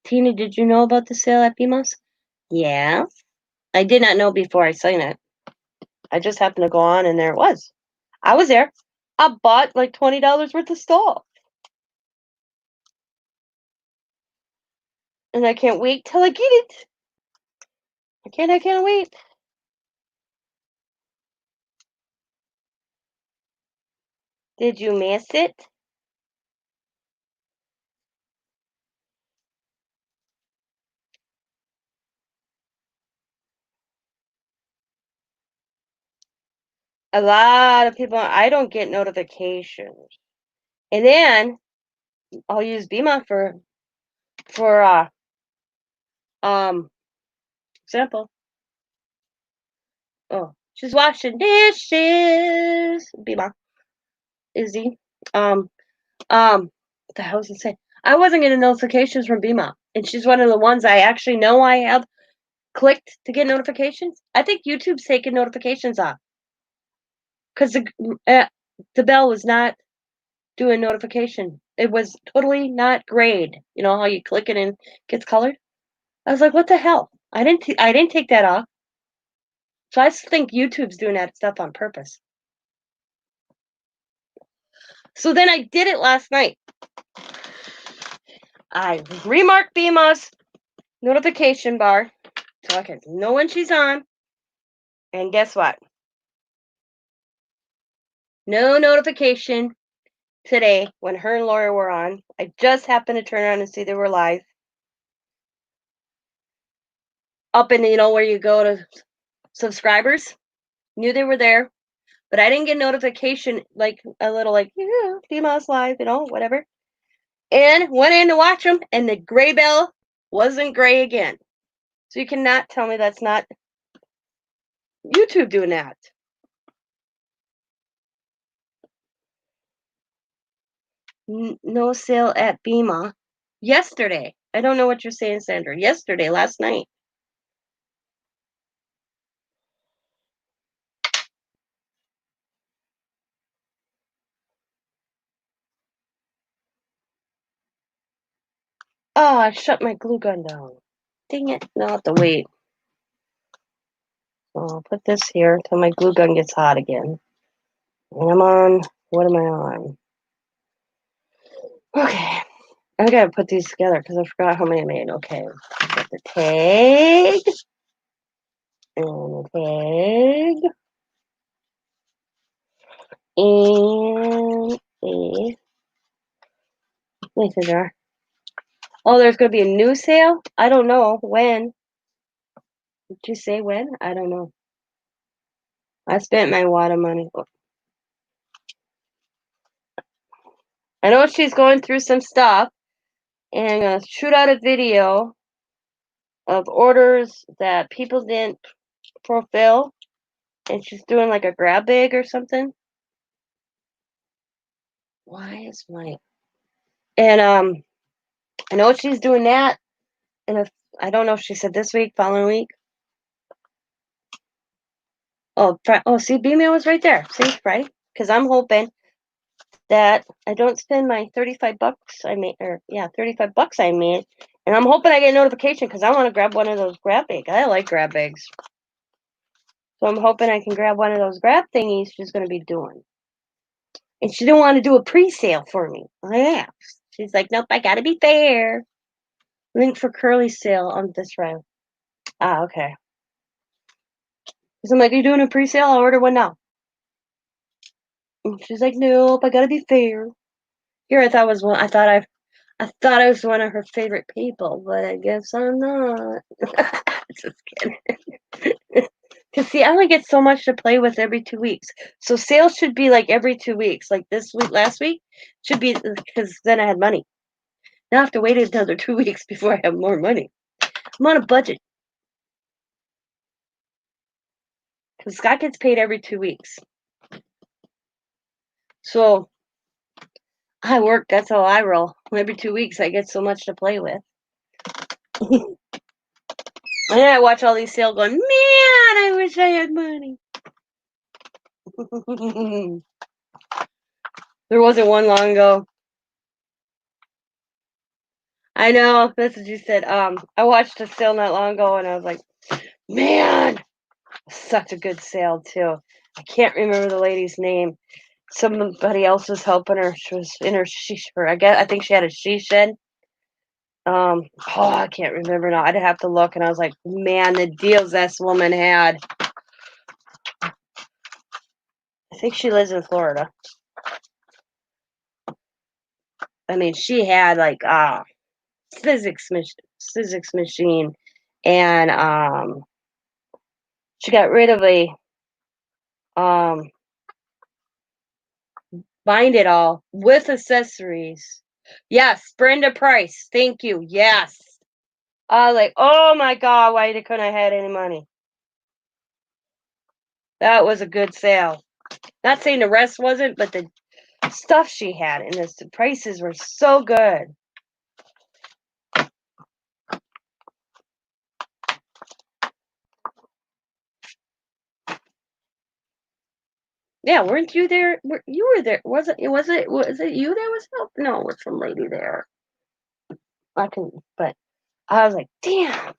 Speaker 1: Tina, did you know about the sale at BMOS? Yeah. I did not know before I seen it. I just happened to go on and there it was. I was there. I bought like $20 worth of stuff. And I can't wait till I get it. I can't wait. Did you miss it? A lot of people, I don't get notifications. And then I'll use Bima for example. Oh, she's washing dishes. Bima. Izzy. What the hell was I saying? I wasn't getting notifications from Bima. And she's one of the ones I actually know I have clicked to get notifications. I think YouTube's taking notifications off. Because the bell was not doing notification. It was totally not grayed. You know how you click it and it gets colored? I was like, what the hell? I didn't take that off. So I think YouTube's doing that stuff on purpose. So then I did it last night. I remarked Bima's notification bar so I can know when she's on. And guess what? No notification today when her and Laura were on. I just happened to turn around and see they were live. Up in, where you go to subscribers. Knew they were there. But I didn't get notification, like a little like, yeah, Bima's live, whatever. And went in to watch them, and the gray bell wasn't gray again. So you cannot tell me that's not YouTube doing that. No sale at Bima. Yesterday. I don't know what you're saying, Sandra. Yesterday, last night. Oh, I shut my glue gun down. Dang it. Now I have to wait. So I'll put this here until my glue gun gets hot again. And I'm on, what am I on? Okay. I gotta put these together because I forgot how many I made. Okay. Got the tag. And the tag. And a mason jar. Oh, there's gonna be a new sale? I don't know. When? Did you say when? I don't know. I spent my water money. I know she's going through some stuff. And I'm gonna shoot out a video of orders that people didn't fulfill. And she's doing like a grab bag or something. Why is my and I know she's doing that. And if I don't know if she said this week, following week. Oh, see, B-mail was right there. See, Friday? Because I'm hoping that I don't spend my $35 I made, or yeah, $35 I made, and I'm hoping I get a notification because I want to grab one of those grab bags. I like grab bags, so I'm hoping I can grab one of those grab thingies she's going to be doing. And she didn't want to do a pre-sale for me. I asked. She's like, nope, I got to be fair. Link for Curly sale on this round. Ah, okay. Because I'm like, are you doing a pre-sale? I'll order one now. And she's like, nope, I got to be fair. Here, I thought I was one of her favorite people, but I guess I'm not. Just kidding. Because see, I only get so much to play with every 2 weeks. So sales should be like every 2 weeks. Like this week, last week should be because then I had money. Now I have to wait another 2 weeks before I have more money. I'm on a budget because Scott gets paid every 2 weeks. So I work. That's how I roll. Every 2 weeks, I get so much to play with. And then I watch all these sales going, man, I wish I had money. There wasn't one long ago. I know, that's what you said. I watched a sale not long ago and I was like, man, such a good sale too. I can't remember the lady's name. Somebody else was helping her. She was in her I think she had a she shed. I can't remember now. I'd have to look and I was like, man, the deals this woman had. I think she lives in Florida. I mean, she had like physics machine, and she got rid of a bind it all with accessories. Yes, Brenda Price. Thank you. Yes. I was like, oh my God, why couldn't I had any money? That was a good sale. Not saying the rest wasn't, but the stuff she had and the prices were so good. Yeah, weren't you there? You were there. Was it you that was help? No, it was some lady there. But I was like, damn,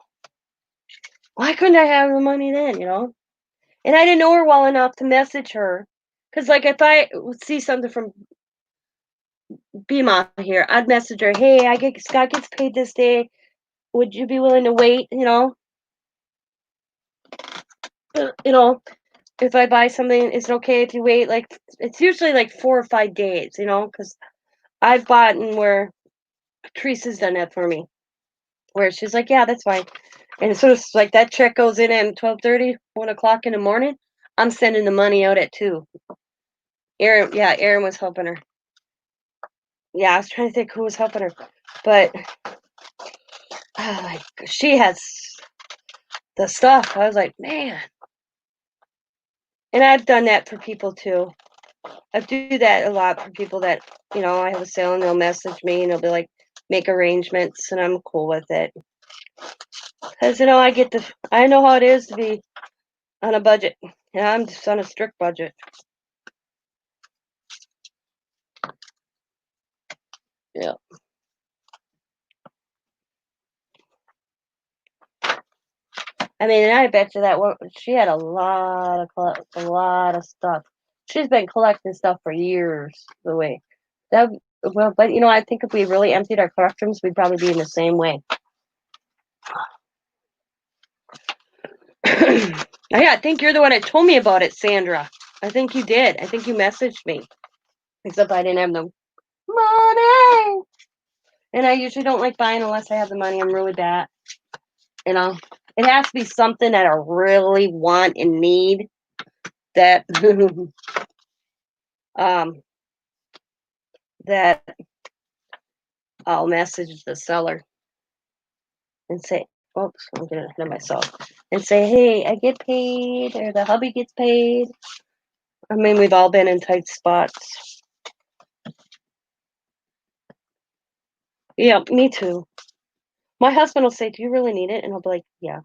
Speaker 1: why couldn't I have the money then, And I didn't know her well enough to message her. Because, like, if I would see something from BMA here, I'd message her, hey, Scott gets paid this day. Would you be willing to wait, if I buy something, is it okay if you wait? Like, it's usually like 4 or 5 days, because I've bought and where Patrice has done that for me. Where she's like, yeah, that's fine. And as soon as like that check goes in at 12:30, 1 o'clock in the morning, I'm sending the money out at 2. Erin was helping her. Yeah, I was trying to think who was helping her, but like she has the stuff. I was like, man, and I've done that for people too. I do that a lot for people that I have a sale and they'll message me and they'll be like, make arrangements, and I'm cool with it because I know how it is to be on a budget, and I'm just on a strict budget. Yeah. I mean, and I bet you that she had a lot of stuff. She's been collecting stuff for years. The way that well, but I think if we really emptied our collections, we'd probably be in the same way. Yeah, I think you're the one that told me about it, Sandra. I think you did. I think you messaged me. Except I didn't have the money. And I usually don't like buying unless I have the money. I'm really bad. It has to be something that I really want and need that that I'll message the seller and say, oops, I'm getting ahead of myself. And say, hey, I get paid, or the hubby gets paid. I mean, we've all been in tight spots. Yeah, me too. My husband will say, do you really need it? And I'll be like, yeah.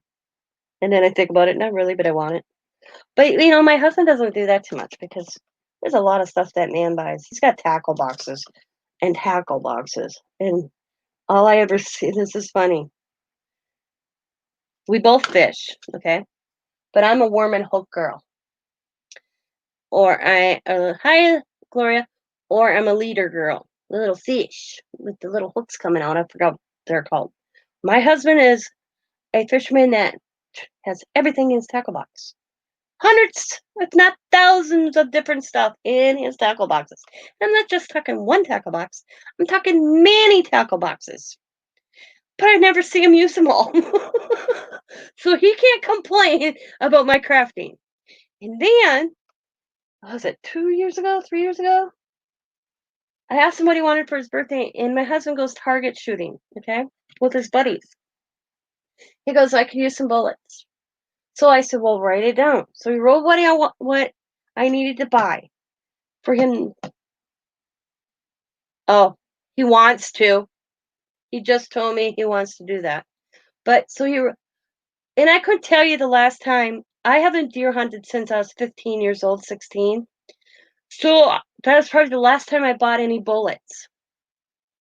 Speaker 1: And then I think about it, not really, but I want it. But, my husband doesn't do that too much because there's a lot of stuff that man buys. He's got tackle boxes and tackle boxes. And all I ever see, this is funny. We both fish, okay? But I'm a worm and hook girl. Hi, Gloria. Or I'm a leader girl. The little fish with the little hooks coming out. I forgot what they're called. My husband is a fisherman that has everything in his tackle box. Hundreds, if not thousands of different stuff in his tackle boxes. I'm not just talking one tackle box. I'm talking many tackle boxes. but I never see him use them all. So he can't complain about my crafting. And then, was it 2 years ago, 3 years ago? I asked him what he wanted for his birthday, and my husband goes target shooting, okay, with his buddies. He goes, I could use some bullets. So I said, well, write it down. So he wrote what I needed to buy for him. Oh, he wants to. He just told me he wants to do that. But so and I couldn't tell you the last time. I haven't deer hunted since I was 15 years old, 16. So that was probably the last time I bought any bullets.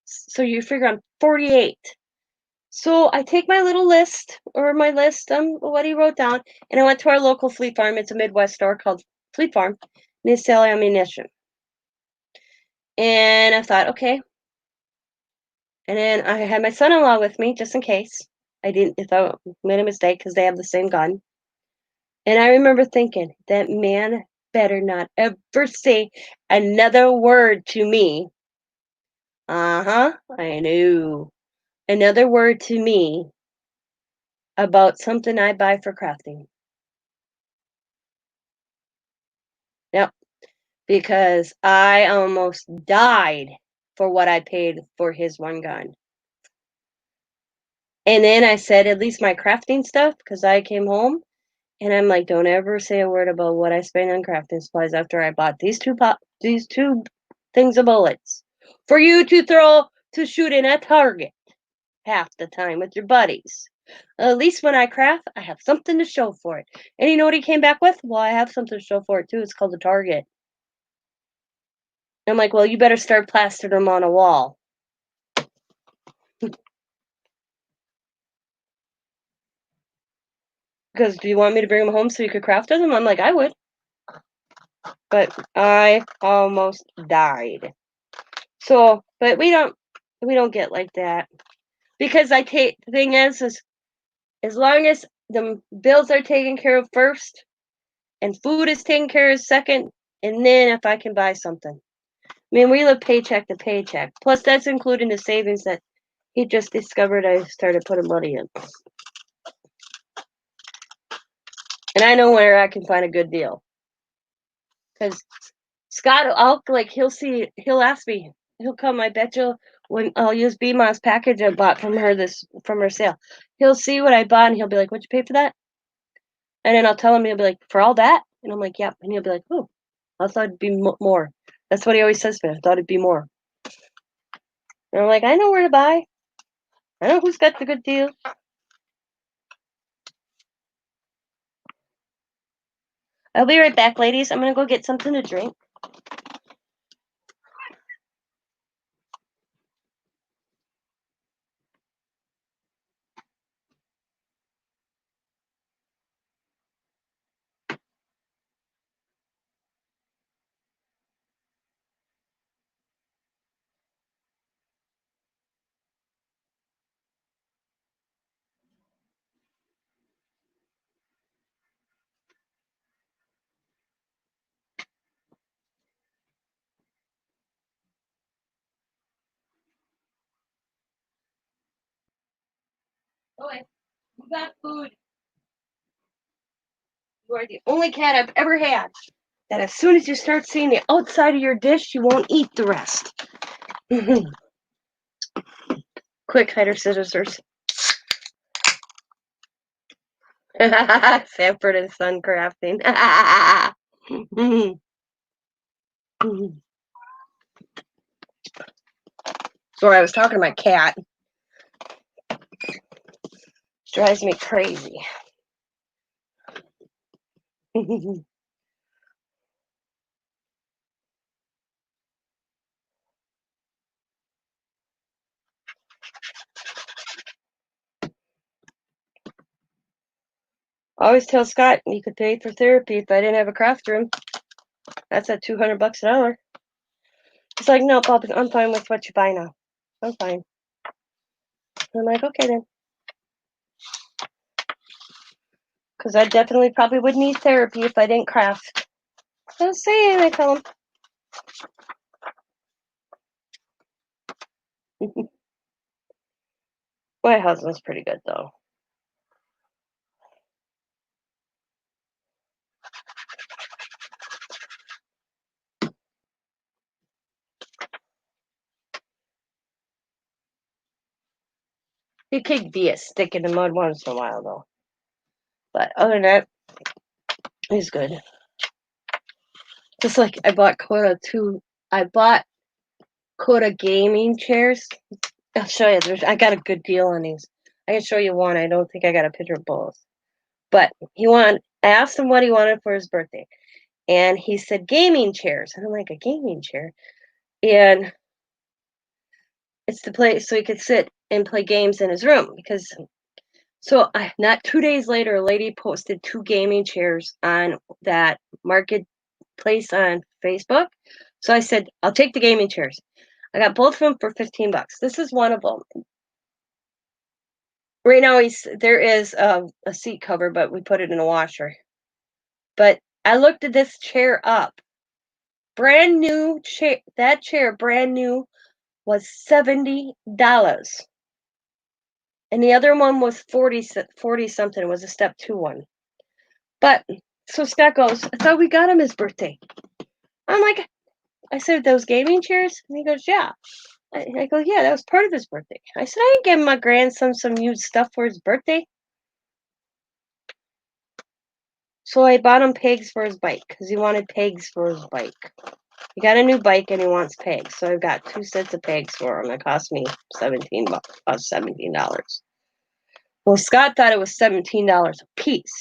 Speaker 1: So you figure I'm 48. So I take my little list what he wrote down, and I went to our local Fleet Farm. It's a Midwest store called Fleet Farm, and they sell ammunition. And I thought, okay. And then I had my son-in-law with me just in case if I made a mistake because they have the same gun. And I remember thinking, that man better not ever say another word to me. I knew. Another word to me about something I buy for crafting. Yep. Because I almost died for what I paid for his one gun. And then I said, at least my crafting stuff, because I came home and I'm like, don't ever say a word about what I spent on crafting supplies after I bought these two things of bullets for you to shoot in a target half the time with your buddies. At least when I craft, I have something to show for it. And you know what he came back with? Well, I have something to show for it too. It's called a target. I'm like, well, you better start plastering them on a wall. Because do you want me to bring them home so you could craft them? I'm like, I would. But I almost died. So, but we don't get like that. Because the thing is as long as the bills are taken care of first and food is taken care of second, and then if I can buy something. I mean, we live paycheck to paycheck. Plus, that's including the savings that he just discovered I started putting money in. And I know where I can find a good deal. Because Scott, he'll ask me, he'll come, I bet you, when I'll use BMOS package I bought from her sale. He'll see what I bought and he'll be like, what'd you pay for that? And then I'll tell him, he'll be like, for all that? And I'm like, yep. And he'll be like, oh, I thought it'd be more. That's what he always says to me. I thought it'd be more. And I'm like, I know where to buy. I know who's got the good deal. I'll be right back, ladies. I'm going to go get something to drink. Okay, you got food. You are the only cat I've ever had that as soon as you start seeing the outside of your dish, you won't eat the rest. Quick, hider scissors. Sanford and Son crafting. Sorry, I was talking to my cat. Drives me crazy. I always tell Scott he could pay for therapy if I didn't have a craft room. That's at $200 an hour. He's like, no, Bob, I'm fine with what you buy now. I'm fine. I'm like, okay then. Because I definitely probably would need therapy if I didn't craft. Just saying, I tell him. My husband's pretty good though. He could be a stick in the mud once in a while though. But other than that, he's good. Just like I bought Coda two. I bought Coda gaming chairs. I'll show you. I got a good deal on these. I can show you one. I don't think I got a picture of both. But I asked him what he wanted for his birthday. And he said gaming chairs. And I'm like, a gaming chair? And it's the place so he could sit and play games in his room. Not 2 days later, a lady posted 2 gaming chairs on that marketplace on Facebook. So I said, I'll take the gaming chairs. I got both of them for $15. This is one of them. Right now, there is a seat cover, but we put it in a washer. But I looked at this chair up. Brand new chair. That chair, brand new, was $70. And the other one was 40 something. It was a step 2 one. But so Scott goes, I thought we got him his birthday. I'm like, I said, those gaming chairs? And he goes, yeah. I go, yeah, that was part of his birthday. I said, I ain't giving my grandson some used stuff for his birthday. So I bought him pegs for his bike because he wanted pegs for his bike. He got a new bike and he wants pegs. So I've got 2 sets of pegs for him. It cost me $17. Well, Scott thought it was $17 a piece.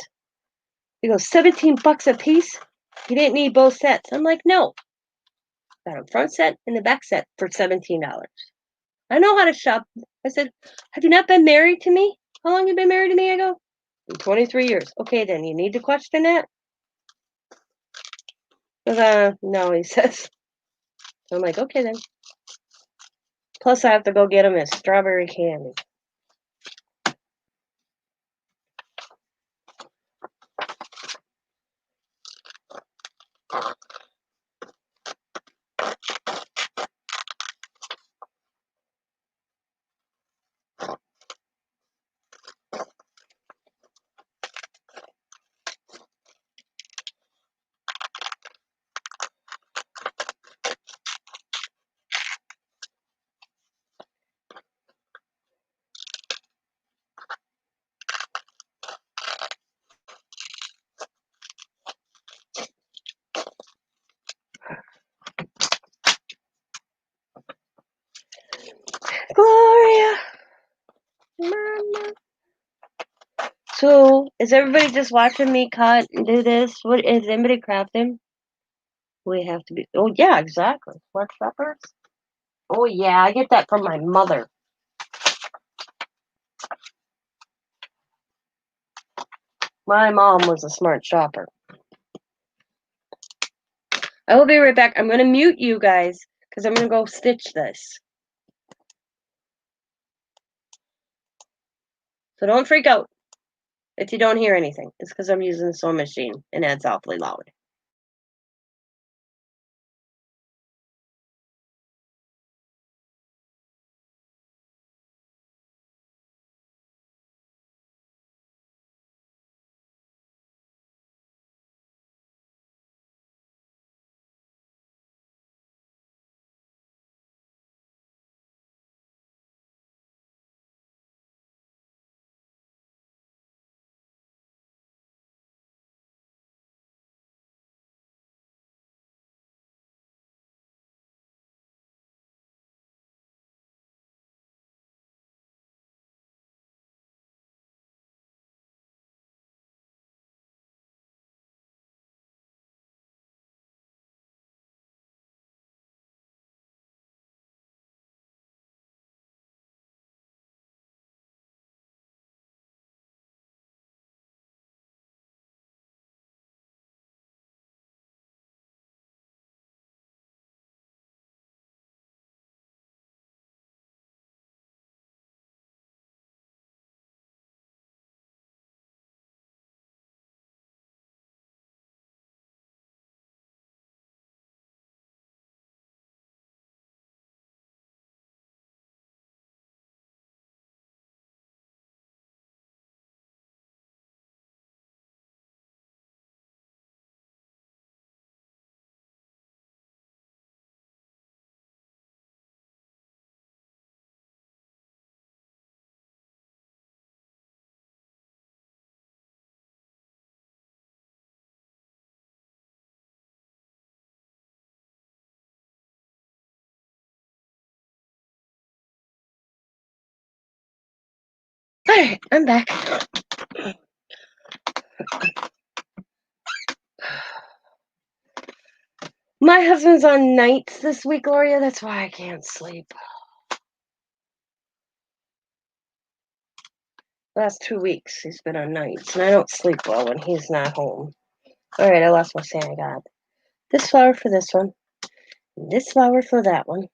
Speaker 1: He goes, $17 a piece? You didn't need both sets. I'm like, no. Got a front set and the back set for $17. I know how to shop. I said, have you not been married to me? How long have you been married to me? I go, 23 years. Okay, then you need to question that? No, he says. So I'm like, okay then. Plus, I have to go get him his strawberry candy. Gloria, Mama. So, is everybody just watching me cut and do this? What is anybody crafting? We have to be. Oh yeah, exactly. Smart shoppers. Oh yeah, I get that from my mother. My mom was a smart shopper. I will be right back. I'm going to mute you guys because I'm going to go stitch this. So don't freak out if you don't hear anything. It's because I'm using the sewing machine and that's awfully loud. right, I'm back. My husband's on nights this week, Gloria. That's why I can't sleep. Last 2 weeks he's been on nights, and I don't sleep well when he's not home. All right, I lost my saying. I got this flower for this one, and this flower for that one.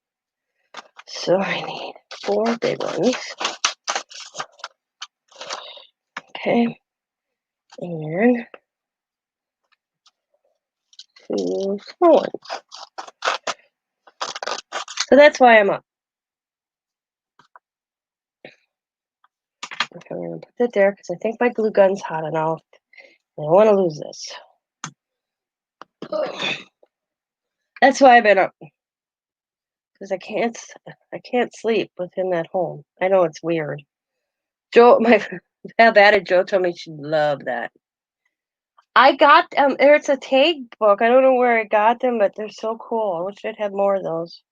Speaker 1: So I need 4 big ones. Okay, and 2 small ones. So that's why I'm up. Okay, I'm gonna put that there because I think my glue gun's hot enough. And I want to lose this. That's why I've been up. Because I can't sleep with him at home. I know it's weird. Joe, how bad it Joe told me she'd love that. I got there's a tag book. I don't know where I got them, but they're so cool. I wish I'd had more of those.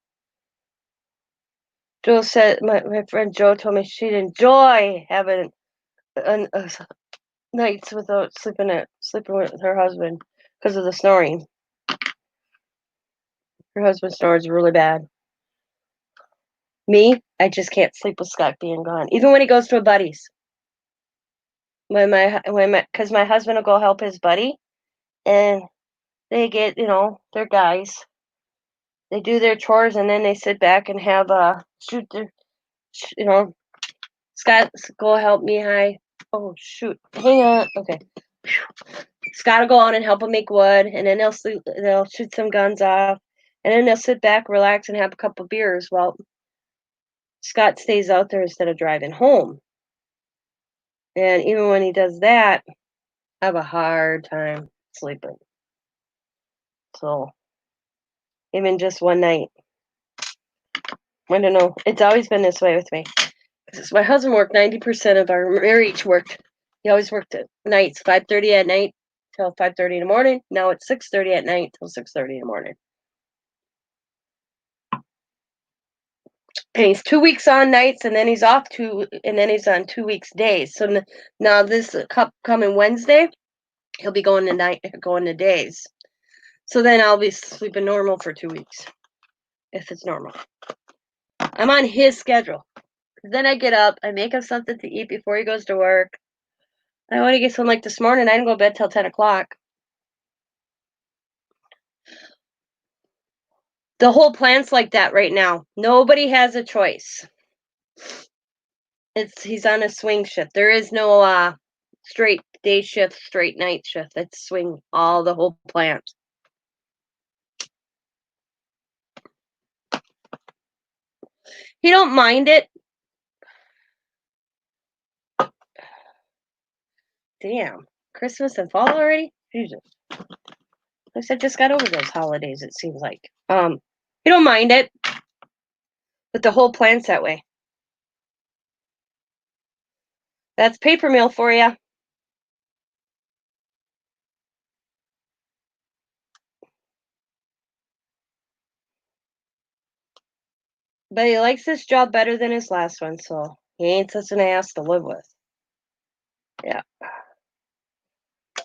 Speaker 1: Joe said my friend Joe told me she'd enjoy having nights without sleeping with her husband because of the snoring. Her husband snores really bad. Me, I just can't sleep with Scott being gone, even when he goes to a buddy's. Because my husband will go help his buddy, and they get, they're guys. They do their chores, and then they sit back and have shoot their, Scott, go help me. Hi. Oh shoot, hang on. Okay. Scott will go out and help him make wood, and then they'll shoot some guns off, and then they'll sit back, relax, and have a couple beers. Well, Scott stays out there instead of driving home, and even when he does that, I have a hard time sleeping. So, even just one night. I don't know. It's always been this way with me. Because my husband worked 90% of our marriage he always worked at nights, 5:30 at night till 5:30 in the morning. Now it's 6:30 at night till 6:30 in the morning. And he's 2 weeks on nights, and then he's off and then he's on 2 weeks days. So now this coming Wednesday, he'll be going to days. So then I'll be sleeping normal for 2 weeks, if it's normal. I'm on his schedule. Then I get up, I make him something to eat before he goes to work. I want to get some, like this morning, I didn't go to bed till 10 o'clock. The whole plant's like that right now. Nobody has a choice. He's on a swing shift. There is no straight day shift, straight night shift. It's swing the whole plant. He don't mind it. Damn. Christmas and fall already? Jesus. At least I just got over those holidays, it seems like. He don't mind it. But the whole plant's that way. That's paper mill for you. But he likes this job better than his last one, so he ain't such an ass to live with. Yeah.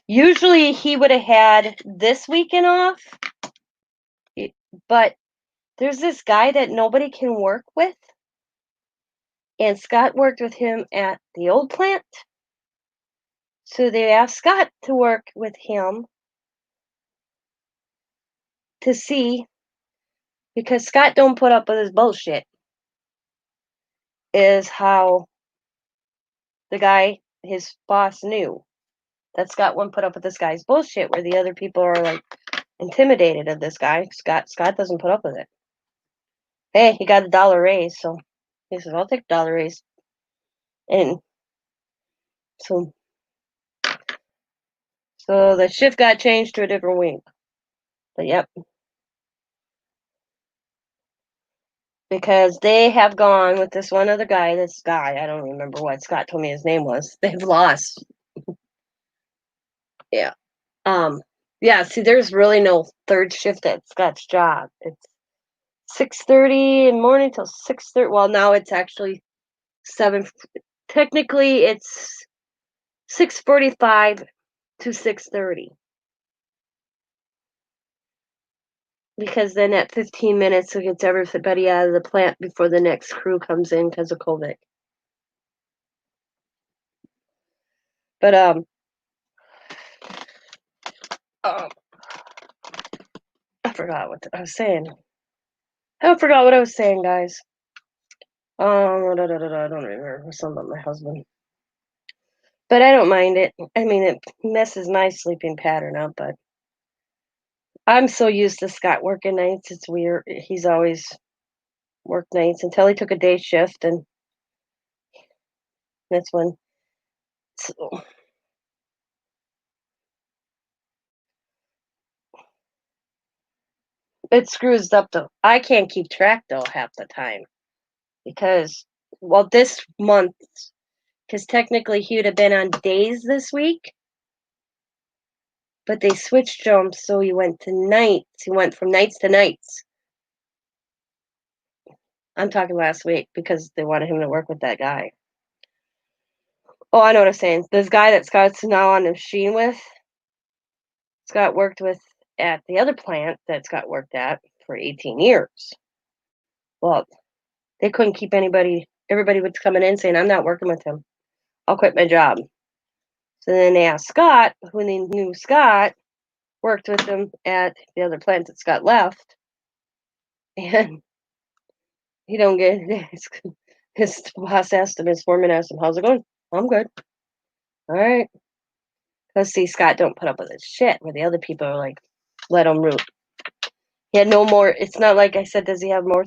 Speaker 1: Usually he would have had this weekend off, but there's this guy that nobody can work with, and Scott worked with him at the old plant. So they asked Scott to work with him to see, because Scott don't put up with his bullshit, is how the guy, his boss, knew that Scott wouldn't put up with this guy's bullshit, where the other people are like intimidated of this guy. Scott doesn't put up with it. Hey, he got $1 raise, so he says, I'll take $1 raise. And so the shift got changed to a different week. But yep. Because they have gone with this one other guy, I don't remember what Scott told me his name was. They've lost. Yeah. Yeah, see, there's really no third shift at Scott's job. It's 6:30 in the morning till 6:30. Well, now it's actually 7 technically it's 6:45 to 6:30. Because then at 15 minutes it gets everybody out of the plant before the next crew comes in because of COVID. But I forgot what I was saying. I forgot what I was saying, guys. I don't remember something about my husband. But I don't mind it. I mean, it messes my sleeping pattern up, but I'm so used to Scott working nights. It's weird. He's always worked nights until he took a day shift, and that's when. So, it screws up though. I can't keep track though half the time because, well, this month, because technically he would have been on days this week, but they switched him, so he went to nights. He went from nights to nights. I'm talking last week because they wanted him to work with that guy. Oh, I know what I'm saying. This guy that Scott's now on the machine with, Scott worked with at the other plant that Scott worked at for 18 years. Well, they couldn't keep anybody. Everybody was coming in saying, I'm not working with him. I'll quit my job. So then they asked Scott, who they knew Scott worked with him at the other plant that Scott left. And he don't get his boss asked him, his foreman asked him, how's it going? I'm good. All right. Because see, Scott don't put up with his shit where the other people are like, let him root. He had no more. It's not like I said, does he have more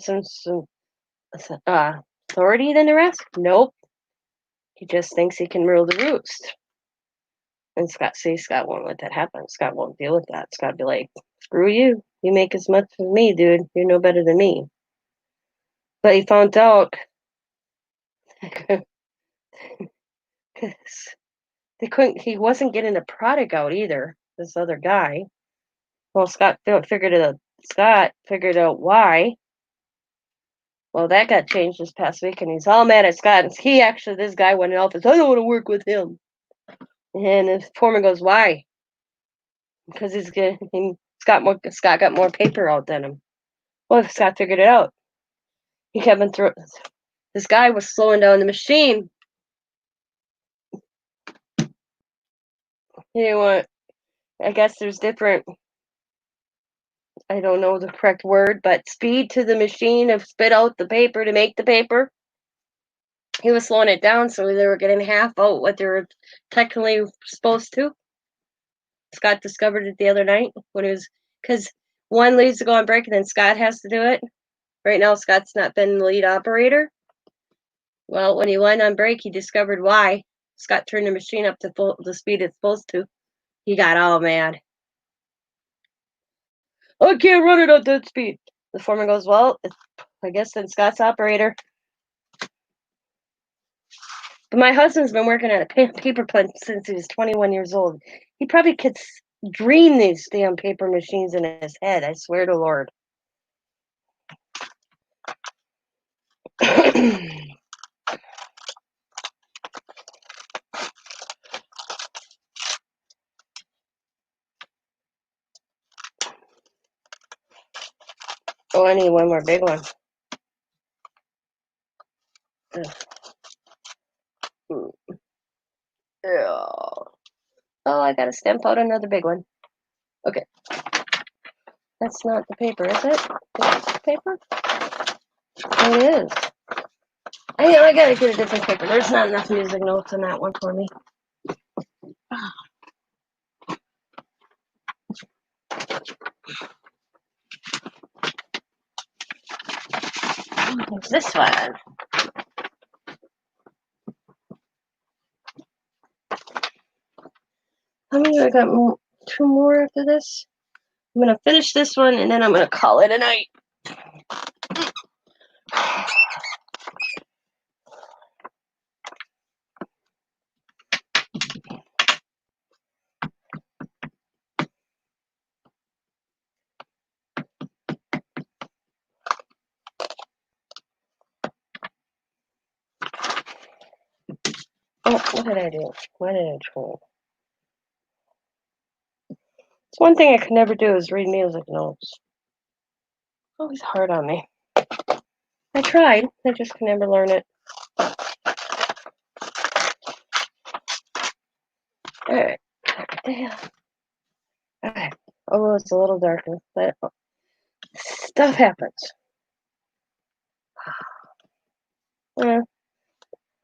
Speaker 1: authority than the rest? Nope. He just thinks he can rule the roost. And Scott won't let that happen. Scott won't deal with that. Scott be like, screw you. You make as much as me, dude. You're no better than me. But he found out because they couldn't. He wasn't getting the product out either. This other guy. Well, Scott figured it out. Scott figured out why. Well, that got changed this past week, and he's all mad at Scott. And this guy went in the office. I don't want to work with him. And his foreman goes, "Why?" Because Scott got more paper out than him. Well, Scott figured it out. He kept on through. This guy was slowing down the machine. You know what? I guess there's different. I don't know the correct word, but speed to the machine to spit out the paper to make the paper. He was slowing it down, so they were getting half out what they were technically supposed to. Scott discovered it the other night when it was because one leaves to go on break and then Scott has to do it. Right now, Scott's not been the lead operator. Well, when he went on break, he discovered why. Scott turned the machine up to the speed it's supposed to. He got all mad. I can't run it at that speed. The foreman goes, well, I guess then Scott's operator. But my husband's been working at a paper plant since he was 21 years old. He probably could dream these damn paper machines in his head. I swear to Lord. Oh, I need one more big one. Yeah. Oh, I gotta stamp out another big one. Okay. That's not the paper, is it? Is it the paper? It is. I gotta get a different paper. There's not enough music notes in that one for me. What's this one? How many? I got two more after this. I'm gonna finish this one and then I'm gonna call it a night. Oh, what did I do? What did I troll? It's one thing I could never do is read music notes. Always hard on me. I tried. I just could never learn it. Alright. Damn. Alright. Oh, it's a little darker, but stuff happens.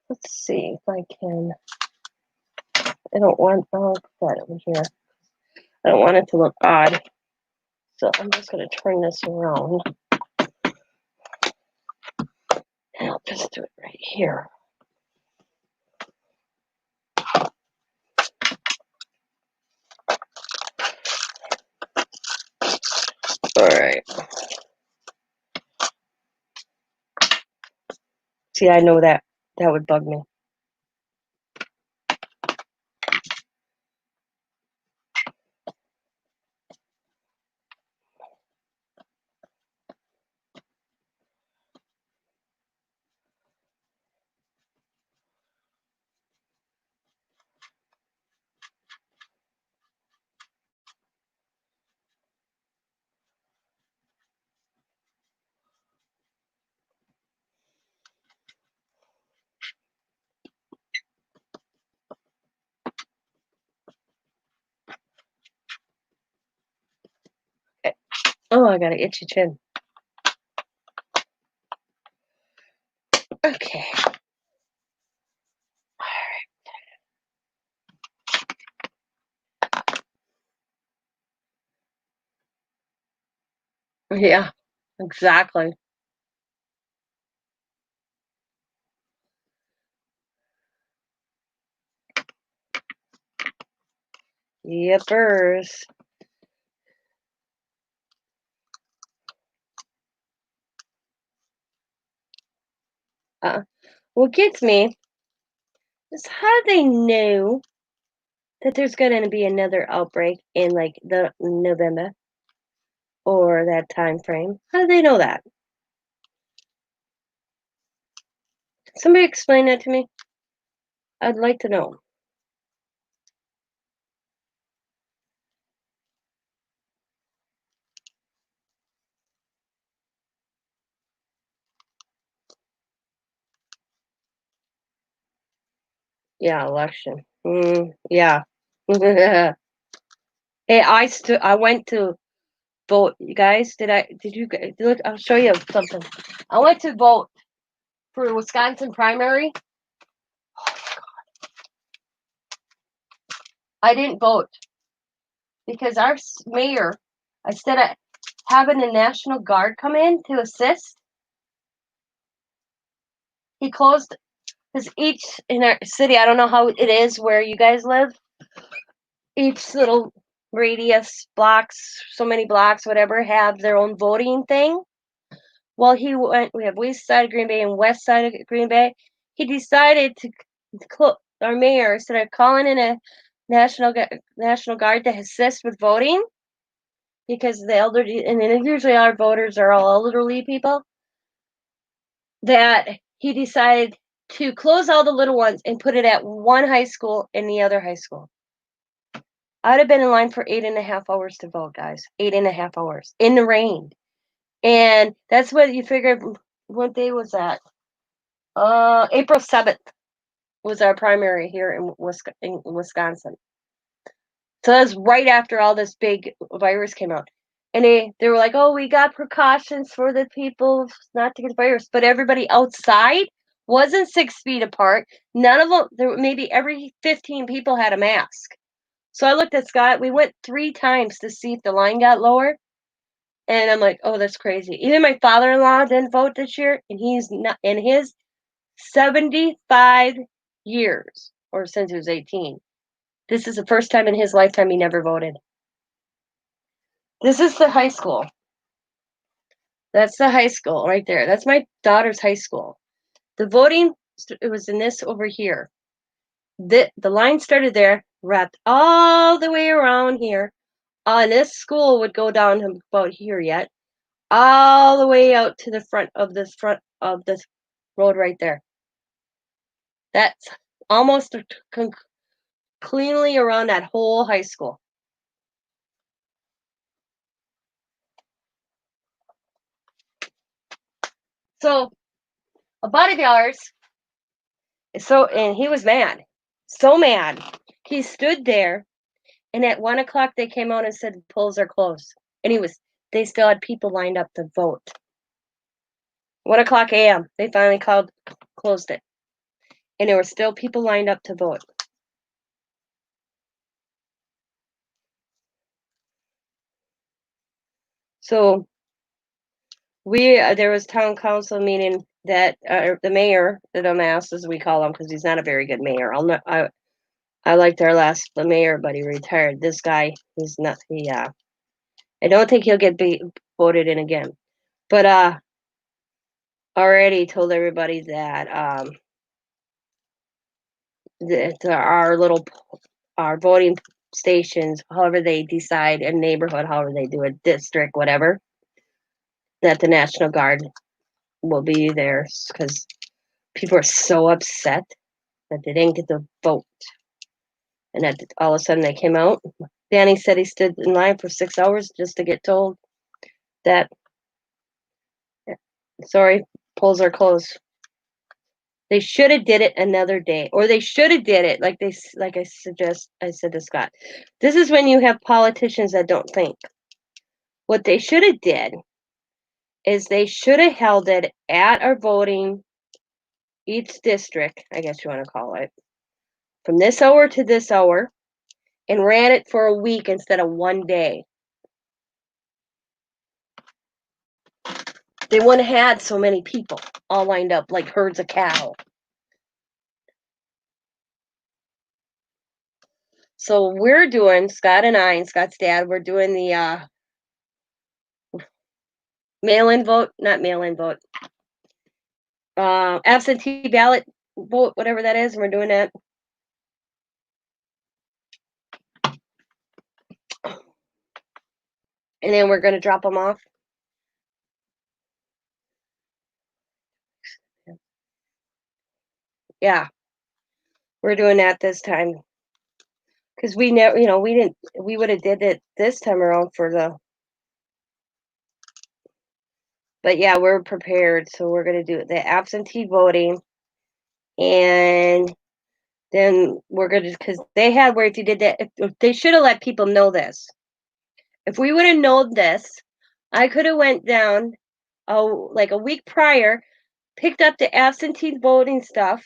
Speaker 1: Let's see if I can. I don't want. I'll put that over here. I don't want it to look odd. So I'm just going to turn this around. And I'll just do it right here. Alright. See, I know that would bug me. Oh, I got an itchy chin. Okay. Yeah, exactly. Yippers. What gets me is how do they know that there's going to be another outbreak in like the November or that time frame? How do they know that? Somebody explain that to me. I'd like to know. Yeah, election. Yeah. Hey, I went to vote. You guys, did you look? I'll show you something. I went to vote for Wisconsin primary. I didn't vote because our mayor, instead of having the National Guard come in to assist, he closed because each in our city, I don't know how it is where you guys live, each little radius blocks, so many blocks, whatever, have their own voting thing. Well, we have west side of Green Bay and west side of Green Bay. He decided to our mayor, instead of calling in a National Guard to assist with voting, because the elderly, and usually our voters are all elderly people, that he decided to close all the little ones and put it at one high school and the other high school. I'd have been in line for 8.5 hours to vote, guys. 8.5 hours in the rain. And that's what you figured. What day was that? April 7th was our primary here in Wisconsin. So that's right after all this big virus came out. And they were like, oh, we got precautions for the people not to get the virus. But everybody outside wasn't 6 feet apart. None of them, maybe every 15 people had a mask. So I looked at Scott. We went 3 times to see if the line got lower. And I'm like, oh, that's crazy. Even my father-in-law didn't vote this year. And he's not in his 75 years, or since he was 18. This is the first time in his lifetime he never voted. This is the high school. That's the high school right there. That's my daughter's high school. The voting, it was in this over here. The line started there, wrapped all the way around here. And this school would go down to about here yet, all the way out to the front of this road right there. almost cleanly around that whole high school. So a buddy of ours, and he was mad, so mad. He stood there, and at 1 o'clock they came out and said polls are closed, and they still had people lined up to vote. 1 o'clock a.m. They finally closed it, and there were still people lined up to vote. So there was town council meeting that the mayor, the dumbass as we call him, because he's not a very good mayor. I liked our last the mayor, but he retired. This guy, he's not. I don't think he'll get voted in again. But already told everybody that our voting stations, however they decide, a neighborhood, however they do a district, whatever, that the National Guard will be there because people are so upset that they didn't get to vote. And that all of a sudden they came out. Danny said he stood in line for 6 hours just to get told that, sorry, polls are closed. They should have did it another day, or they should have did it like I said to Scott. This is when you have politicians that don't think. What they should have did is they should have held it at our voting, each district, I guess you want to call it, from this hour to this hour, and ran it for a week instead of one day. They wouldn't have had so many people all lined up like herds of cattle. So we're doing, Scott and I and Scott's dad, we're doing the mail-in vote, not mail-in vote, absentee ballot vote, whatever that is, and we're doing that. And then we're going to drop them off. Yeah, we're doing that this time. Because we never, we would have did it this time around but yeah, we're prepared. So we're going to do the absentee voting. And then we're going to, because they had where if you did that, if they should have let people know this. If we would have known this, I could have went down like a week prior, picked up the absentee voting stuff,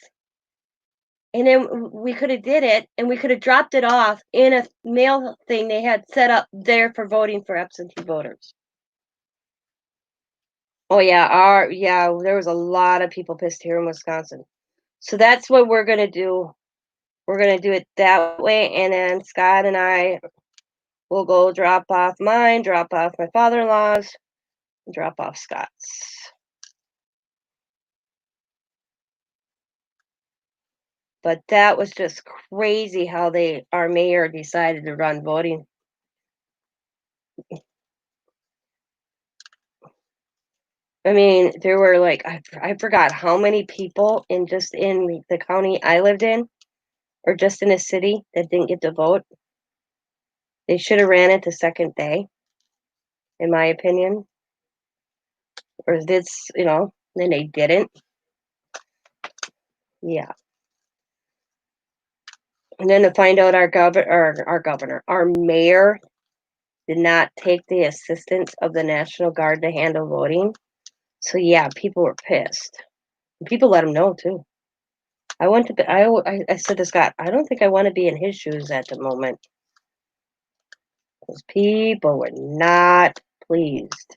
Speaker 1: and then we could have did it, and we could have dropped it off in a mail thing they had set up there for voting for absentee voters. Oh yeah, there was a lot of people pissed here in Wisconsin. So that's what we're gonna do. We're gonna do it that way, and then Scott and I will go drop off mine, drop off my father-in-law's, drop off Scott's. But that was just crazy how our mayor decided to run voting. I mean, there were like I forgot how many people in the county I lived in, or just in a city, that didn't get to vote. They should have ran it the second day, in my opinion. Or then they didn't. Yeah. And then to find out our mayor did not take the assistance of the National Guard to handle voting. So yeah, people were pissed. People let him know too. I said to Scott, I don't think I want to be in his shoes at the moment. Because people were not pleased.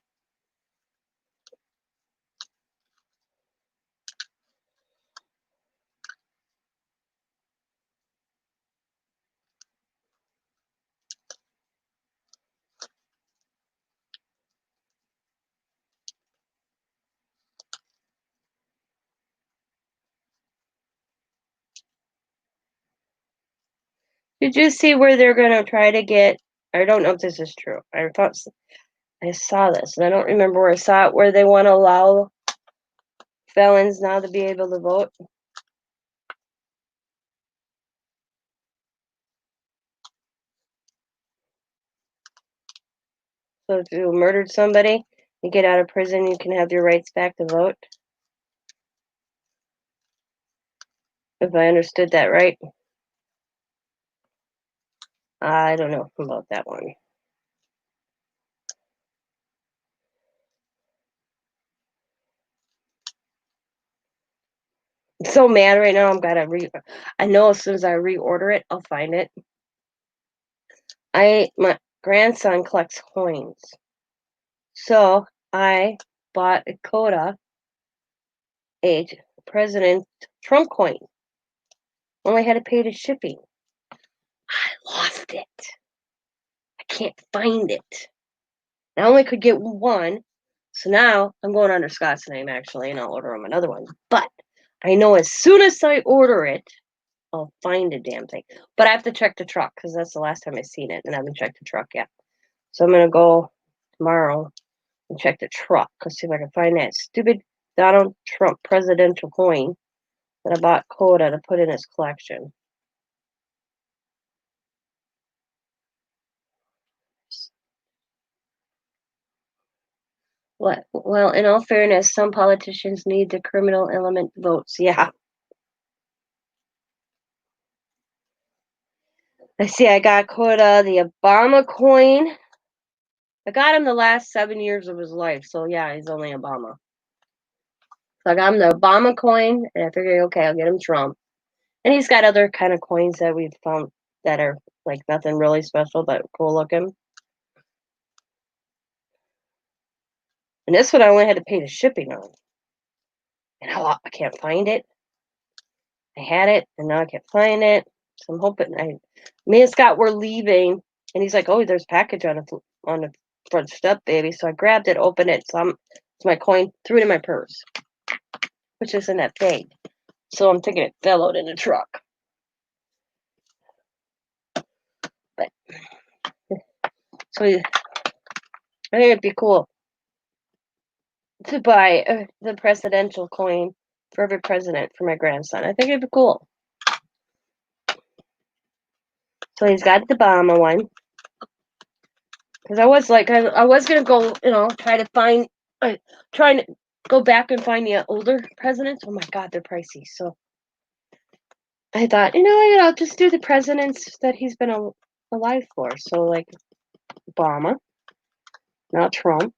Speaker 1: Did you see where they're going to try to get? I don't know if this is true. I saw this, and I don't remember where I saw it, where they want to allow felons now to be able to vote. So if you murdered somebody, you get out of prison, you can have your rights back to vote. If I understood that right. I don't know about that one. I'm so mad right now. I know as soon as I reorder it, I'll find it. My grandson collects coins. So I bought a Coda, a President Trump coin. Only had to pay the shipping. I lost it. I can't find it. I only could get one. So now I'm going under Scott's name actually, and I'll order him another one. But I know as soon as I order it, I'll find the damn thing. But I have to check the truck because that's the last time I've seen it, and I haven't checked the truck yet. So I'm gonna go tomorrow and check the truck and see if I can find that stupid Donald Trump presidential coin that I bought Coda to put in his collection. What? Well, in all fairness, some politicians need the criminal element votes. Yeah. I see I got Coda, the Obama coin. I got him the last 7 years of his life, so yeah, he's only Obama. So I got him the Obama coin, and I figured, okay, I'll get him Trump. And he's got other kind of coins that we've found that are like nothing really special, but cool looking. And this one I only had to pay the shipping on. And I can't find it. I had it, and now I can't find it. So I'm hoping me and Scott were leaving, and he's like, "Oh, there's a package on the front step, baby." So I grabbed it, opened it, it's my coin, threw it in my purse, which isn't that big. So I'm thinking it fell out in the truck. But so I think it'd be cool to buy the presidential coin for every president for my grandson. I think it'd be cool. So he's got the Obama one. Because I was like, I was gonna go, try to find, trying to go back and find the older presidents. Oh my God, they're pricey. So I thought, I'll just do the presidents that he's been alive for. So like Obama, not Trump.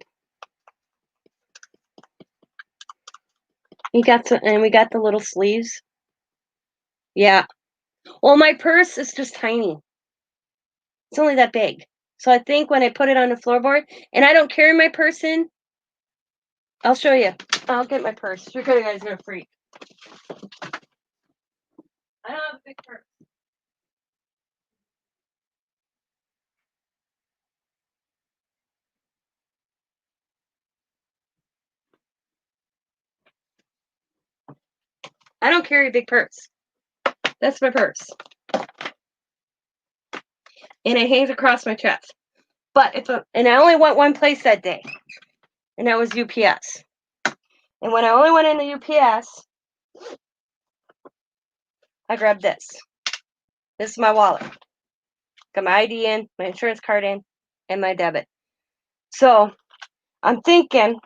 Speaker 1: We got the little sleeves. Yeah. Well, my purse is just tiny. It's only that big. So I think when I put it on the floorboard, and I don't carry my purse in, I'll show you. I'll get my purse. You're guys gonna freak. I don't have a big purse. I don't carry a big purse. That's my purse. And it hangs across my chest. But and I only went one place that day. And that was UPS. And when I only went into UPS, I grabbed this. This is my wallet. Got my ID in, my insurance card in, and my debit. So I'm thinking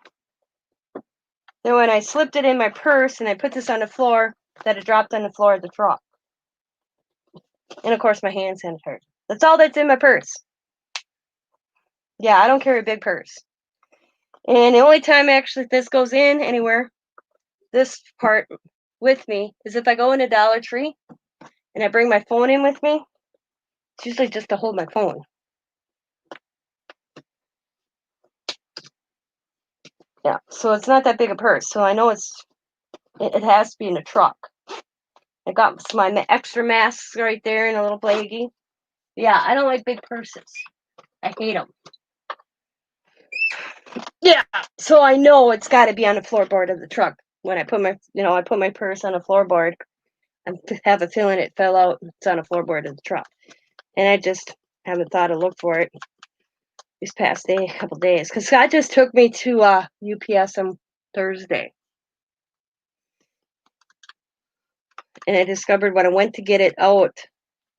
Speaker 1: that when I slipped it in my purse and I put this on the floor, that it dropped on the floor of the truck. And of course my hand sanitizer. That's all that's in my purse. Yeah, I don't carry a big purse. And the only time actually this goes in anywhere, this part with me, is if I go in a Dollar Tree and I bring my phone in with me. It's usually just to hold my phone. Yeah, so it's not that big a purse. So I know it has to be in a truck. I got my extra masks right there in a little baggie. Yeah, I don't like big purses. I hate them. Yeah, so I know it's got to be on the floorboard of the truck. When I put my purse on the floorboard, I have a feeling it fell out. It's on the floorboard of the truck, and I just haven't thought to look for it these past couple days. Because Scott just took me to UPS on Thursday, and I discovered when I went to get it out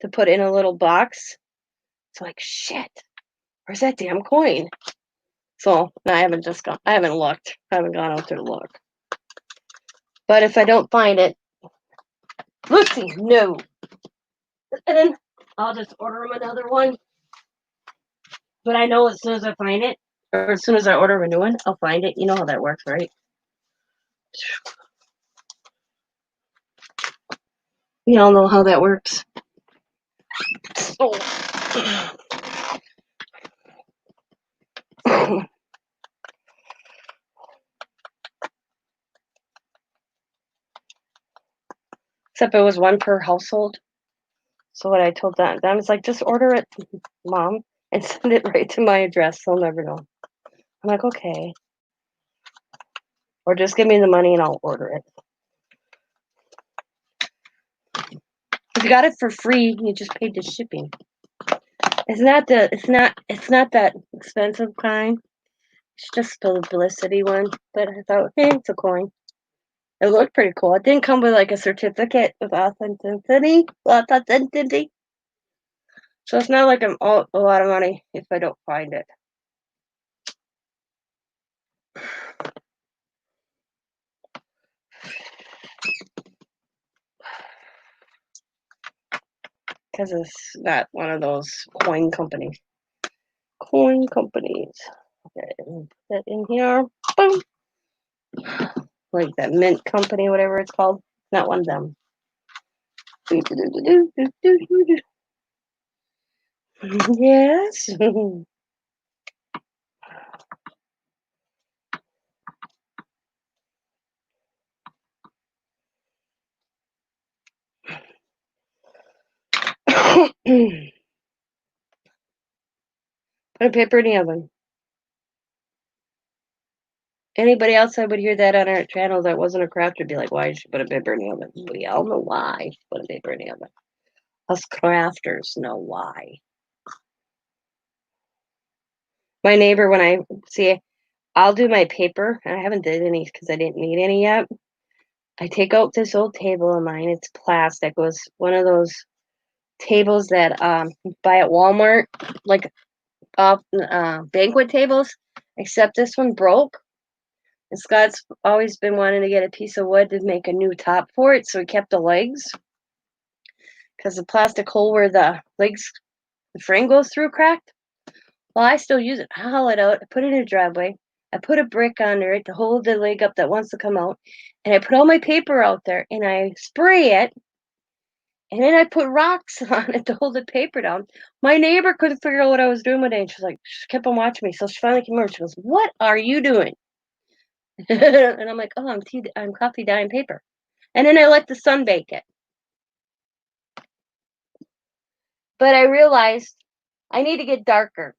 Speaker 1: to put in a little box, it's like, shit, where's that damn coin? So I haven't I haven't looked. I haven't gone out there to look. But if I don't find it, Lucy, no. And then I'll just order them another one. But I know as soon as I find it, or as soon as I order a new one, I'll find it. You know how that works, right? You all know how that works. So, except it was one per household. So what I told them was like, just order it, Mom, and send it right to my address. They'll never know. I'm like, okay. Or just give me the money and I'll order it. If you got it for free, you just paid the shipping. It's not that expensive kind. It's just the publicity one. But I thought, it's a coin. It looked pretty cool. It didn't come with like a certificate of authenticity. So it's not like I'm a lot of money if I don't find it. Because it's not one of those coin companies. Coin companies. Okay, put that in here. Boom. Like that mint company, whatever it's called. Not one of them. Yes. Put a paper in the oven. Anybody else that would hear that on our channel that wasn't a crafter would be like, why did she put a paper in the oven? We all know why she put a paper in the oven. Us crafters know why. My neighbor, when I see, I'll do my paper, and I haven't did any because I didn't need any yet. I take out this old table of mine. It's plastic. It was one of those tables that you buy at Walmart, like banquet tables, except this one broke. And Scott's always been wanting to get a piece of wood to make a new top for it, so he kept the legs. Because the plastic hole where the frame goes through cracked. Well, I still use it. I haul it out, I put it in a driveway. I put a brick under it to hold the leg up that wants to come out. And I put all my paper out there and I spray it. And then I put rocks on it to hold the paper down. My neighbor couldn't figure out what I was doing one day. And she kept on watching me. So she finally came over. She goes, "What are you doing?" And I'm like, "Oh, I'm coffee dyeing paper." And then I let the sun bake it. But I realized I need to get darker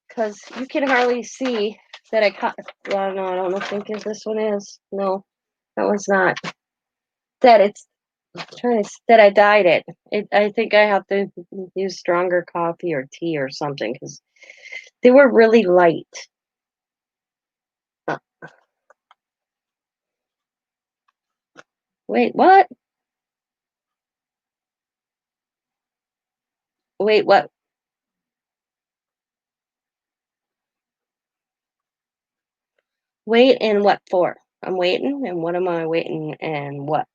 Speaker 1: because you can hardly see that I cut. Well, no, I don't think if this one is. No, that one's not. That it's that I dyed it. I think I have to use stronger coffee or tea or something because they were really light. Uh, wait, what? Wait, what? Wait and what for? I'm waiting, and what am I waiting and what?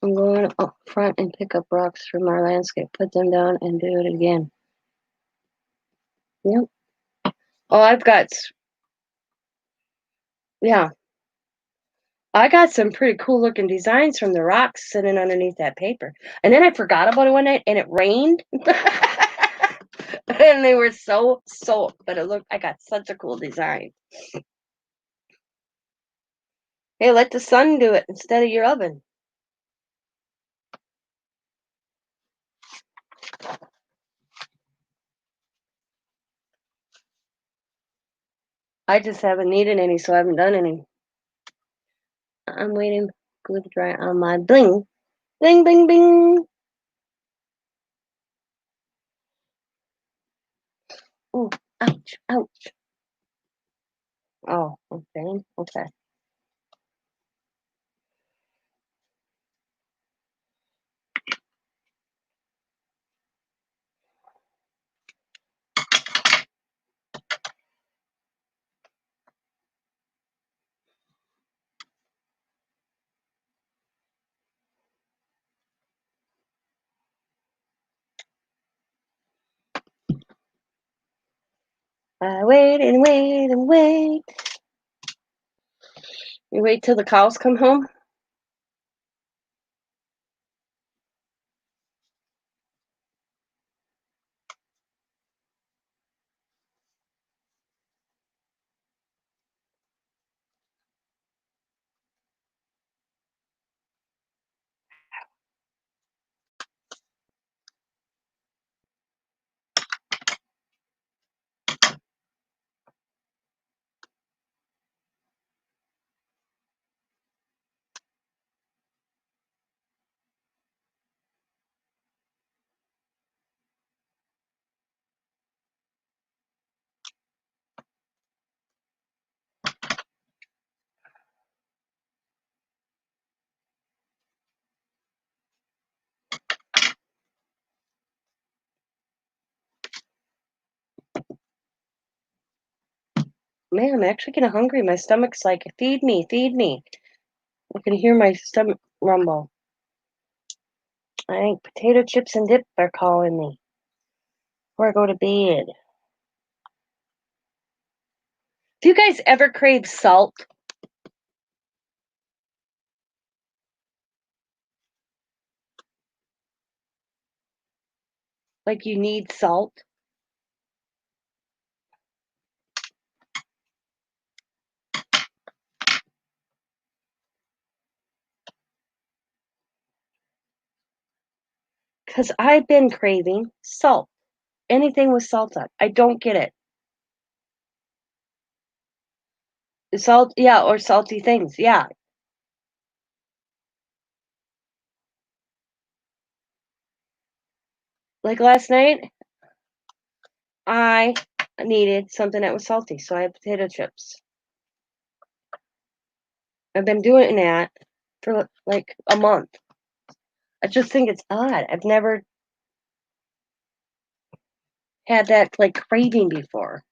Speaker 1: I'm going up front and pick up rocks from our landscape, put them down, and do it again. Yep. Oh, yeah. I got some pretty cool looking designs from the rocks sitting underneath that paper. And then I forgot about it one night and it rained. And they were so soaked, but I got such a cool design. Hey, let the sun do it instead of your oven. I just haven't needed any, so I haven't done any. I'm waiting glue to dry on my bling. Bling, bling, bling. Ooh, ouch, ouch. Oh, okay, okay. I wait and wait and wait. You wait till the cows come home? Man, I'm actually getting hungry. My stomach's like, feed me, feed me. I can hear my stomach rumble. I think potato chips and dip are calling me before I go to bed. Do you guys ever crave salt? Like you need salt? Because I've been craving salt. Anything with salt on. I don't get it. Salt, yeah, or salty things, yeah. Like last night, I needed something that was salty, so I had potato chips. I've been doing that for like a month. I just think it's odd. I've never had that like craving before.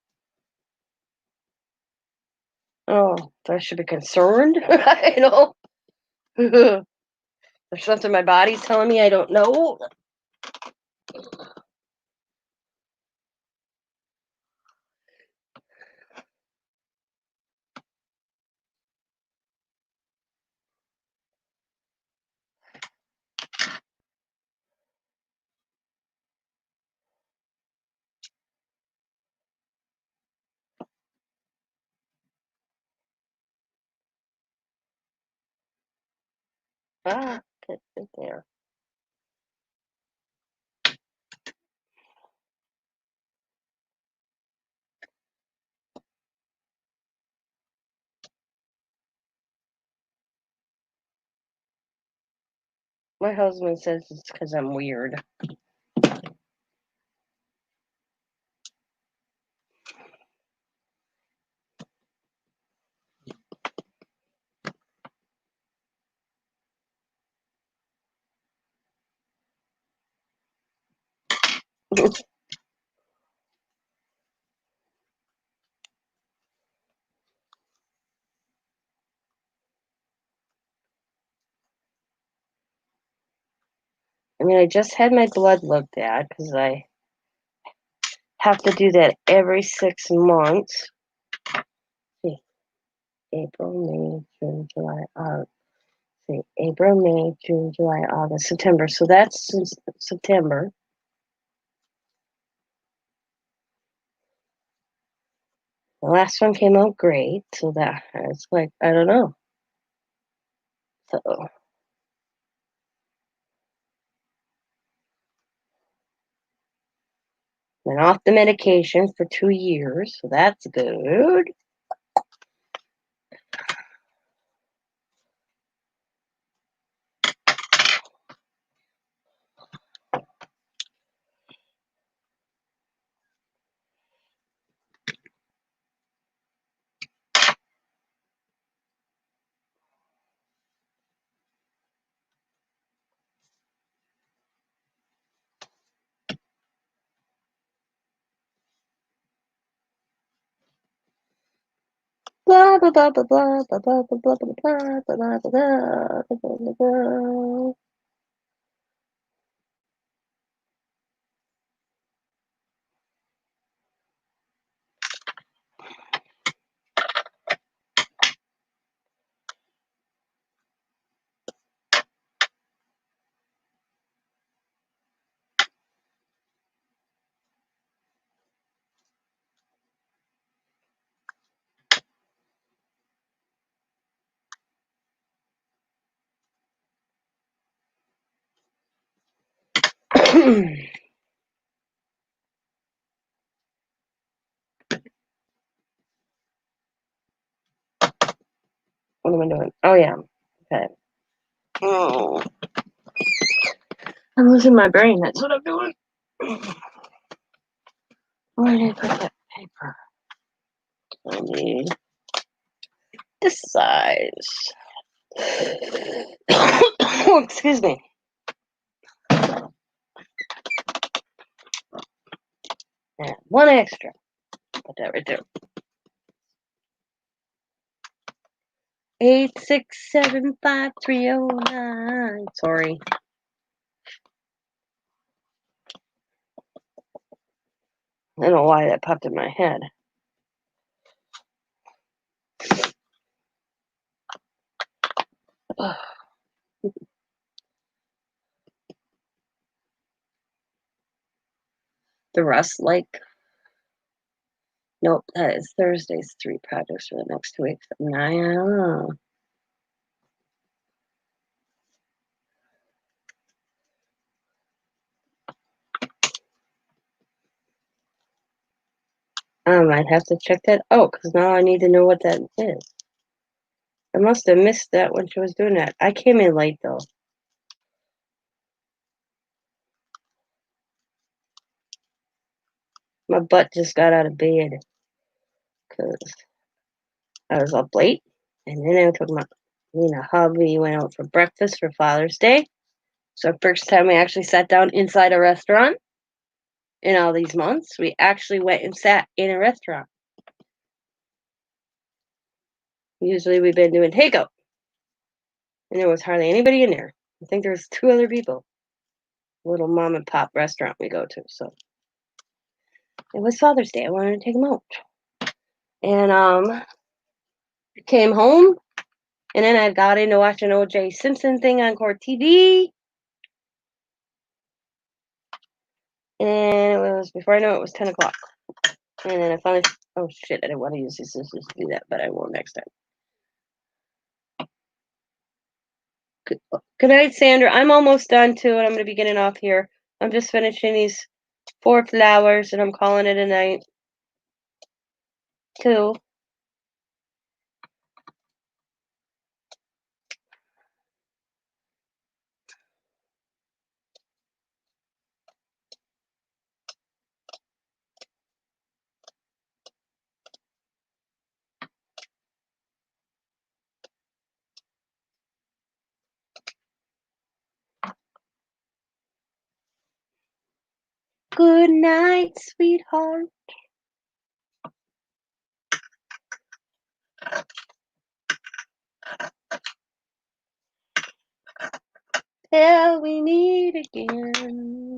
Speaker 1: Oh, I should be concerned. I know. There's something my body's telling me I don't know. Ah, get it there. My husband says it's because I'm weird. I mean, I just had my blood looked at because I have to do that every 6 months. See, April, May, June, July, August. See, April, May, June, July, August, September. So that's since September. The last one came out great, so that it's like I don't know. So been off the medication for 2 years, so that's good. Blah blah blah blah blah blah blah blah blah blah blah blah blah blah blah. What am I doing? Oh, yeah. Okay. Oh, I'm losing my brain. That's what I'm doing. Where did I put that paper? I need this size. Oh, excuse me. And one extra. Put that right there. 8675309. Sorry. I don't know why that popped in my head. Ugh. The rest, like, nope, that is Thursday's 3 projects for the next 2 weeks. Nah, I don't know. I might have to check that out because now I need to know what that is. I must have missed that when she was doing that. I came in late though. My butt just got out of bed because I was up late. And then I took me and a hubby went out for breakfast for Father's Day. So first time we actually sat down inside a restaurant in all these months. We actually went and sat in a restaurant. Usually we've been doing takeout. And there was hardly anybody in there. I think there was 2 other people. Little mom and pop restaurant we go to. So it was Father's Day. I wanted to take them out. And came home. And then I got into watching O.J. Simpson thing on Court TV. And it was, before I know it was 10 o'clock. And then I finally, oh shit, I didn't want to use these scissors to do that, but I will next time. Good night, Sandra. I'm almost done too, and I'm going to be getting off here. I'm just finishing these 4 flowers, and I'm calling it a night. Too. Good night, sweetheart. Till we meet again.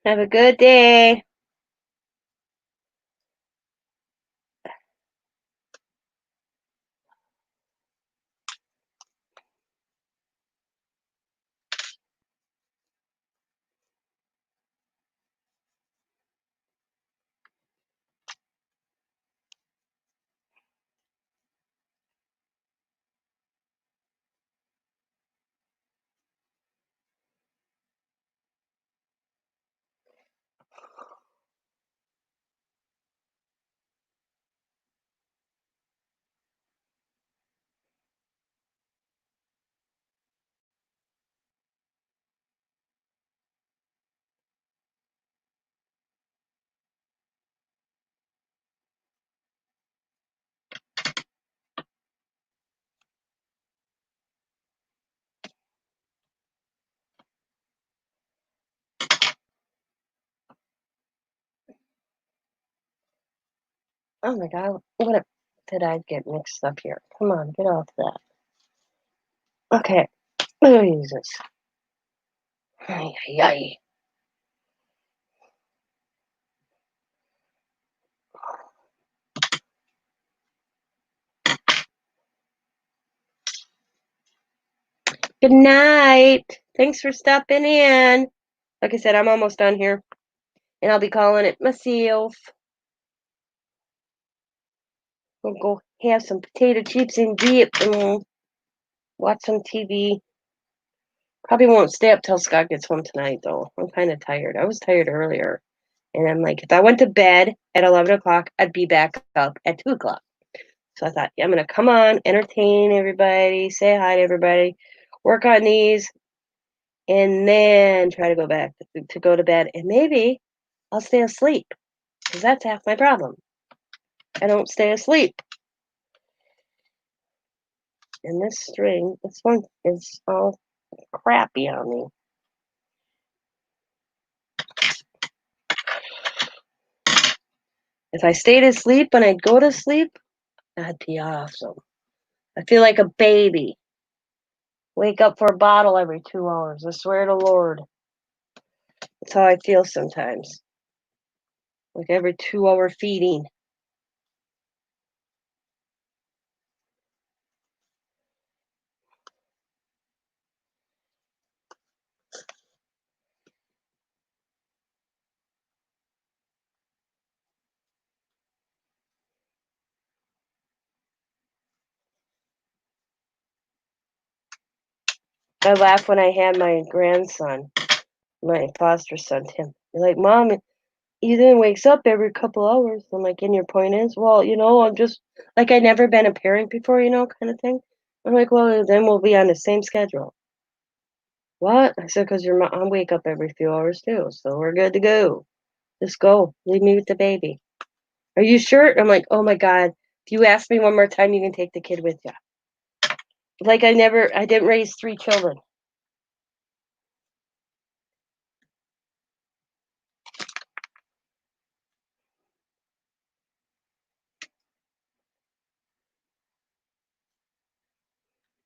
Speaker 1: Have a good day. Oh my god, what did I get mixed up here? Come on, get off that. Okay, let me use this. Ay, ay, ay. Good night. Thanks for stopping in. Like I said, I'm almost done here. and I'll be calling it myself. We'll go have some potato chips and dip and watch some TV. Probably won't stay up till Scott gets home tonight, though. I'm kind of tired. I was tired earlier. And I'm like, if I went to bed at 11 o'clock, I'd be back up at 2 o'clock. So I thought, yeah, I'm going to come on, entertain everybody, say hi to everybody, work on these, and then try to go back to go to bed. And maybe I'll stay asleep because that's half my problem. I don't stay asleep. And this string, this one is all crappy on me. If I stayed asleep when I'd go to sleep, that'd be awesome. I feel like a baby. Wake up for a bottle every 2 hours. I swear to Lord. That's how I feel sometimes. Like every 2 hour feeding. I laughed when I had my grandson, my foster son, Tim. You're like, Mom, Ethan wakes up every couple hours. I'm like, and your point is? Well, I'm just, like, I'd never been a parent before, kind of thing. I'm like, well, then we'll be on the same schedule. What? I said, because your mom wake up every few hours too, so we're good to go. Just go. Leave me with the baby. Are you sure? I'm like, oh my God. If you ask me one more time, you can take the kid with you. Like I didn't raise 3 children.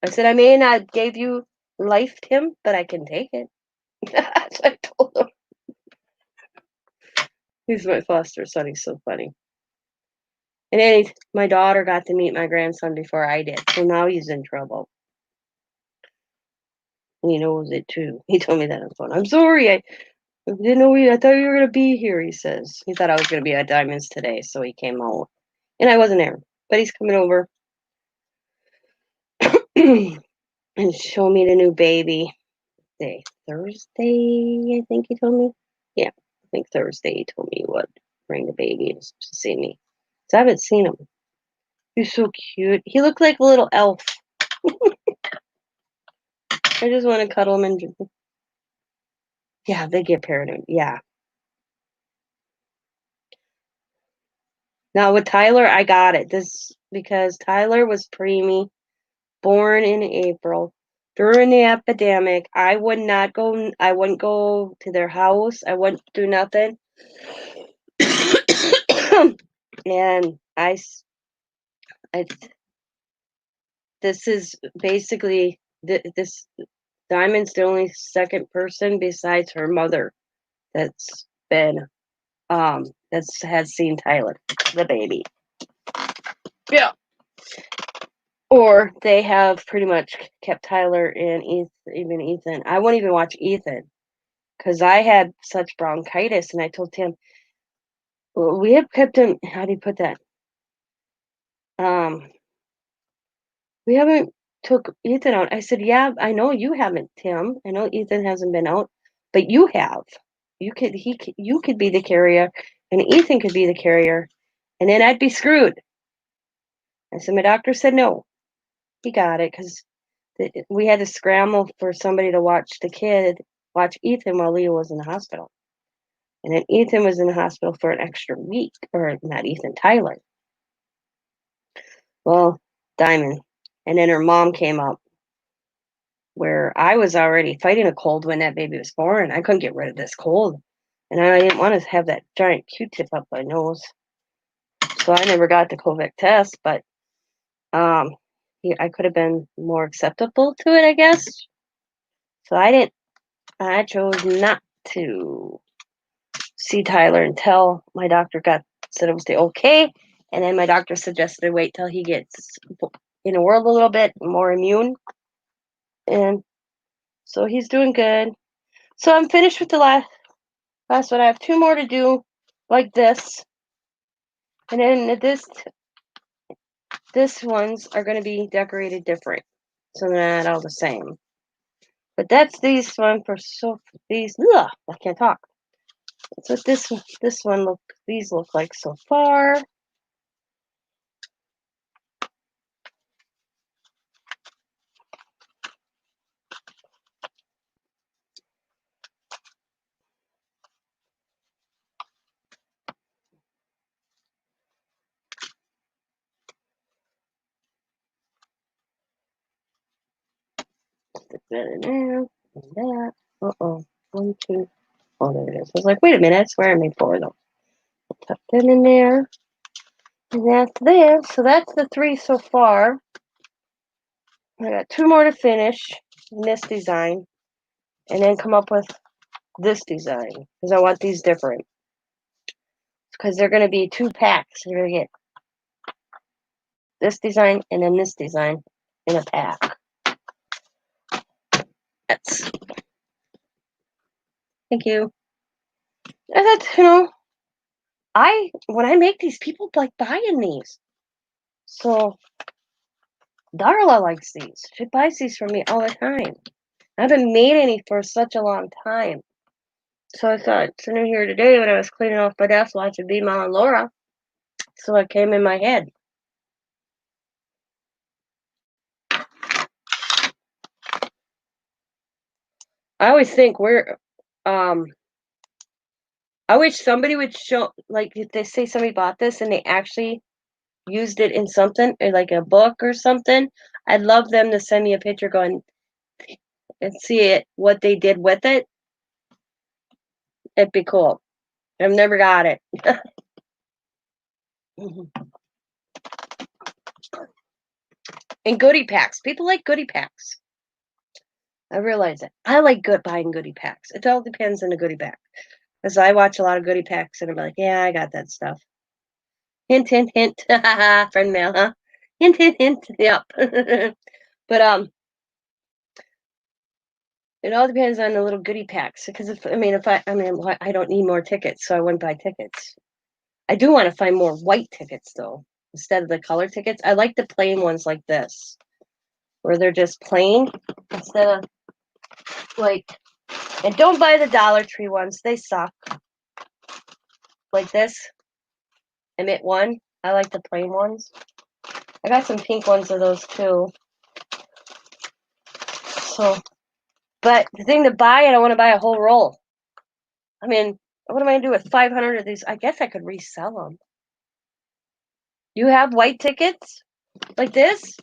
Speaker 1: I said, I may not gave you life, Tim, but I can take it. That's what I told him. He's my foster son. He's so funny. And then my daughter got to meet my grandson before I did, so now he's in trouble. And he knows it too. He told me that on the phone. I'm sorry, I didn't know I thought you were gonna be here. He says he thought I was gonna be at Diamonds today, so he came out, and I wasn't there, but he's coming over and show me the new baby. Thursday, I think he told me. Yeah, I think Thursday he told me he would bring the baby to see me. So I haven't seen him. He's so cute. He looked like a little elf. I just want to cuddle him and yeah, they get paranoid. Yeah. Now with Tyler, I got it. This because Tyler was preemie, born in April. During the epidemic, I wouldn't go to their house. I wouldn't do nothing. And this is basically this Diamond's the only second person besides her mother that's been has seen Tyler, the baby. Yeah. Or they have pretty much kept Tyler and even Ethan. I won't even watch Ethan because I had such bronchitis, and I told Tim, well, we have kept him. How do you put that? We haven't took Ethan out. I said, yeah, I know you haven't, Tim. I know Ethan hasn't been out, but you have. You could be the carrier, and Ethan could be the carrier, and then I'd be screwed. I said, my doctor said no. He got it because we had to scramble for somebody to watch Ethan while Leo was in the hospital. And then Ethan was in the hospital for an extra week, or not Ethan, Tyler. Well, Diamond. And then her mom came up where I was already fighting a cold when that baby was born. I couldn't get rid of this cold. And I didn't want to have that giant Q-tip up my nose. So I never got the COVID test, but I could have been more acceptable to it, I guess. So I chose not to see Tyler until my doctor said it was the okay. And then my doctor suggested wait till he gets in the world a little bit more immune. And so he's doing good. So I'm finished with the last That's what I have 2 more to do, like this. And then this ones are going to be decorated different. So they're not all the same. But that's these one for these. Ugh, I can't talk. That's what this one these look like so far. Stick that in there. And that. Uh-oh. 1, 2. Oh, there it is. I was like, wait a minute, I swear I made 4 of them. Tuck that in there. And that's there. So that's the 3 so far. I got 2 more to finish in this design. And then come up with this design. Because I want these different. Because they're going to be 2 packs. You're going to get this design and then this design in a pack. That's. Thank you. And that's, when I make these, people like buying these. So Darla likes these. She buys these from me all the time. I haven't made any for such a long time. So I thought, sitting here today when I was cleaning off my desk watching Bima and Laura, so it came in my head. I always think I wish somebody would show, like, if they say somebody bought this and they actually used it in something, or like a book or something, I'd love them to send me a picture going and see it, what they did with it. It'd be cool. I've never got it. And goodie packs. People like goodie packs. I realize it. I like buying goodie packs. It all depends on the goodie pack. Because I watch a lot of goodie packs and I'm like, yeah, I got that stuff. Hint, hint, hint. Friend mail, huh? Hint, hint, hint. Yep. But it all depends on the little goodie packs. Because I don't need more tickets, so I wouldn't buy tickets. I do want to find more white tickets though, instead of the color tickets. I like the plain ones like this, where they're just plain instead of like. And don't buy the Dollar Tree ones; they suck. Like this, Emit one. I like the plain ones. I got some pink ones of those too. So, but the thing to buy it, I want to buy a whole roll. I mean, what am I gonna do with 500 of these? I guess I could resell them. You have white tickets like this?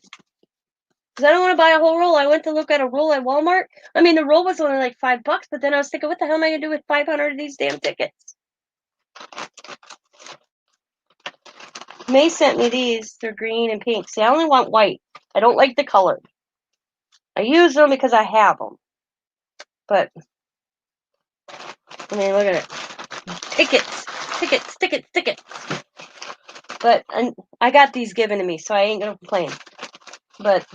Speaker 1: Because I don't want to buy a whole roll. I went to look at a roll at Walmart. I mean, the roll was only like $5, but then I was thinking, what the hell am I gonna do with 500 of these damn tickets? May sent me these. They're green and pink. See, I only want white. I don't like the color. I use them because I have them. But, I mean, look at it. Tickets. Tickets, tickets, tickets. But I got these given to me, so I ain't going to complain. But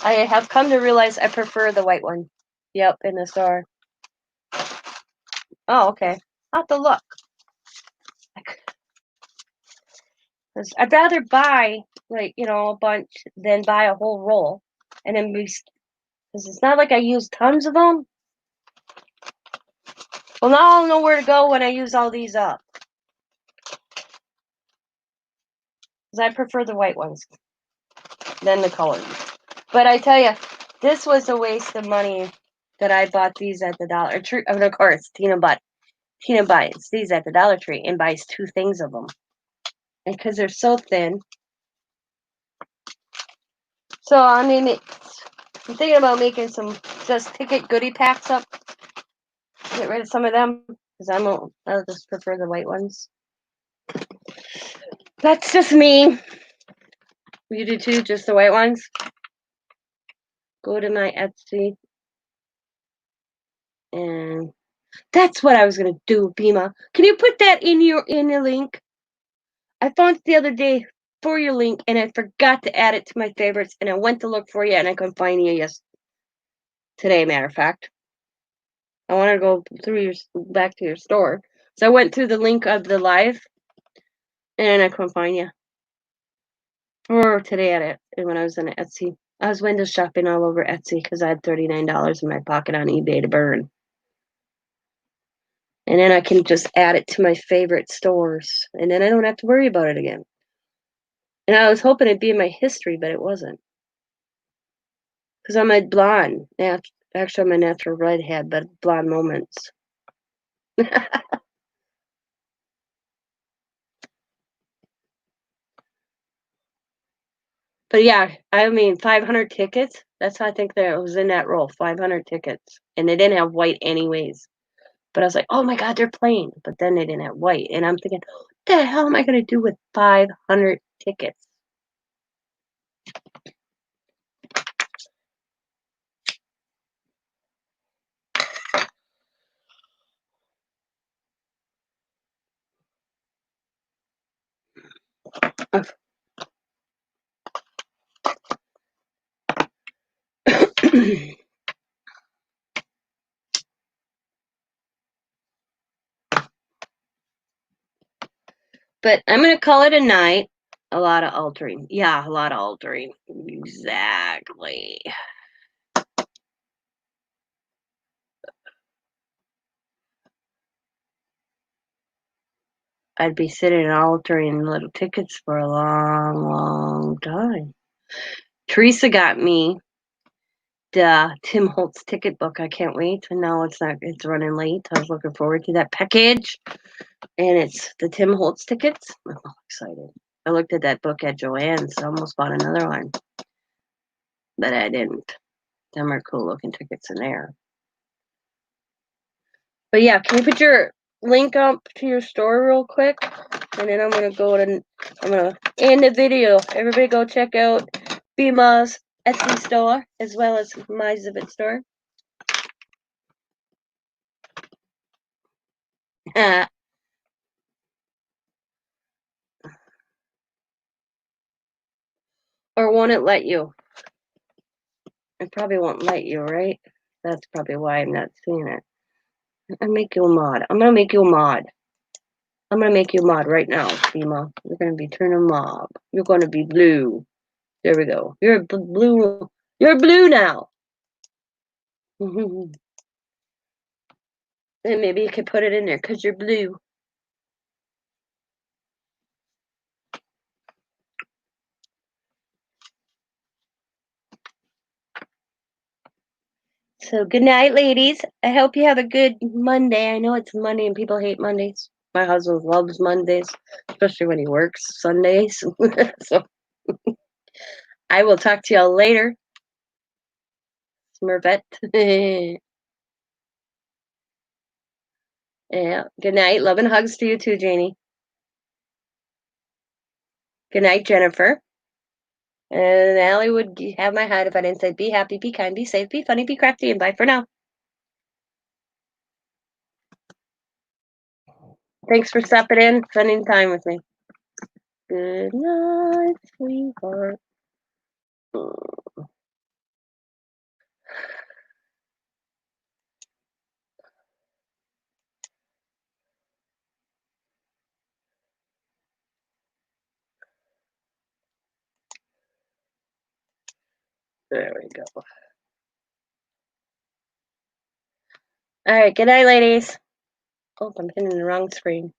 Speaker 1: I have come to realize I prefer the white one. Yep, in the store. Oh, okay. I'll have to look. Because I'd rather buy, like, a bunch than buy a whole roll. And then because it's not like I use tons of them. Well, now I'll know where to go when I use all these up. Because I prefer the white ones than the colored. But I tell you, this was a waste of money that I bought these at the Dollar Tree. I mean, of course, Tina buys these at the Dollar Tree and buys 2 things of them. And because they're so thin. So, I mean, I'm thinking about making some just ticket goodie packs up. Get rid of some of them. Because I'll just prefer the white ones. That's just me. You do too, just the white ones? Go to my Etsy. And that's what I was gonna do, Bima. Can you put that in the link? I found it the other day for your link and I forgot to add it to my favorites and I went to look for you and I couldn't find you today, matter of fact. I want to go through your back to your store. So I went through the link of the live, and I couldn't find you. Or today at it, when I was on Etsy, I was window shopping all over Etsy because I had $39 in my pocket on eBay to burn. And then I can just add it to my favorite stores, and then I don't have to worry about it again. And I was hoping it'd be in my history, but it wasn't. Because I'm a blonde. Actually, I'm a natural redhead, but blonde moments. But yeah, I mean, 500 tickets. That's how I think that it was in that roll, 500 tickets. And they didn't have white anyways. But I was like, oh my God, they're playing. But then they didn't have white. And I'm thinking, what the hell am I going to do with 500 tickets? But I'm going to call it a night. A lot of altering. Yeah, a lot of altering. Exactly. I'd be sitting and altering little tickets for a long, long time. Teresa got me the Tim Holtz ticket book. I can't wait. And now it's running late. I was looking forward to that package. And it's the Tim Holtz tickets. I'm all excited. I looked at that book at Joann's. I almost bought another one. But I didn't. Them are cool looking tickets in there. But yeah, can you put your link up to your store real quick? And then I'm going to end the video. Everybody go check out Bima's Etsy store as well as my Zivit store. Or won't it let you? It probably won't let you, right? That's probably why I'm not seeing it. I make you a mod. I'm going to make you a mod. I'm going to make you a mod right now, Bima. You're going to be turning mob. You're going to be blue. There we go. You're blue. You're blue now. And maybe you could put it in there because you're blue. So good night, ladies. I hope you have a good Monday. I know it's Monday and people hate Mondays. My husband loves Mondays, especially when he works Sundays. So I will talk to y'all later. Smurfette. Yeah. Good night. Love and hugs to you too, Janie. Good night, Jennifer. And Allie would have my head if I didn't say be happy, be kind, be safe, be funny, be crafty, and bye for now. Thanks for stopping in, spending time with me. Good night, sweetheart. There we go. All right, good night, ladies. Oh, I'm hitting the wrong screen.